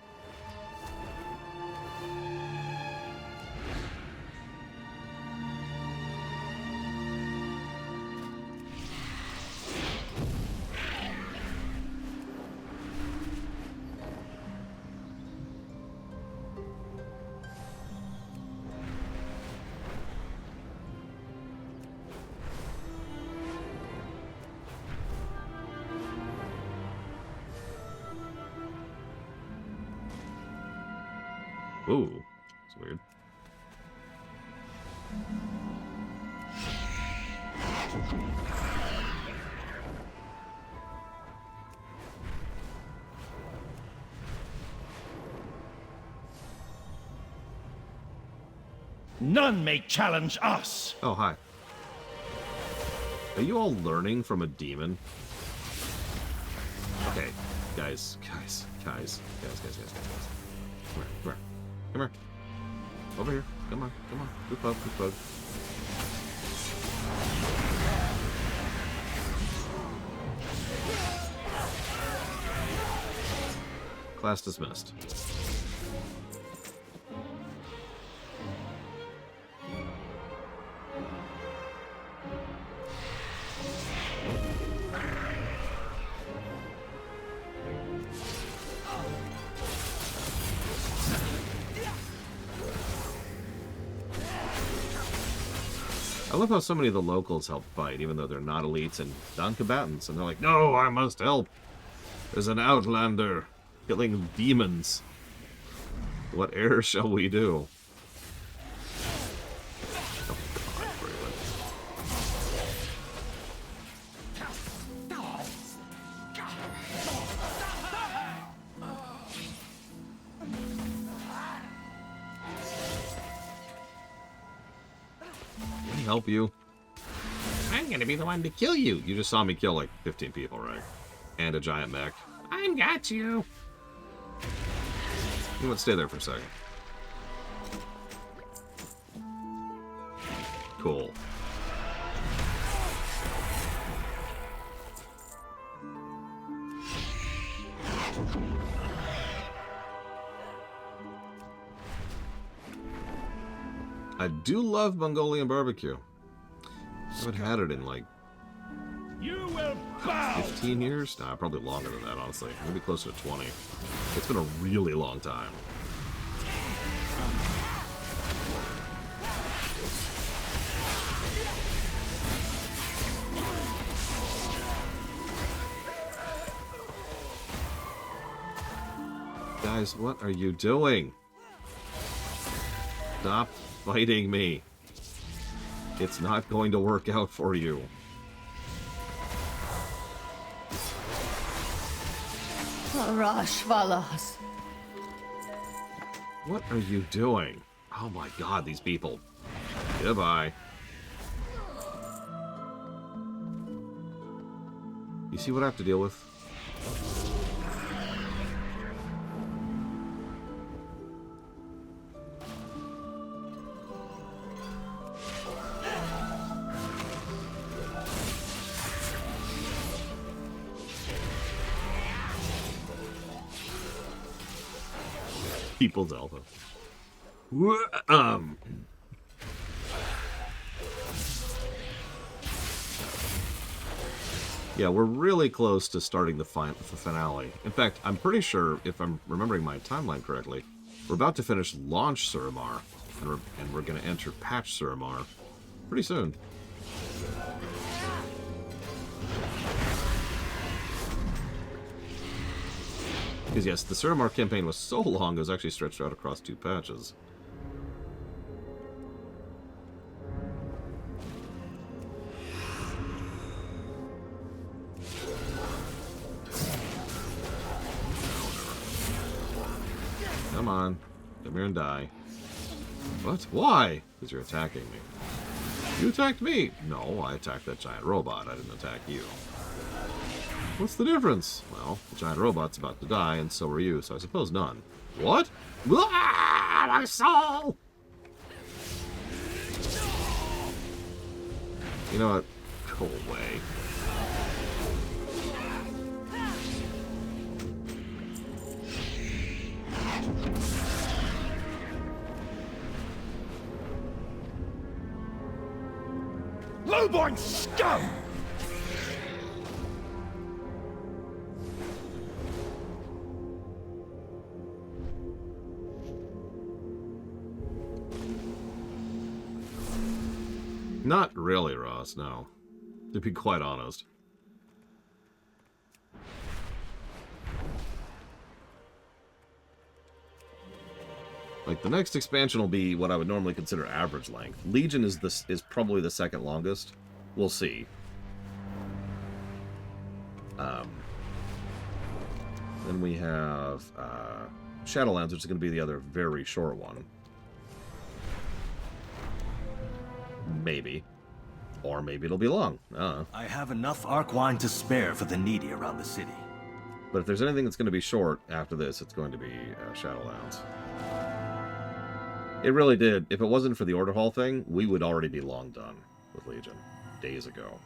Ooh, it's weird. None may challenge us. Oh, hi. Are you all learning from a demon? Okay, guys. Come here. Come here. Over here. Come on. Group up. Class dismissed. I love how so many of the locals help fight, even though they're not elites and non-combatants. And they're like, no, I must help. There's an outlander killing demons. What error shall we do? Oh, God, Braylon. Help you. I'm gonna be the one to kill you. You just saw me kill like 15 people, right? And a giant mech. I got you. You want to stay there for a second. Cool. I do love Mongolian barbecue. I haven't had it in like 15 years? Nah, probably longer than that, honestly. Maybe closer to 20. It's been a really long time. Guys, what are you doing? Stop fighting me. It's not going to work out for you. Rashvalas. What are you doing? Oh my God, these people. Goodbye. You see what I have to deal with? People's Alpha. Yeah, we're really close to starting the finale. In fact, I'm pretty sure, if I'm remembering my timeline correctly, we're about to finish launch Suramar, and we're going to enter patch Suramar pretty soon. Because yes, the Suramar campaign was so long, it was actually stretched out across 2 patches. Come on. Come here and die. What? Why? Because you're attacking me. You attacked me! No, I attacked that giant robot. I didn't attack you. What's the difference? Well, the giant robot's about to die, and so are you, so I suppose none. What? Ah, my soul! You know what? Go away. Lowborn scum! Not really, Ross, no. To be quite honest. Like, the next expansion will be what I would normally consider average length. Legion is probably the second longest. We'll see. Then we have Shadowlands, which is going to be the other very short one. Maybe. Or maybe it'll be long. I have enough arc wine to spare for the needy around the city. But if there's anything that's going to be short after this, it's going to be Shadowlands. It really did. If it wasn't for the Order Hall thing, we would already be long done with Legion. Days ago.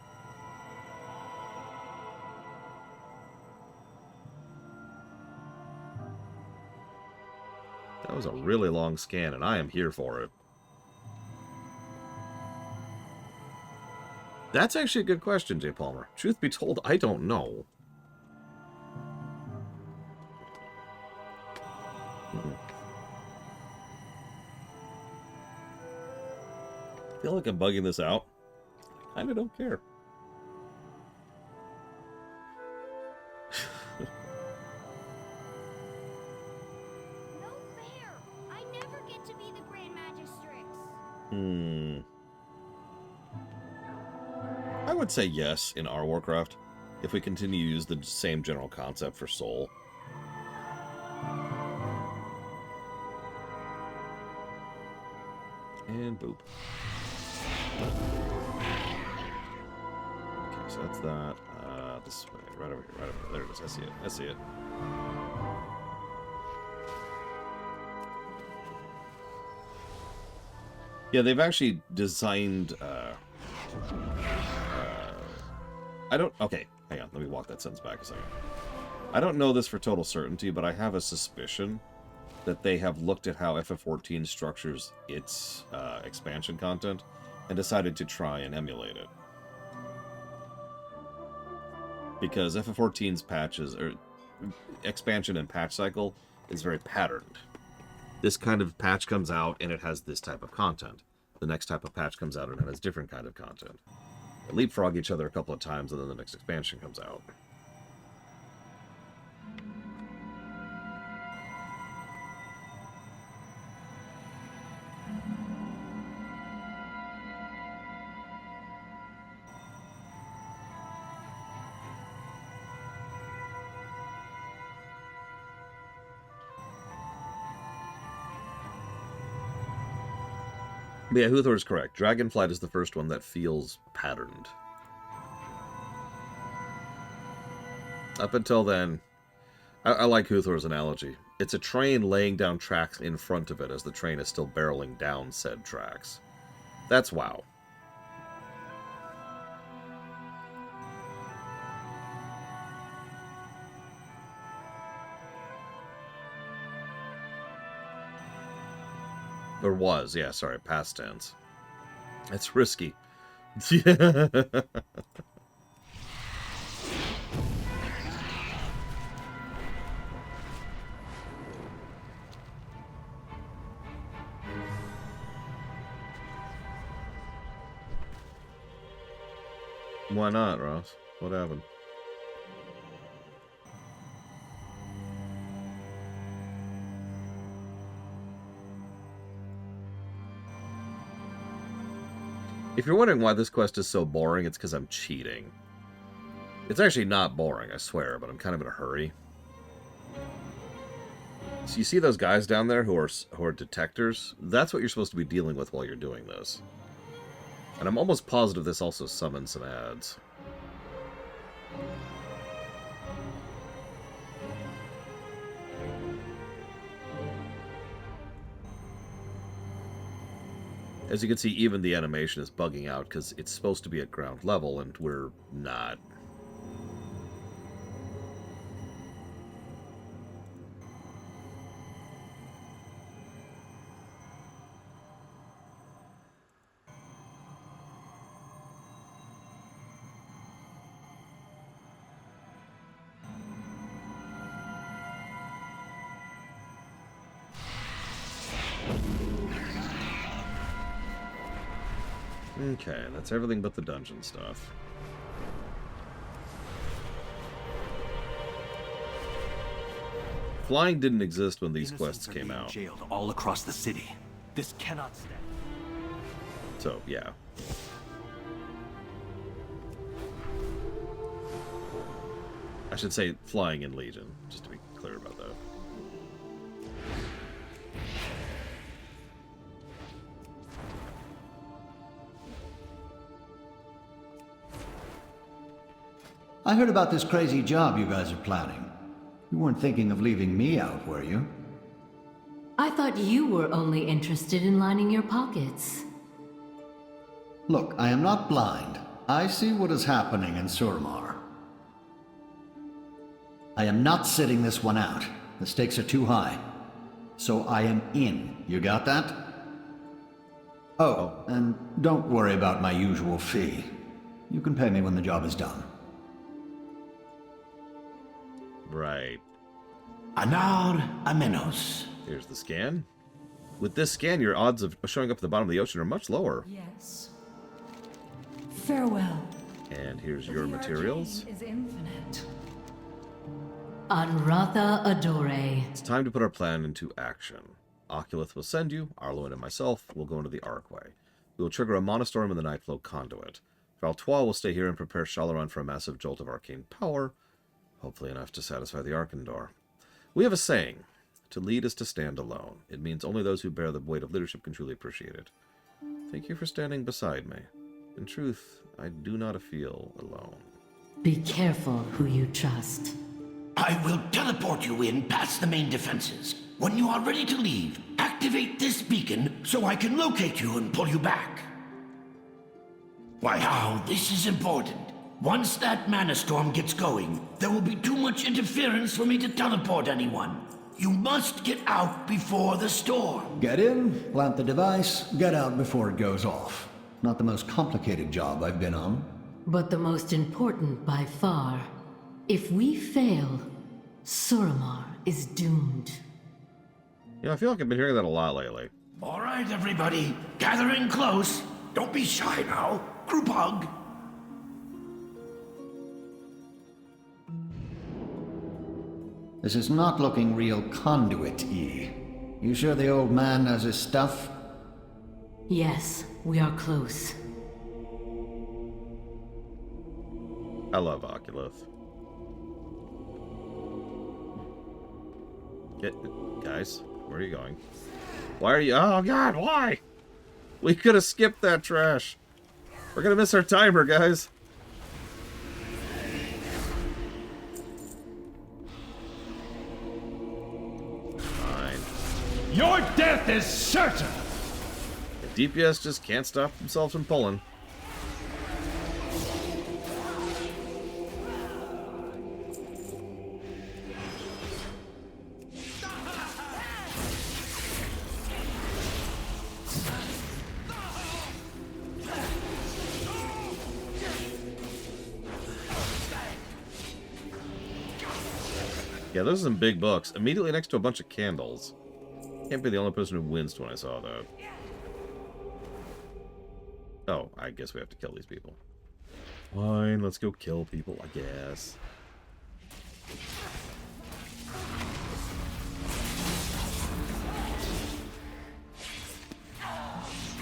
That was a really long scan, and I am here for it. That's actually a good question, Jay Palmer. Truth be told, I don't know. I feel like I'm bugging this out. I kinda don't care. No fair! I never get to be the Grand Magistrix. I would say yes in our Warcraft, if we continue to use the same general concept for Soul. And boop. Okay, so that's that. This way, right over here, right over here. There it is. I see it. I see it. Yeah, they've actually designed. I don't. Okay, hang on. Let me walk that sentence back a second. I don't know this for total certainty, but I have a suspicion that they have looked at how FF14 structures its expansion content and decided to try and emulate it. Because FF14's patches, or expansion and patch cycle, is very patterned. This kind of patch comes out and it has this type of content. The next type of patch comes out and it has different kind of content. They leapfrog each other a couple of times and then the next expansion comes out. But yeah, Huthor is correct. Dragonflight is the first one that feels patterned. Up until then, I like Huthor's analogy. It's a train laying down tracks in front of it as the train is still barreling down said tracks. That's WoW. Or was, yeah, sorry, past tense. It's risky. Yeah. Why not, Ross? What happened? If you're wondering why this quest is so boring, it's because I'm cheating. It's actually not boring, I swear, but I'm kind of in a hurry. So you see those guys down there who are detectors? That's what you're supposed to be dealing with while you're doing this. And I'm almost positive this also summons some ads. As you can see, even the animation is bugging out because it's supposed to be at ground level, and we're not. Okay, that's everything but the dungeon stuff. Flying didn't exist when these quests came out. Jailed all across the city. This cannot stand. So, yeah. I should say flying in Legion, just to be clear about that. I heard about this crazy job you guys are planning. You weren't thinking of leaving me out, were you? I thought you were only interested in lining your pockets. Look, I am not blind. I see what is happening in Suramar. I am not sitting this one out. The stakes are too high. So I am in. You got that? Oh, and don't worry about my usual fee. You can pay me when the job is done. Right. Anar Amenos. Here's the scan. With this scan, your odds of showing up at the bottom of the ocean are much lower. Yes. Farewell. And here's your materials. Is infinite. Anratha Adore. It's time to put our plan into action. Oculus will send you, Arloin and myself will go into the Archway. We will trigger a monostorm in the Nightflow conduit. Valtois will stay here and prepare Shalaran for a massive jolt of arcane power, hopefully enough to satisfy the Arkandor. We have a saying, to lead is to stand alone. It means only those who bear the weight of leadership can truly appreciate it. Thank you for standing beside me. In truth, I do not feel alone. Be careful who you trust. I will teleport you in past the main defenses. When you are ready to leave, activate this beacon so I can locate you and pull you back. Why, how this is important. Once that mana storm gets going, there will be too much interference for me to teleport anyone. You must get out before the storm. Get in, plant the device, get out before it goes off. Not the most complicated job I've been on. But the most important by far. If we fail, Suramar is doomed. Yeah, I feel like I've been hearing that a lot lately. All right, everybody, gather in close. Don't be shy now. Group hug. This is not looking real conduit-y. You sure the old man has his stuff? Yes, we are close. I love Oculus. Guys, where are you going? Why are you... Oh, God, why? We could have skipped that trash. We're going to miss our timer, guys. Fine. Your death is certain! The DPS just can't stop themselves from pulling. Yeah, those are some big books. Immediately next to a bunch of candles. Can't be the only person who winced when I saw that. Oh, I guess we have to kill these people. Fine, let's go kill people, I guess.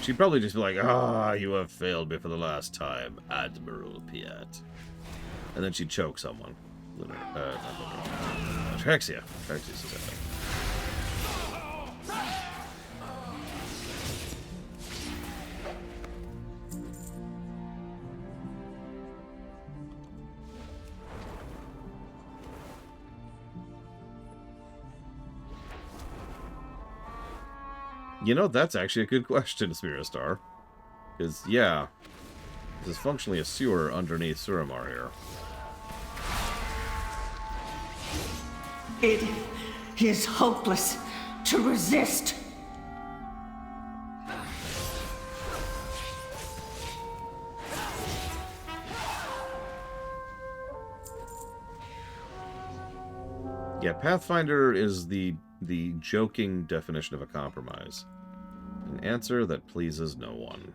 She'd probably just be like, "Ah, you have failed me for the last time, Admiral Piet." And then she'd choke someone. Trexia. Trexia says that. You know, that's actually a good question, Spiristar. Because, yeah, this is functionally a sewer underneath Suramar here. It is hopeless to resist. Yeah, Pathfinder is the joking definition of a compromise. An answer that pleases no one.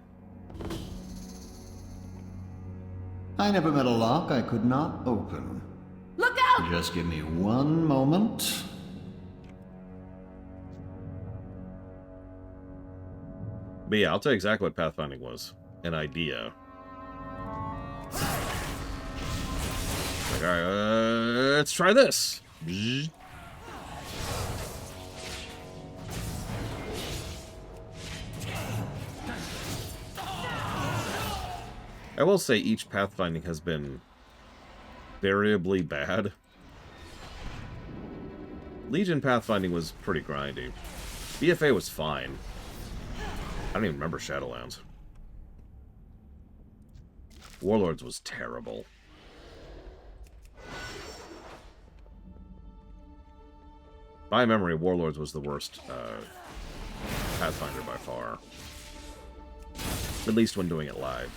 I never met a lock I could not open. Look out! Just give me one moment. But yeah, I'll tell you exactly what pathfinding was. An idea. Like, alright, let's try this. I will say each pathfinding has been variably bad. Legion pathfinding was pretty grindy. BFA was fine. I don't even remember Shadowlands. Warlords was terrible. By memory, Warlords was the worst Pathfinder by far. At least when doing it live.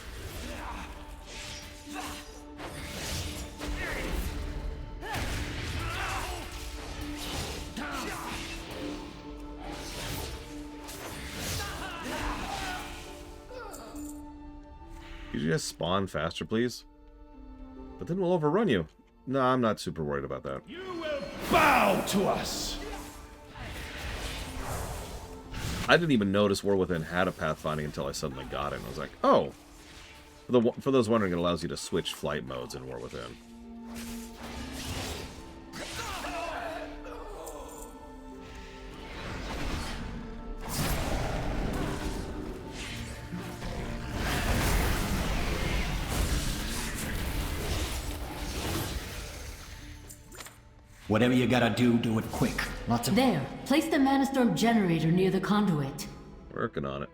Could you just spawn faster, please? But then we'll overrun you. No, I'm not super worried about that. You will bow to us! I didn't even notice War Within had a pathfinding until I suddenly got it. And I was like, oh! For those wondering, it allows you to switch flight modes in War Within. Whatever you gotta do, do it quick. Lots of... There, place the Manastorm generator near the conduit. Working on it.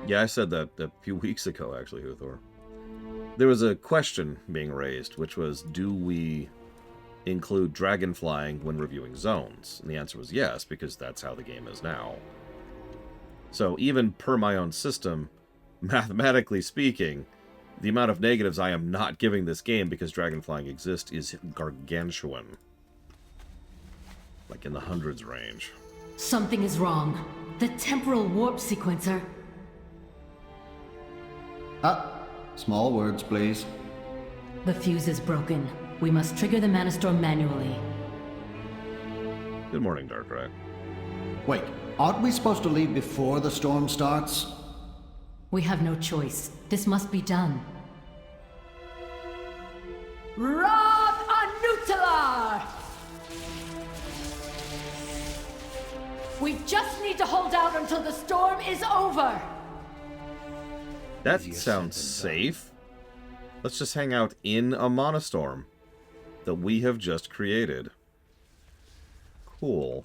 Yeah, I said that a few weeks ago, actually, Huthor. There was a question being raised, which was, do we include dragon flying when reviewing zones? And the answer was yes, because that's how the game is now. So even per my own system, mathematically speaking, the amount of negatives I am not giving this game because dragon flying exists is gargantuan. Like in the hundreds range. Something is wrong. The temporal warp sequencer. Small words, please. The fuse is broken. We must trigger the Manastorm manually. Good morning, Darkrai. Wait, aren't we supposed to leave before the storm starts? We have no choice. This must be done. Rob Anutalar! We just need to hold out until the storm is over! That sounds safe. Let's just hang out in a monostorm that we have just created. Cool.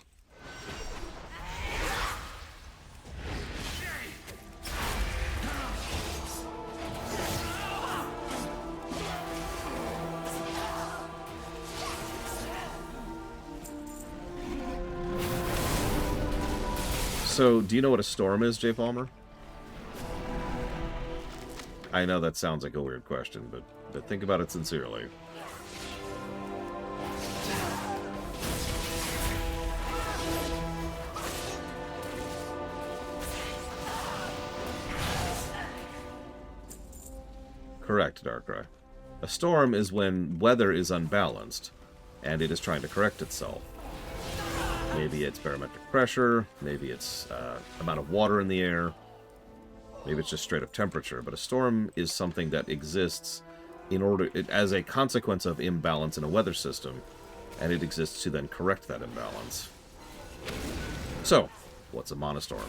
So, do you know what a storm is, Jay Palmer? I know that sounds like a weird question, but think about it sincerely. Correct, Darkrai. A storm is when weather is unbalanced, and it is trying to correct itself. Maybe it's barometric pressure. Maybe it's amount of water in the air. Maybe it's just straight up temperature. But a storm is something that exists as a consequence of imbalance in a weather system, and it exists to then correct that imbalance. So, what's a monostorm?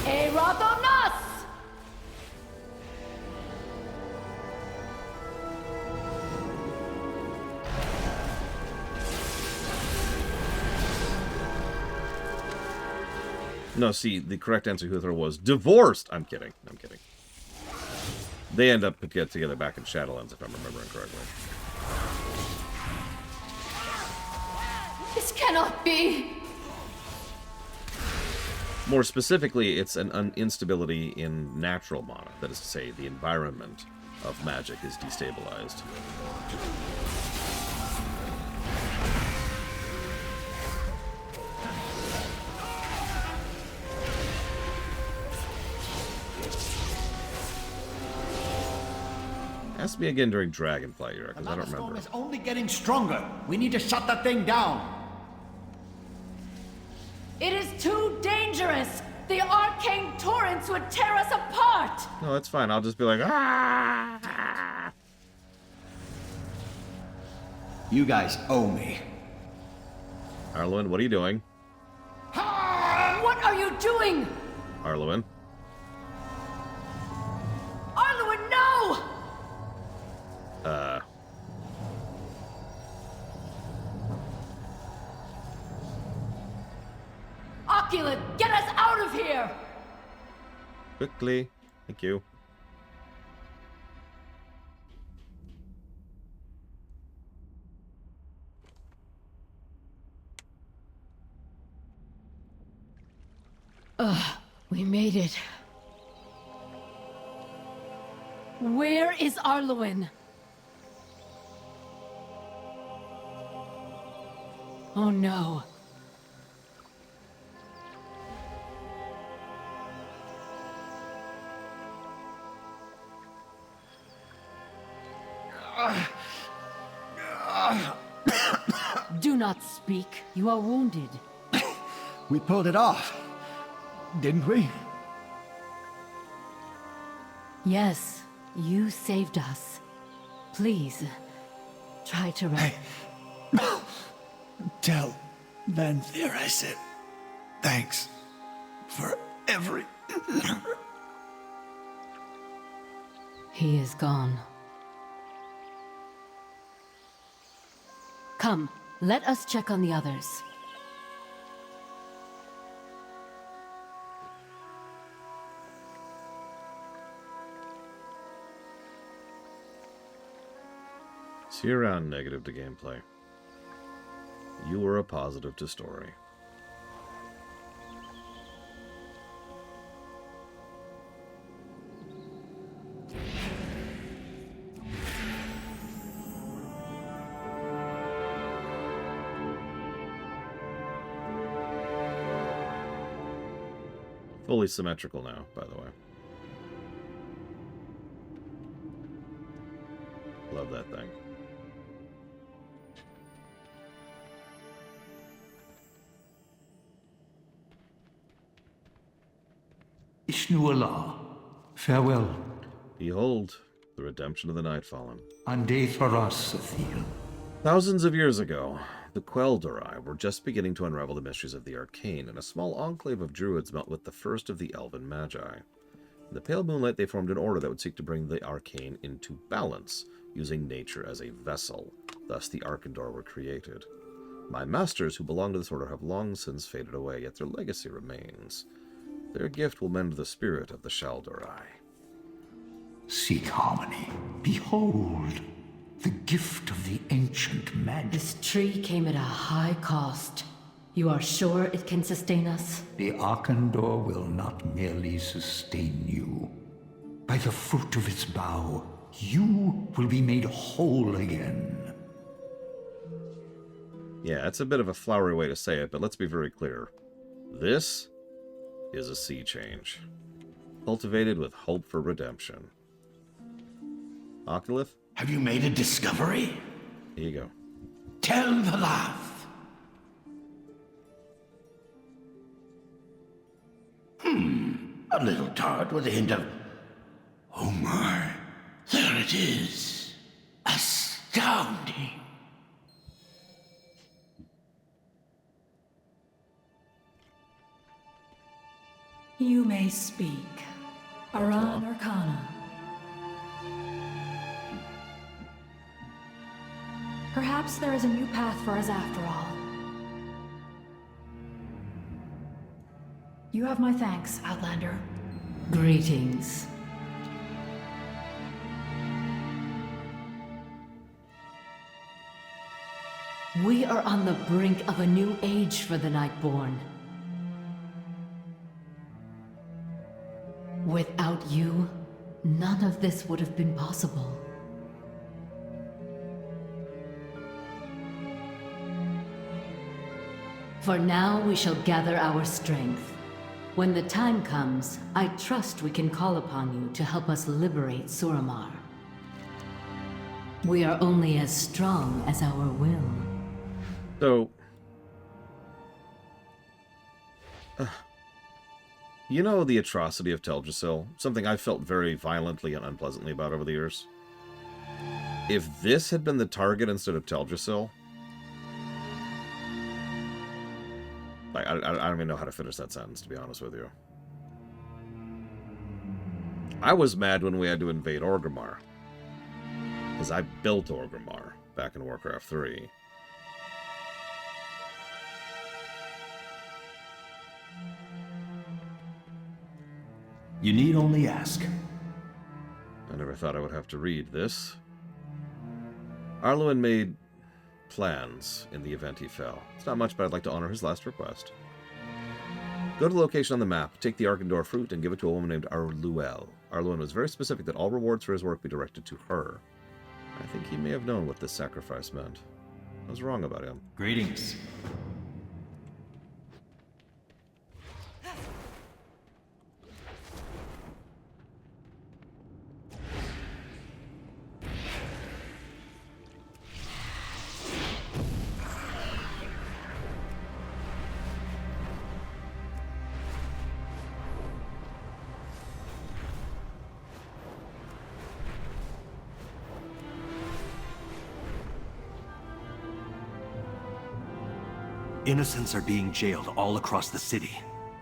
Erodonos! No, see, the correct answer Huther was divorced. I'm kidding. I'm kidding. They end up get together back in Shadowlands, if I'm remembering correctly. This cannot be! More specifically, it's an instability in natural mana. That is to say, the environment of magic is destabilized. Ask me again during Dragonflight, Yura, because I don't remember. The storm is only getting stronger. We need to shut that thing down. It is too dangerous! The arcane torrents would tear us apart! No, that's fine. I'll just be like, ah! You guys owe me. Arluin, what are you doing? What are you doing? Arluin? Arluin, no! Ocula, get us out of here! Quickly. Thank you. We made it. Where is Arluin? Oh no. Do not speak. You are wounded. We pulled it off, didn't we? Yes, you saved us. Please, try to rest. Tell Van Ther I said thanks for every... He is gone. Come, let us check on the others. See you around, negative to gameplay. You were a positive to story. Fully symmetrical now, by the way. Love that thing. Ishnu Allah, farewell. Behold, the redemption of the Nightfallen. Ande Tharas, Athil. Thousands of years ago, the Quel'Dorai were just beginning to unravel the mysteries of the arcane, and a small enclave of druids met with the first of the elven magi. In the pale moonlight, they formed an order that would seek to bring the arcane into balance, using nature as a vessel. Thus, the Arkandor were created. My masters, who belong to this order, have long since faded away, yet their legacy remains. Their gift will mend the spirit of the Shal'Dorai. Seek harmony. Behold, the gift of the ancient magic. This tree came at a high cost. You are sure it can sustain us? The Arkandor will not merely sustain you. By the fruit of its bough, you will be made whole again. Yeah, it's a bit of a flowery way to say it, but let's be very clear. This is a sea change, cultivated with hope for redemption. Oculus, Have you made a discovery? Here you go. Tell the laugh. A little tart with a hint of... Oh my, there it is. Astounding. You may speak. Aran Arcana. Perhaps there is a new path for us after all. You have my thanks, Outlander. Greetings. We are on the brink of a new age for the Nightborn. Without you, none of this would have been possible. For now, we shall gather our strength. When the time comes, I trust we can call upon you to help us liberate Suramar. We are only as strong as our will. So, you know the atrocity of Teldrassil? Something I felt very violently and unpleasantly about over the years. If this had been the target instead of Teldrassil, like, I don't even know how to finish that sentence, to be honest with you. I was mad when we had to invade Orgrimmar, because I built Orgrimmar back in Warcraft 3. You need only ask. I never thought I would have to read this. Arluin made plans in the event he fell. It's not much, but I'd like to honor his last request. Go to the location on the map, take the Arkandor fruit, and give it to a woman named Arluel. Arluin was very specific that all rewards for his work be directed to her. I think he may have known what this sacrifice meant. I was wrong about him. Greetings. Innocents are being jailed all across the city.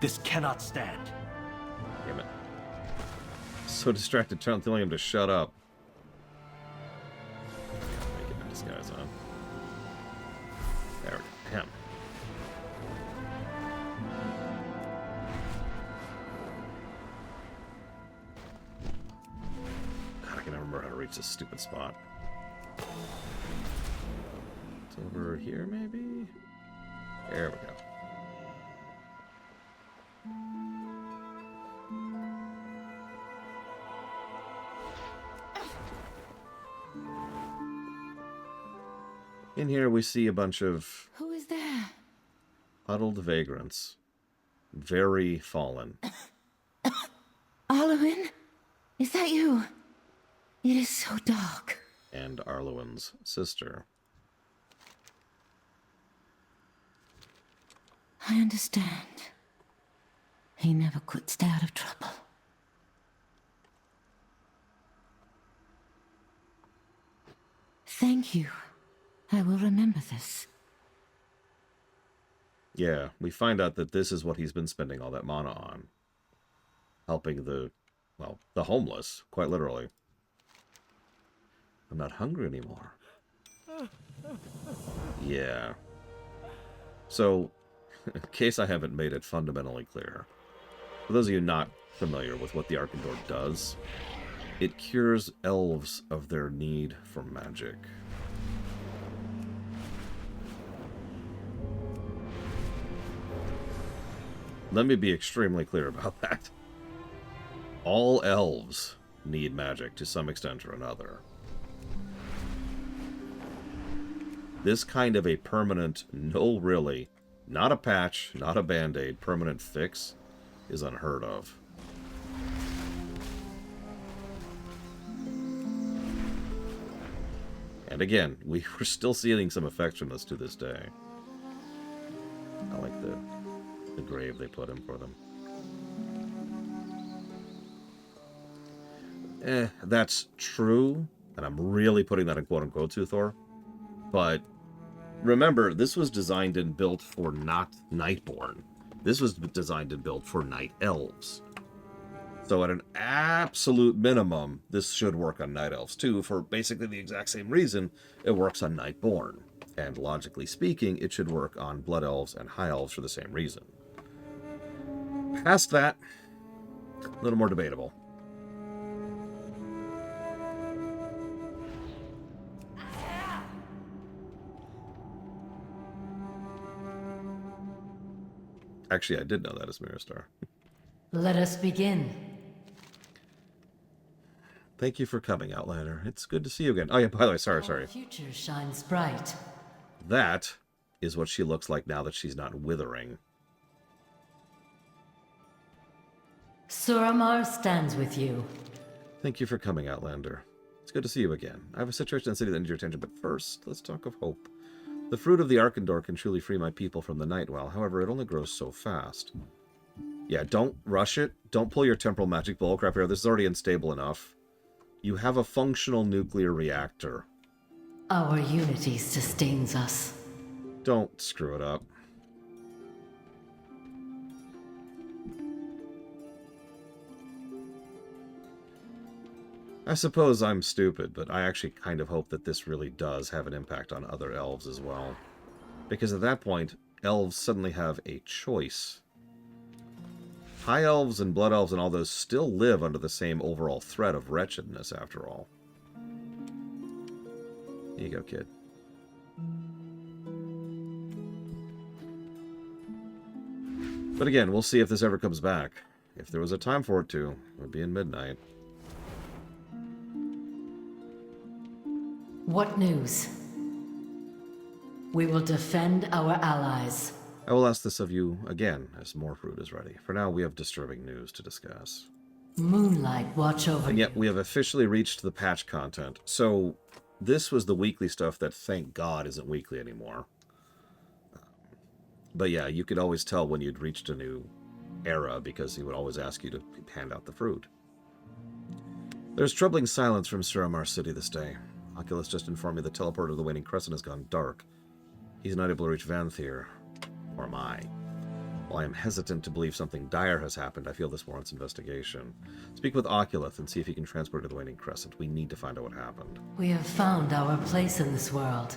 This cannot stand. Damn it. So distracted telling him to shut up. Make it in disguise, huh? There we go. Him. God, I can never remember how to reach this stupid spot. It's over here, maybe? There we go. In here we see a bunch of... Who is there? Huddled vagrants. Very fallen. Arluin? Is that you? It is so dark. And Arluin's sister. I understand. He never could stay out of trouble. Thank you. I will remember this. Yeah, we find out that this is what he's been spending all that mana on. Helping the homeless, quite literally. I'm not hungry anymore. Yeah. So, in case I haven't made it fundamentally clear, for those of you not familiar with what the Arkandor does, it cures elves of their need for magic. Let me be extremely clear about that. All elves need magic to some extent or another. This kind of a permanent, no really, not a patch, not a band-aid, permanent fix is unheard of. And again, we're still seeing some effects from this to this day. I like the grave they put in for them. That's true, and I'm really putting that in quote-unquote to Thor. But remember, this was designed and built for not Nightborn. This was designed and built for Night Elves. So at an absolute minimum, this should work on Night Elves too, for basically the exact same reason it works on Nightborn. And logically speaking, it should work on Blood Elves and High Elves for the same reason. Past that, a little more debatable. Actually, I did know that as Miristar. Let us begin. Thank you for coming, Outlander. It's good to see you again. Oh yeah, by the way, sorry. Our future shines bright. That is what she looks like now that she's not withering. Suramar stands with you. Thank you for coming, Outlander. It's good to see you again. I have a situation in the city that needs your attention, but first, let's talk of hope. The fruit of the Arkandor can truly free my people from the Nightwell. However, it only grows so fast. Yeah, don't rush it. Don't pull your temporal magic bullcrap here. This is already unstable enough. You have a functional nuclear reactor. Our unity sustains us. Don't screw it up. I suppose I'm stupid, but I actually kind of hope that this really does have an impact on other elves as well. Because at that point, elves suddenly have a choice. High elves and blood elves and all those still live under the same overall threat of wretchedness, after all. Here you go, kid. But again, we'll see if this ever comes back. If there was a time for it to, it would be in midnight. What news? We will defend our allies. I will ask this of you again as more fruit is ready. For now, we have disturbing news to discuss. Moonlight, watch over And yet, we have officially reached the patch content. So, this was the weekly stuff that, thank God, isn't weekly anymore. But yeah, you could always tell when you'd reached a new era because he would always ask you to hand out the fruit. There's troubling silence from Suramar City this day. Oculus just informed me the teleporter of the Waning Crescent has gone dark. He's not able to reach Vanthyr. Or am I? While I am hesitant to believe something dire has happened, I feel this warrants investigation. Speak with Oculus and see if he can transport to the Waning Crescent. We need to find out what happened. We have found our place in this world.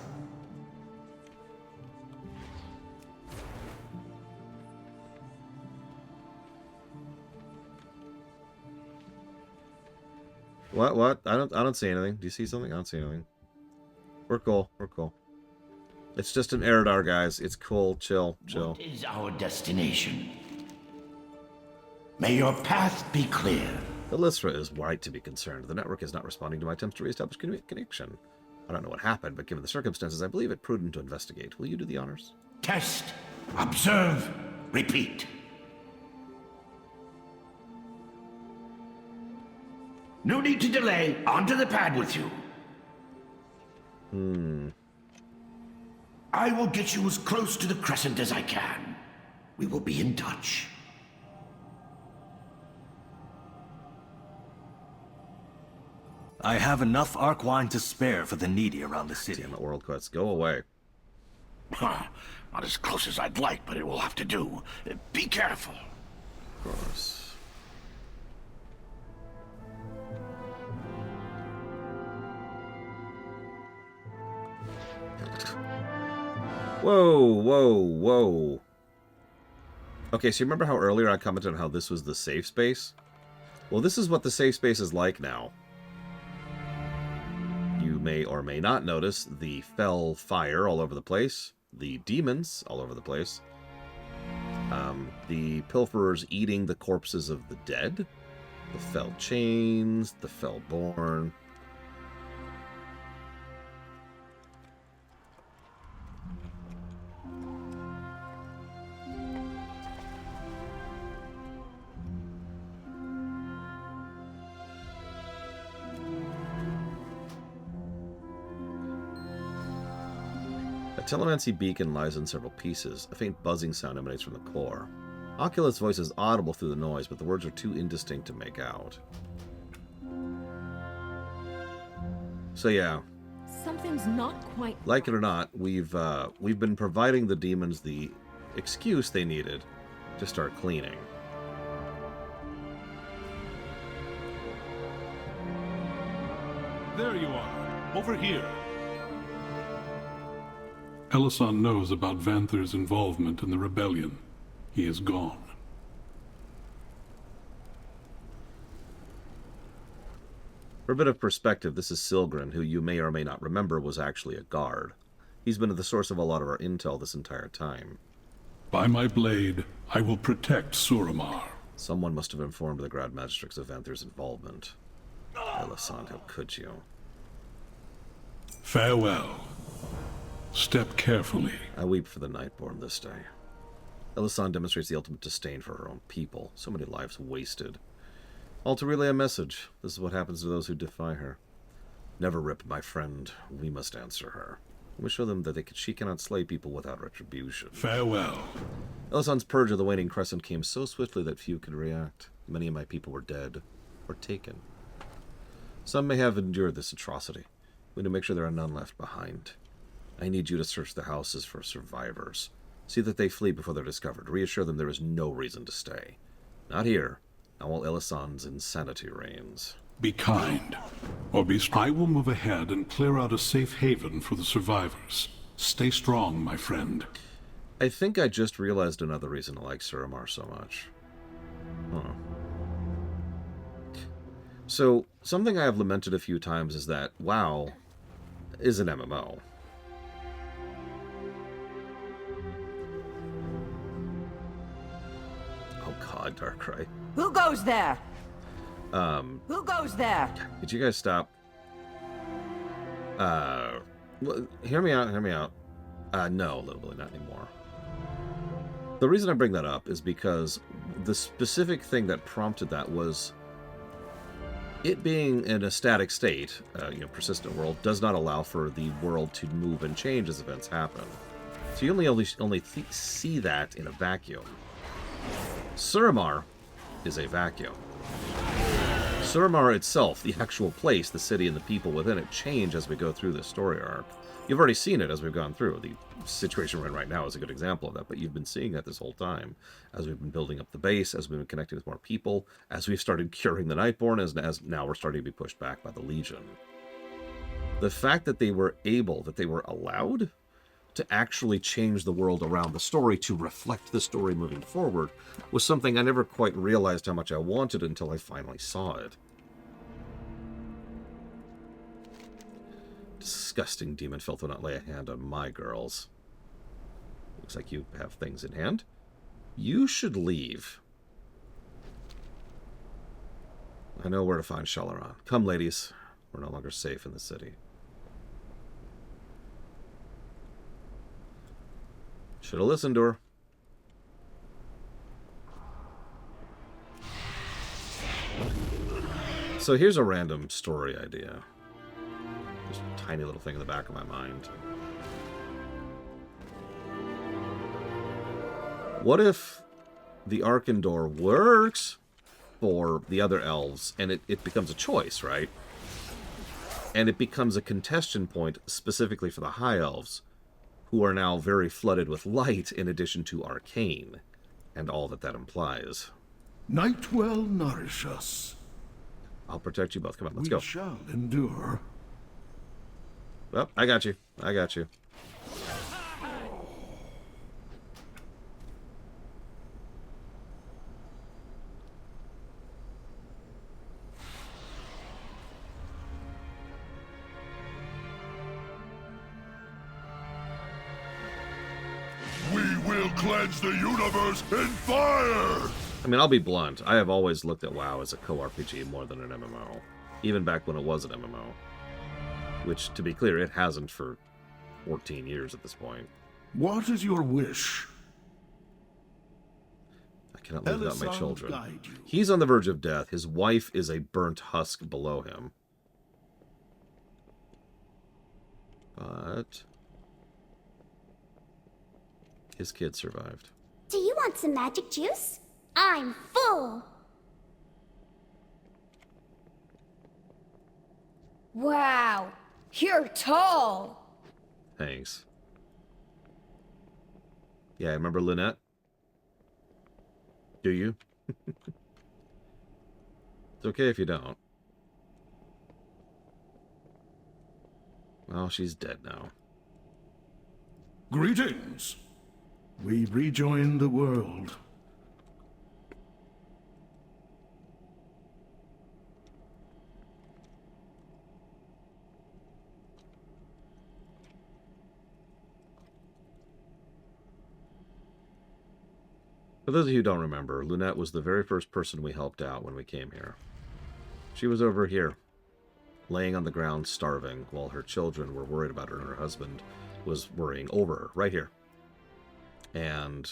What? I don't see anything. Do you see something? I don't see anything. We're cool. We're cool. It's just an Eridar, guys. It's cool. Chill. What is our destination? May your path be clear. The Lystra is right to be concerned. The network is not responding to my attempts to reestablish connection. I don't know what happened, but given the circumstances, I believe it prudent to investigate. Will you do the honors? Test, observe, repeat. No need to delay. Onto the pad with you. I will get you as close to the crescent as I can. We will be in touch. I have enough arc wine to spare for the needy around the city. Damn it, World Quest. Go away. Not as close as I'd like, but it will have to do. Be careful. Of course. Whoa. Okay, so you remember how earlier I commented on how this was the safe space? Well, this is what the safe space is like now. You may or may not notice the fell fire all over the place, the demons all over the place, the pilferers eating the corpses of the dead, the fell chains, the fell born. telemancy beacon lies in several pieces. A faint buzzing sound emanates from the core. Ocula's voice is audible through the noise, but the words are too indistinct to make out. So yeah. Something's not quite... Like it or not, we've been providing the demons the excuse they needed to start cleaning. There you are. Over here. Ellison knows about Vanther's involvement in the rebellion. He is gone. For a bit of perspective, this is Silgrin, who you may or may not remember was actually a guard. He's been at the source of a lot of our intel this entire time. By my blade, I will protect Suramar. Someone must have informed the Grand Magistrix of Vanther's involvement. Ellison, how could you? Farewell. Step carefully. I weep for the Nightborn this day. Ellison demonstrates the ultimate disdain for her own people. So many lives wasted. All to relay a message. This is what happens to those who defy her. Never rip, my friend. We must answer her. We show them that she cannot slay people without retribution. Farewell. Ellison's purge of the Waning Crescent came so swiftly that few could react. Many of my people were dead, or taken. Some may have endured this atrocity. We need to make sure there are none left behind. I need you to search the houses for survivors. See that they flee before they're discovered. Reassure them there is no reason to stay. Not here. Not while Ellison's insanity reigns. Be kind, or be strong. I will move ahead and clear out a safe haven for the survivors. Stay strong, my friend. I think I just realized another reason I like Suramar so much. Huh. So, something I have lamented a few times is that WoW is an MMO. Oh god, Darkrai. Who goes there? Who goes there? Could you guys stop? Well, hear me out, hear me out. No, literally not anymore. The reason I bring that up is because the specific thing that prompted that was it being in a static state, persistent world, does not allow for the world to move and change as events happen. So you only see that in a vacuum. Suramar is a vacuum. Suramar itself, the actual place, the city, and the people within it change as we go through this story arc. You've already seen it as we've gone through. The situation we're in right now is a good example of that, but you've been seeing that this whole time as we've been building up the base, as we've been connecting with more people, as we've started curing the Nightborn, as now we're starting to be pushed back by the Legion. The fact that they were allowed to actually change the world around the story to reflect the story moving forward was something I never quite realized how much I wanted until I finally saw it. Disgusting demon filth will not lay a hand on my girls. Looks like you have things in hand. You should leave. I know where to find Shalaran. Come, ladies. We're no longer safe in the city. Should have listened to her. So here's a random story idea. Just a tiny little thing in the back of my mind. What if the Arkandor works for the other elves and it becomes a choice, right? And it becomes a contention point specifically for the High Elves, who are now very flooded with light in addition to arcane, and all that implies. Nightwell nourish us. I'll protect you both. Come on, let's go. We shall endure. Well, I got you. I got you. Cleanse the universe in fire! I mean, I'll be blunt. I have always looked at WoW as a co-RPG more than an MMO. Even back when it was an MMO. Which, to be clear, it hasn't for 14 years at this point. What is your wish? I cannot live without my children. He's on the verge of death. His wife is a burnt husk below him. But His kid survived. Do you want some magic juice? I'm full! Wow, you're tall! Thanks. Yeah, remember Lynette? Do you? It's okay if you don't. Well, she's dead now. Greetings. We rejoin the world. For those of you who don't remember, Lynette was the very first person we helped out when we came here. She was over here, laying on the ground starving, while her children were worried about her and her husband was worrying over her, right here. And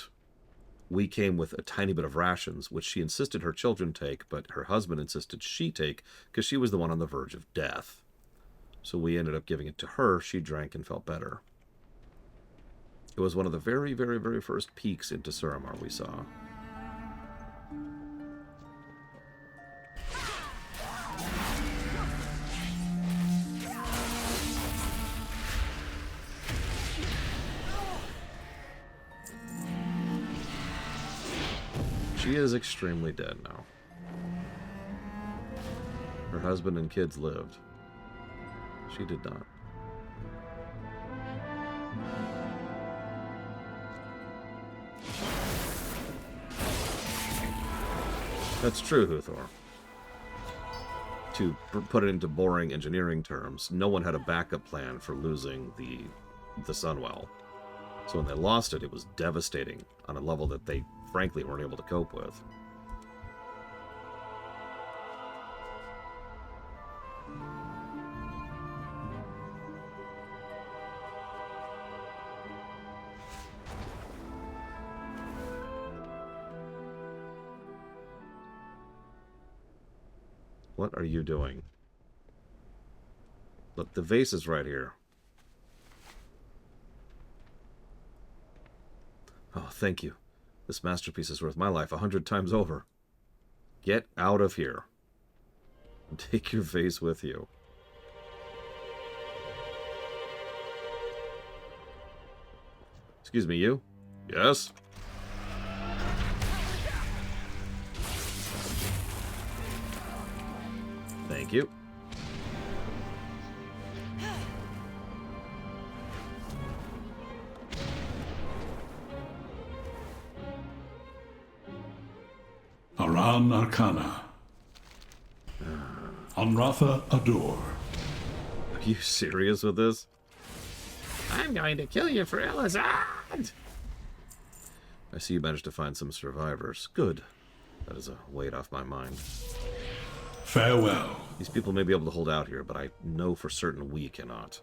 we came with a tiny bit of rations, which she insisted her children take, but her husband insisted she take, because she was the one on the verge of death. So we ended up giving it to her. She drank and felt better. It was one of the very, very, very first peeks into Suramar we saw. She is extremely dead now. Her husband and kids lived. She did not. That's true, Huthor. To put it into boring engineering terms, no one had a backup plan for losing the Sunwell. So when they lost it, it was devastating on a level that they, frankly, weren't able to cope with. What are you doing? Look, the vase is right here. Oh, thank you. This masterpiece is worth my life 100 times over. Get out of here. And take your vase with you. Excuse me, you? Yes? Thank you. Aran Arcana. Anratha Ador. Are you serious with this? I'm going to kill you for Elazad! I see you managed to find some survivors. Good. That is a weight off my mind. Farewell. These people may be able to hold out here, but I know for certain we cannot.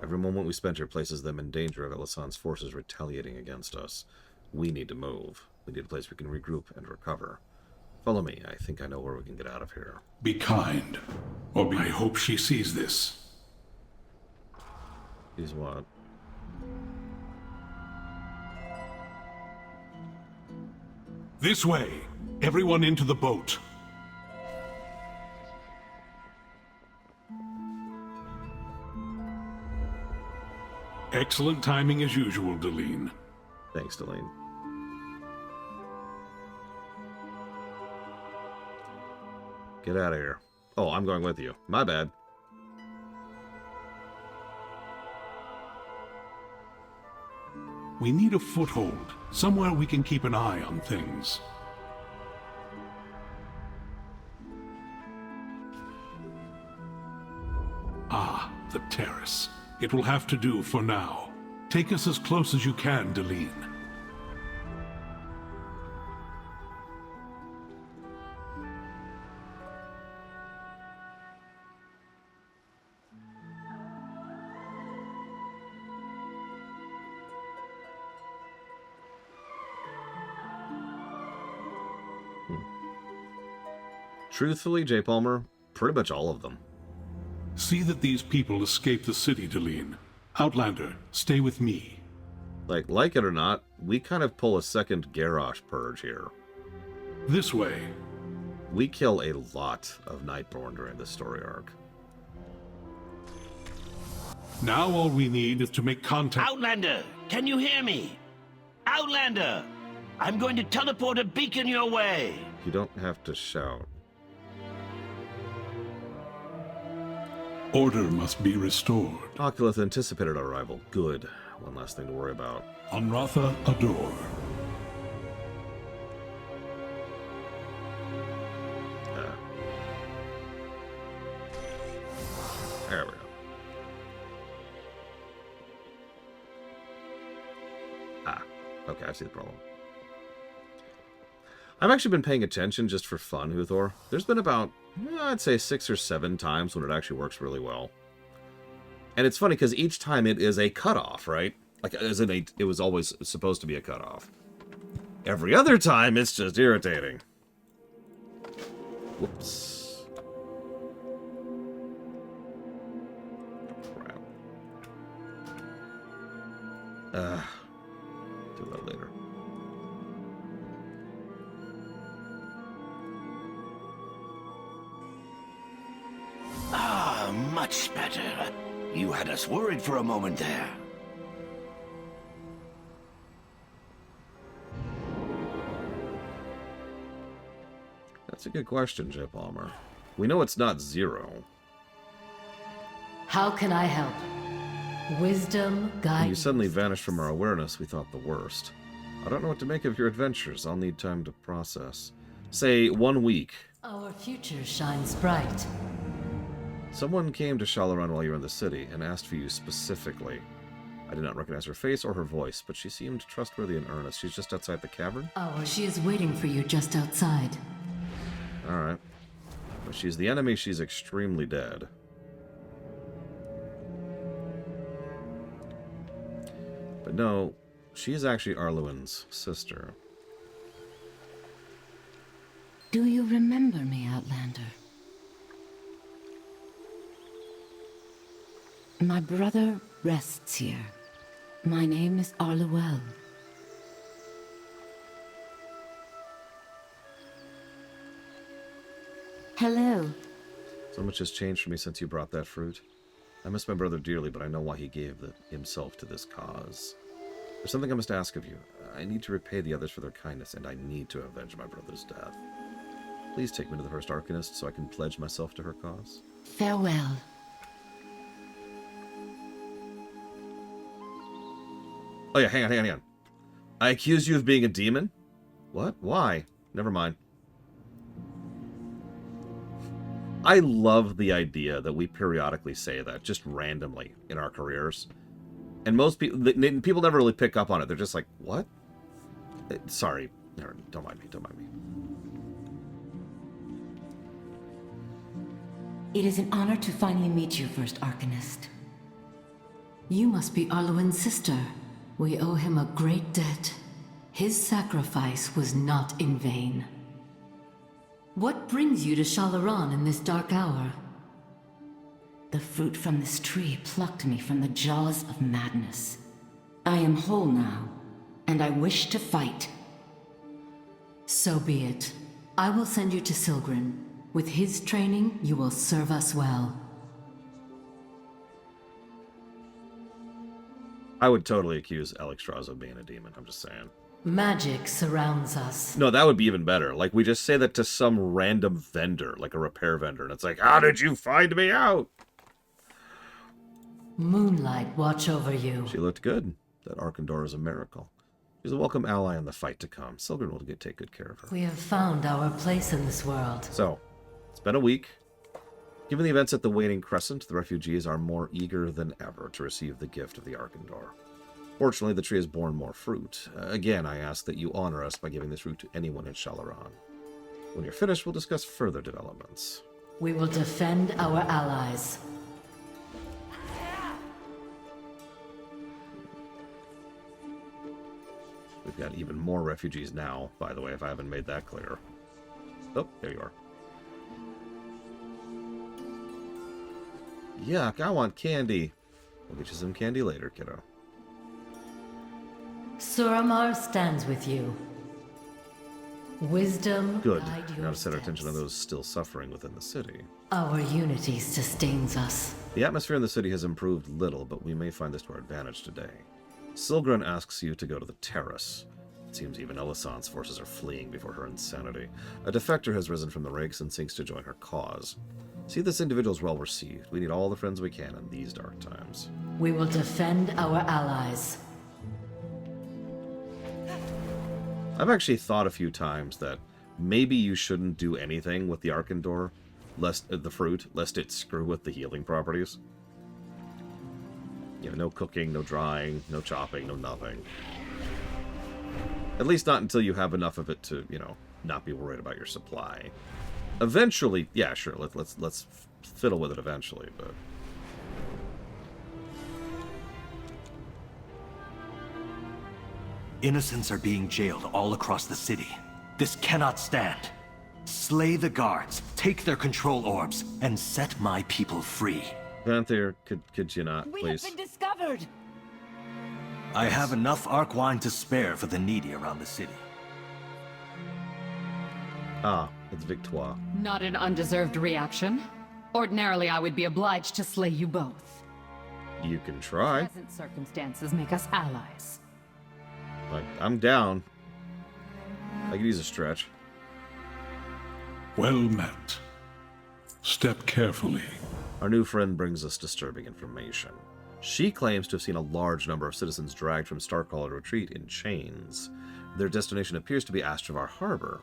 Every moment we spend here places them in danger of Elisan's forces retaliating against us. We need to move. We need a place we can regroup and recover. Follow me. I think I know where we can get out of here. Be kind. I hope she sees this. Sees what? This way. Everyone into the boat. Excellent timing as usual, Deline. Thanks, Deline. Get out of here. Oh, I'm going with you. My bad. We need a foothold. Somewhere we can keep an eye on things. Ah, the terrace. It will have to do for now. Take us as close as you can, Deline. Truthfully, J. Palmer, pretty much all of them. See that these people escape the city, Deline. Outlander, stay with me. Like it or not, we kind of pull a second Garrosh purge here. This way. We kill a lot of Nightborn during this story arc. Now all we need is to make contact. Outlander, can you hear me? Outlander, I'm going to teleport a beacon your way. You don't have to shout. Order must be restored. Oculus anticipated our arrival. Good. One last thing to worry about. Anratha Ador. There we go. Okay, I see the problem. I've actually been paying attention just for fun, Huthor. There's been about, I'd say 6 or 7 times when it actually works really well. And it's funny because each time it is a cutoff, right? Like, as in it was always supposed to be a cutoff. Every other time, it's just irritating. Whoops. Crap. Do that later. Ah, much better. You had us worried for a moment there. That's a good question, J. Palmer. We know it's not 0. How can I help? Wisdom, guidance. When you suddenly vanished from our awareness, we thought the worst. I don't know what to make of your adventures. I'll need time to process. Say, 1 week. Our future shines bright. Someone came to Shalaran while you were in the city and asked for you specifically. I did not recognize her face or her voice, but she seemed trustworthy and earnest. She's just outside the cavern? She is waiting for you just outside. Alright. If she's the enemy, she's extremely dead. But no, she is actually Arluin's sister. Do you remember me, Outlander? My brother rests here. My name is Arluel. Hello. So much has changed for me since you brought that fruit. I miss my brother dearly, but I know why he gave himself to this cause. There's something I must ask of you. I need to repay the others for their kindness, and I need to avenge my brother's death. Please take me to the First Arcanist so I can pledge myself to her cause. Farewell. Oh yeah, hang on. I accuse you of being a demon? What? Why? Never mind. I love the idea that we periodically say that, just randomly, in our careers. And most people, people never really pick up on it. They're just like, what? Sorry. Don't mind me. It is an honor to finally meet you, First Arcanist. You must be Arluin's sister. We owe him a great debt. His sacrifice was not in vain. What brings you to Shalaran in this dark hour? The fruit from this tree plucked me from the jaws of madness. I am whole now, and I wish to fight. So be it. I will send you to Silgrin. With his training, you will serve us well. I would totally accuse Alexstrasza of being a demon, I'm just saying. Magic surrounds us. No, that would be even better. Like, we just say that to some random vendor, like a repair vendor, and it's like, how did you find me out? Moonlight watch over you. She looked good. That Arkandor is a miracle. She's a welcome ally in the fight to come. Silgrin will take good care of her. We have found our place in this world. So, it's been a week. Given the events at the Waning Crescent, the refugees are more eager than ever to receive the gift of the Arkandor. Fortunately, the tree has borne more fruit. Again, I ask that you honor us by giving this fruit to anyone in Shalaran. When you're finished, we'll discuss further developments. We will defend our allies. We've got even more refugees now, by the way, if I haven't made that clear. Oh, there you are. Yuck, I want candy. We'll get you some candy later, kiddo. Suramar stands with you. Wisdom Good. guide We your gotta set our steps. attention on those still suffering within the city. Our unity sustains us. The atmosphere in the city has improved little, but we may find this to our advantage today. Silgrun asks you to go to the terrace. It seems even Elisand's forces are fleeing before her insanity. A defector has risen from the ranks and seeks to join her cause. See, this individual is well received. We need all the friends we can in these dark times. We will defend our allies. I've actually thought a few times that maybe you shouldn't do anything with the Arkandor, lest the fruit, lest it screw with the healing properties. You know, no cooking, no drying, no chopping, no nothing. At least not until you have enough of it to, you know, not be worried about your supply. Eventually, yeah, sure, let's fiddle with it eventually, but... Innocents are being jailed all across the city. This cannot stand. Slay the guards, take their control orbs, and set my people free. Panther, could you not, We please? have been discovered! I have enough arc wine to spare for the needy around the city. Ah, it's Victoire. Not an undeserved reaction. Ordinarily, I would be obliged to slay you both. You can try. Present circumstances make us allies. Like, I'm down. I could use a stretch. Well met. Step carefully. Our new friend brings us disturbing information. She claims to have seen a large number of citizens dragged from Starcaller Retreat in chains. Their destination appears to be Astravar Harbor.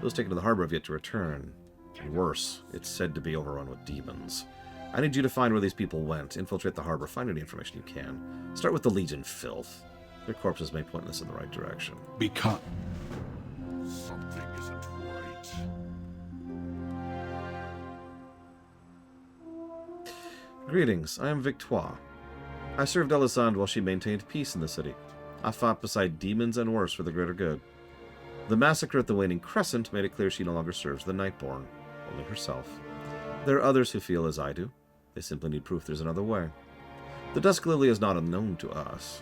Those taken to the harbor have yet to return. And worse, it's said to be overrun with demons. I need you to find where these people went, infiltrate the harbor, find any information you can. Start with the Legion filth. Their corpses may point us in the right direction. Become. Something isn't right. Greetings, I am Victoire. I served Elisande while she maintained peace in the city. I fought beside demons and worse for the greater good. The massacre at the Waning Crescent made it clear she no longer serves the Nightborn, only herself. There are others who feel as I do. They simply need proof there's another way. The Dusk Lily is not unknown to us.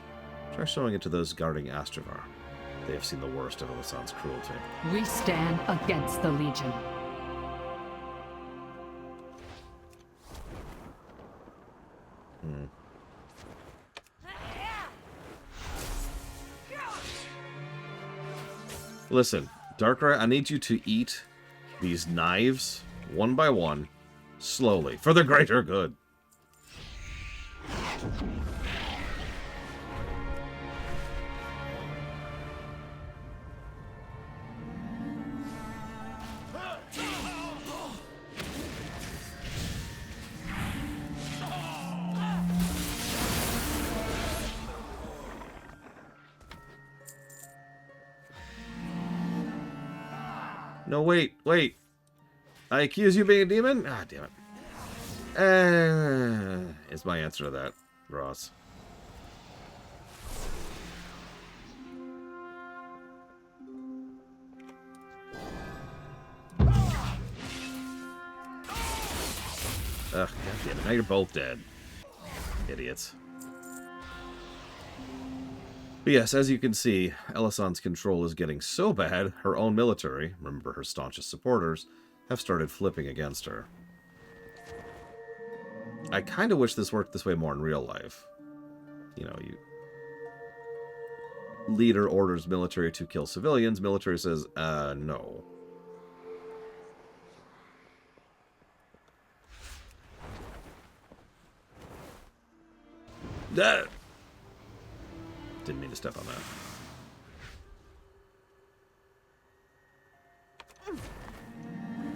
Try showing it to those guarding Astravar. They have seen the worst of Elisande's cruelty. We stand against the Legion. Listen, Darkrai, I need you to eat these knives one by one, slowly, for the greater good. No, wait. I accuse you of being a demon? Ah, damn it. Is my answer to that, Ross. Ugh, goddammit, now you're both dead. Idiots. But yes, as you can see, Elisande's control is getting so bad, her own military, remember her staunchest supporters, have started flipping against her. I kind of wish this worked this way more in real life. You know, leader orders military to kill civilians, military says, no. Didn't mean to step on that.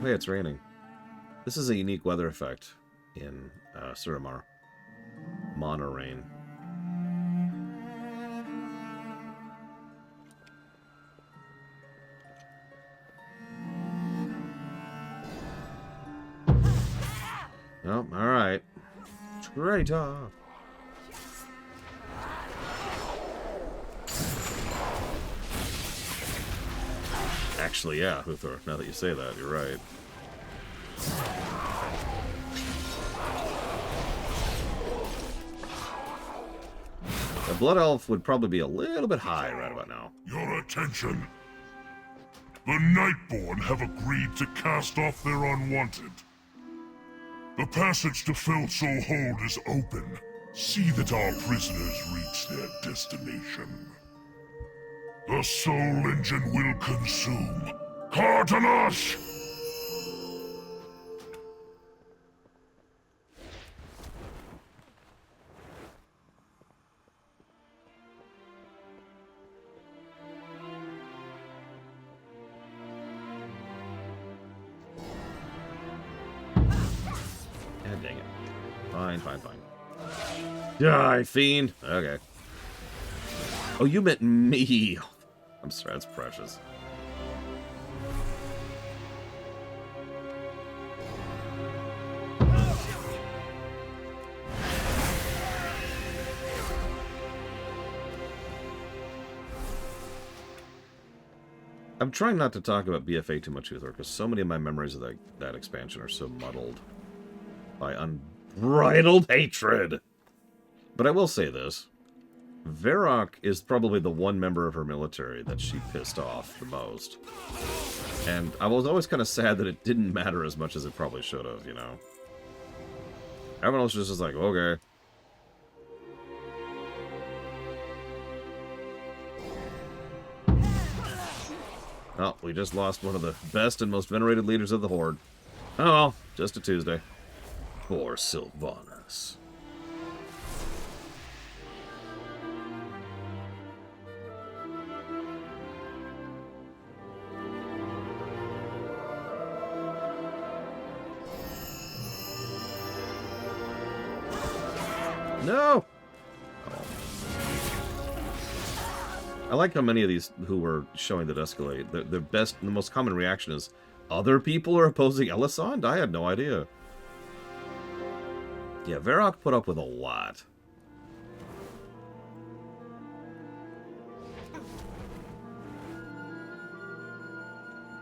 Hey, it's raining. This is a unique weather effect in Suramar. Mono rain. Oh, alright. Traitor! Actually, yeah, Huthor, now that you say that, you're right. Blood Elf would probably be a little bit high right about now. Your attention. The Nightborn have agreed to cast off their unwanted. The passage to Fell Soul Hold is open. See that our prisoners reach their destination. The Soul Engine will consume. Cartanash! God dang it. Fine. Die, fiend! Okay. Oh, you meant me. I'm sorry, that's precious. I'm trying not to talk about BFA too much, Uther, because so many of my memories of that expansion are so muddled by unbridled hatred. But I will say this. Varrock is probably the one member of her military that she pissed off the most. And I was always kind of sad that it didn't matter as much as it probably should have, you know? Everyone else was just like, okay. Oh, we just lost one of the best and most venerated leaders of the Horde. Oh well, just a Tuesday. Poor Sylvanas. No! I like how many of these who were showing that escalate, the best, the most common reaction is, other people are opposing Elisand? I had no idea. Yeah, Varrock put up with a lot.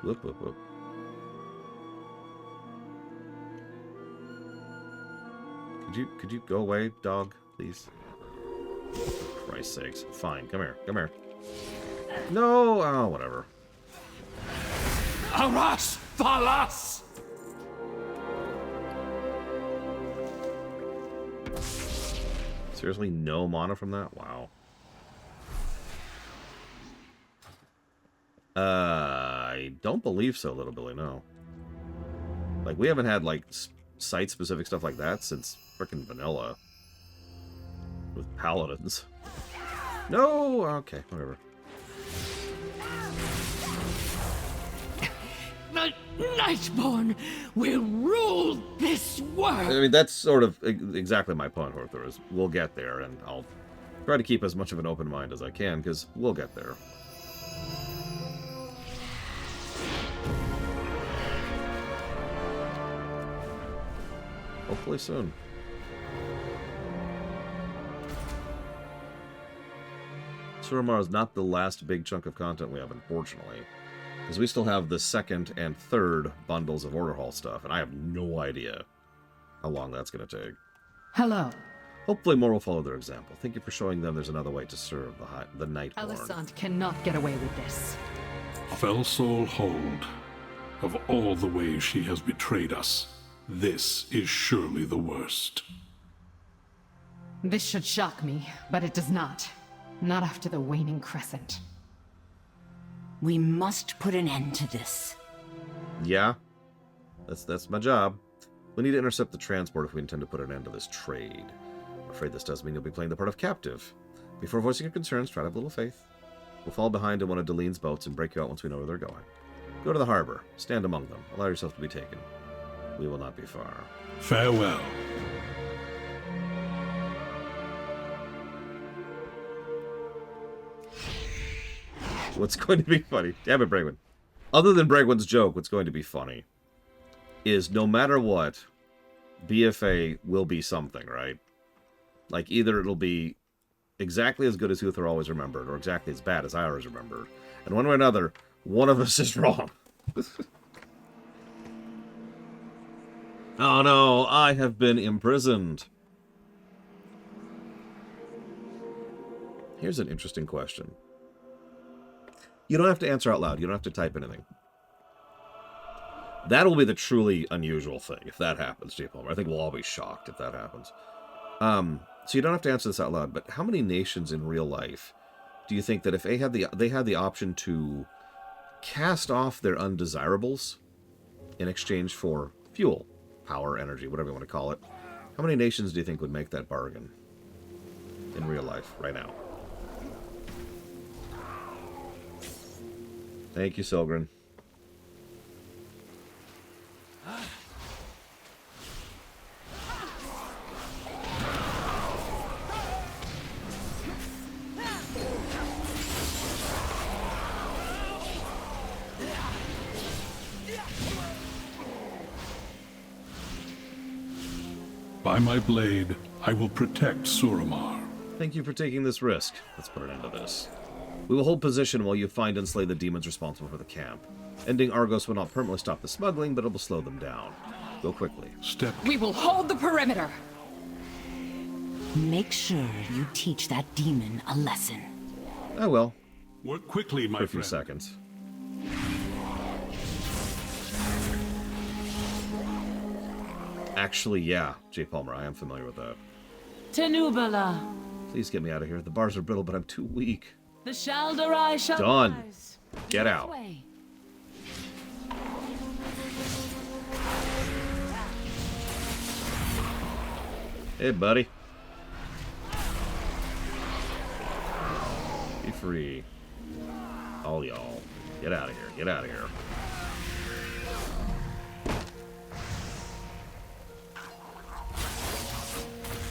Whoop, whoop, whoop. Could you go away, dog, please? For Christ's sakes. Fine, come here, come here. No, oh, whatever. Aras Valas! Seriously, no mana from that? Wow. I don't believe so, Little Billy, no. Like, we haven't had, like, site-specific stuff like that since frickin' vanilla. With paladins. No! Okay, whatever. The Nightborn will rule this world! I mean, that's sort of exactly my point, Horthor, is we'll get there, and I'll try to keep as much of an open mind as I can, because we'll get there. Hopefully soon. Suramar is not the last big chunk of content we have, unfortunately. Because we still have the second and third bundles of Order Hall stuff, and I have no idea how long that's going to take. Hello. Hopefully more will follow their example. Thank you for showing them there's another way to serve the Nightborn. Elisand cannot get away with this. Fell Soul Hold. Of all the ways she has betrayed us, this is surely the worst. This should shock me, but it does not. Not after the waning crescent. We must put an end to this. Yeah, that's my job. We need to intercept the transport if we intend to put an end to this trade. I'm afraid this does mean you'll be playing the part of captive. Before voicing your concerns, try to have a little faith. We'll fall behind in one of Delene's boats and break you out once we know where they're going. Go to the harbor. Stand among them. Allow yourself to be taken. We will not be far. Farewell. What's going to be funny? Damn it, Bregwin. Other than Bregwin's joke, what's going to be funny is no matter what, BFA will be something, right? Like, either it'll be exactly as good as Uther always remembered, or exactly as bad as I always remembered. And one way or another, one of us is wrong. Oh no, I have been imprisoned. Here's an interesting question. You don't have to answer out loud. You don't have to type anything. That'll be the truly unusual thing if that happens, J. Palmer. I think we'll all be shocked if that happens. So you don't have to answer this out loud, but how many nations in real life do you think that if they had the option to cast off their undesirables in exchange for fuel, power, energy, whatever you want to call it, how many nations do you think would make that bargain in real life right now? Thank you, Silgren. By my blade, I will protect Suramar. Thank you for taking this risk. Let's put an end to this. We will hold position while you find and slay the demons responsible for the camp. Ending Argos will not permanently stop the smuggling, but it will slow them down. Go quickly. We will hold the perimeter. Make sure you teach that demon a lesson. I will. Work quickly, my friend. For a few friend. seconds. Actually, yeah, J. Palmer, I am familiar with that. Tenubala. Please get me out of here. The bars are brittle, but I'm too weak. The Shaldarai shall Done. rise. Get out. Way. Hey, buddy. Be free. All y'all. Get out of here. Get out of here.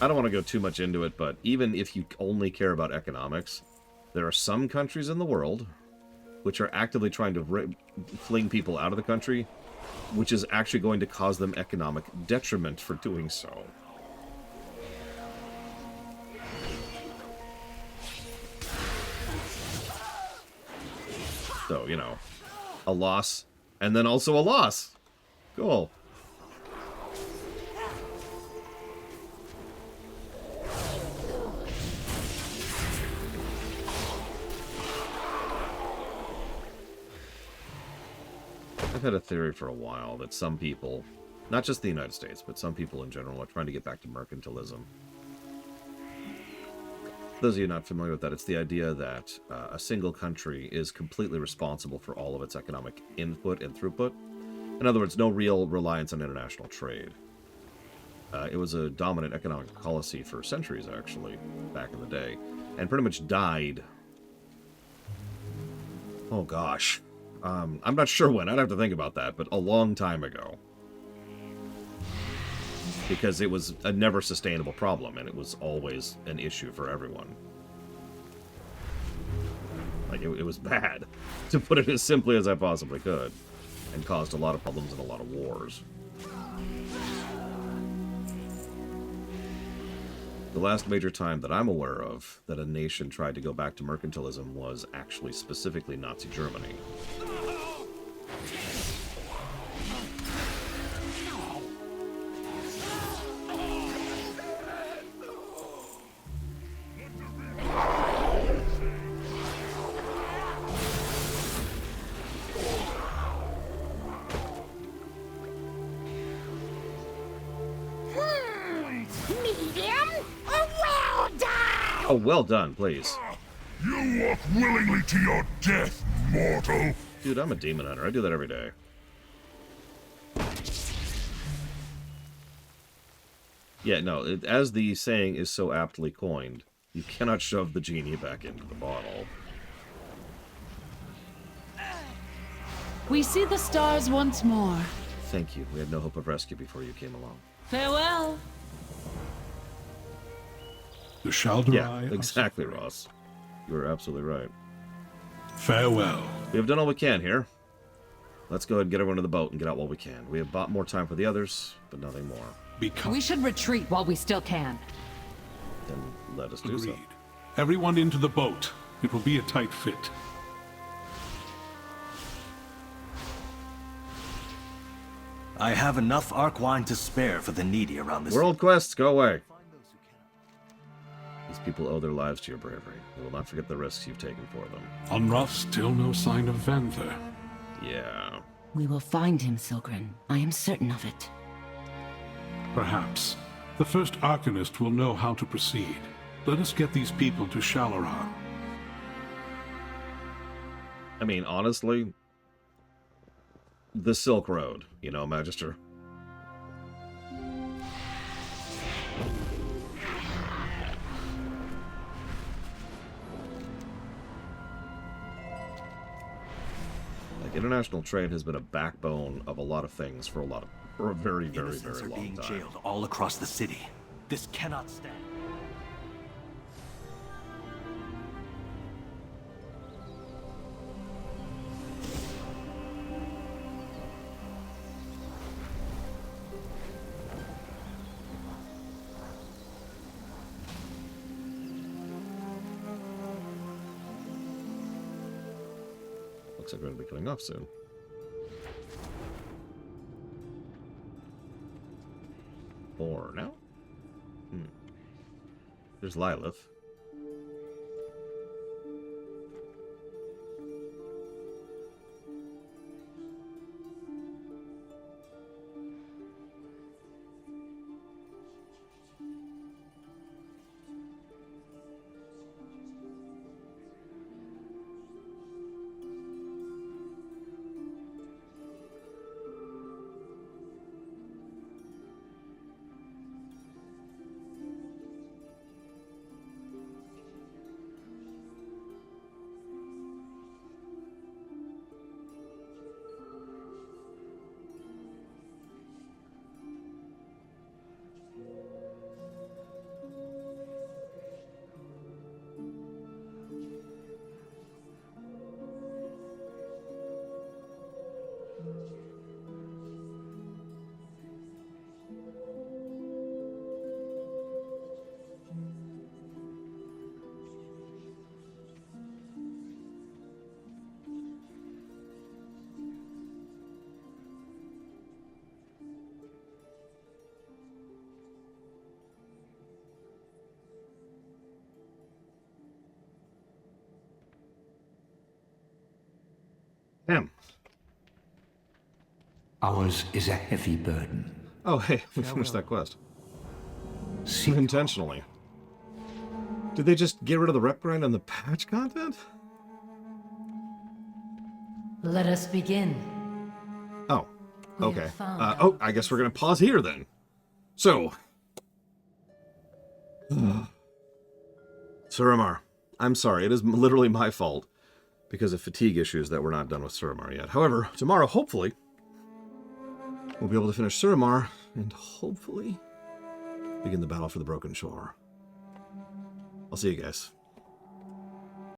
I don't want to go too much into it, but even if you only care about economics, there are some countries in the world which are actively trying to fling people out of the country, which is actually going to cause them economic detriment for doing so. So, you know, a loss, and then also a loss. Cool. I've had a theory for a while that some people, not just the United States, but some people in general, are trying to get back to mercantilism. For those of you not familiar with that, it's the idea that a single country is completely responsible for all of its economic input and throughput. In other words, no real reliance on international trade. It was a dominant economic policy for centuries, actually, back in the day, and pretty much died. Oh, gosh. I'm not sure when. I'd have to think about that, but a long time ago. Because it was a never sustainable problem, and it was always an issue for everyone. Like, it was bad, to put it as simply as I possibly could, and caused a lot of problems and a lot of wars. The last major time that I'm aware of that a nation tried to go back to mercantilism was actually specifically Nazi Germany. Oh, well done, please. You walk willingly to your death, mortal! Dude, I'm a demon hunter. I do that every day. Yeah, no, as the saying is so aptly coined, you cannot shove the genie back into the bottle. We see the stars once more. Thank you. We had no hope of rescue before you came along. Farewell. The Shaldarai... Yeah, exactly, Ross. You are absolutely right. Farewell. We have done all we can here. Let's go ahead and get everyone to the boat and get out while we can. We have bought more time for the others, but nothing more. We should retreat while we still can. Then let us do so. Agreed. Everyone into the boat. It will be a tight fit. I have enough arc wine to spare for the needy around this... World quests, go away. These people owe their lives to your bravery. They will not forget the risks you've taken for them. On Roth, still no sign of Vanther. Yeah. We will find him, Silgrin. I am certain of it. Perhaps. The first Arcanist will know how to proceed. Let us get these people to Shalarar. I mean, honestly, the Silk Road, you know, Magister. Like, international trade has been a backbone of a lot of things for a very, very, very long time. Jailed all across the city. This cannot stand. Looks like we're going to be coming off soon. Or now? There's Lilith. Damn. Ours is a heavy burden. Oh, hey, we finished that quest. Intentionally. Did they just get rid of the rep grind on the patch content? Let us begin. Oh, okay. Oh, I guess we're going to pause here then. So. Suramar, I'm sorry. It is literally my fault because of fatigue issues that we're not done with Suramar yet. However, tomorrow, hopefully, we'll be able to finish Suramar and hopefully begin the battle for the Broken Shore. I'll see you guys.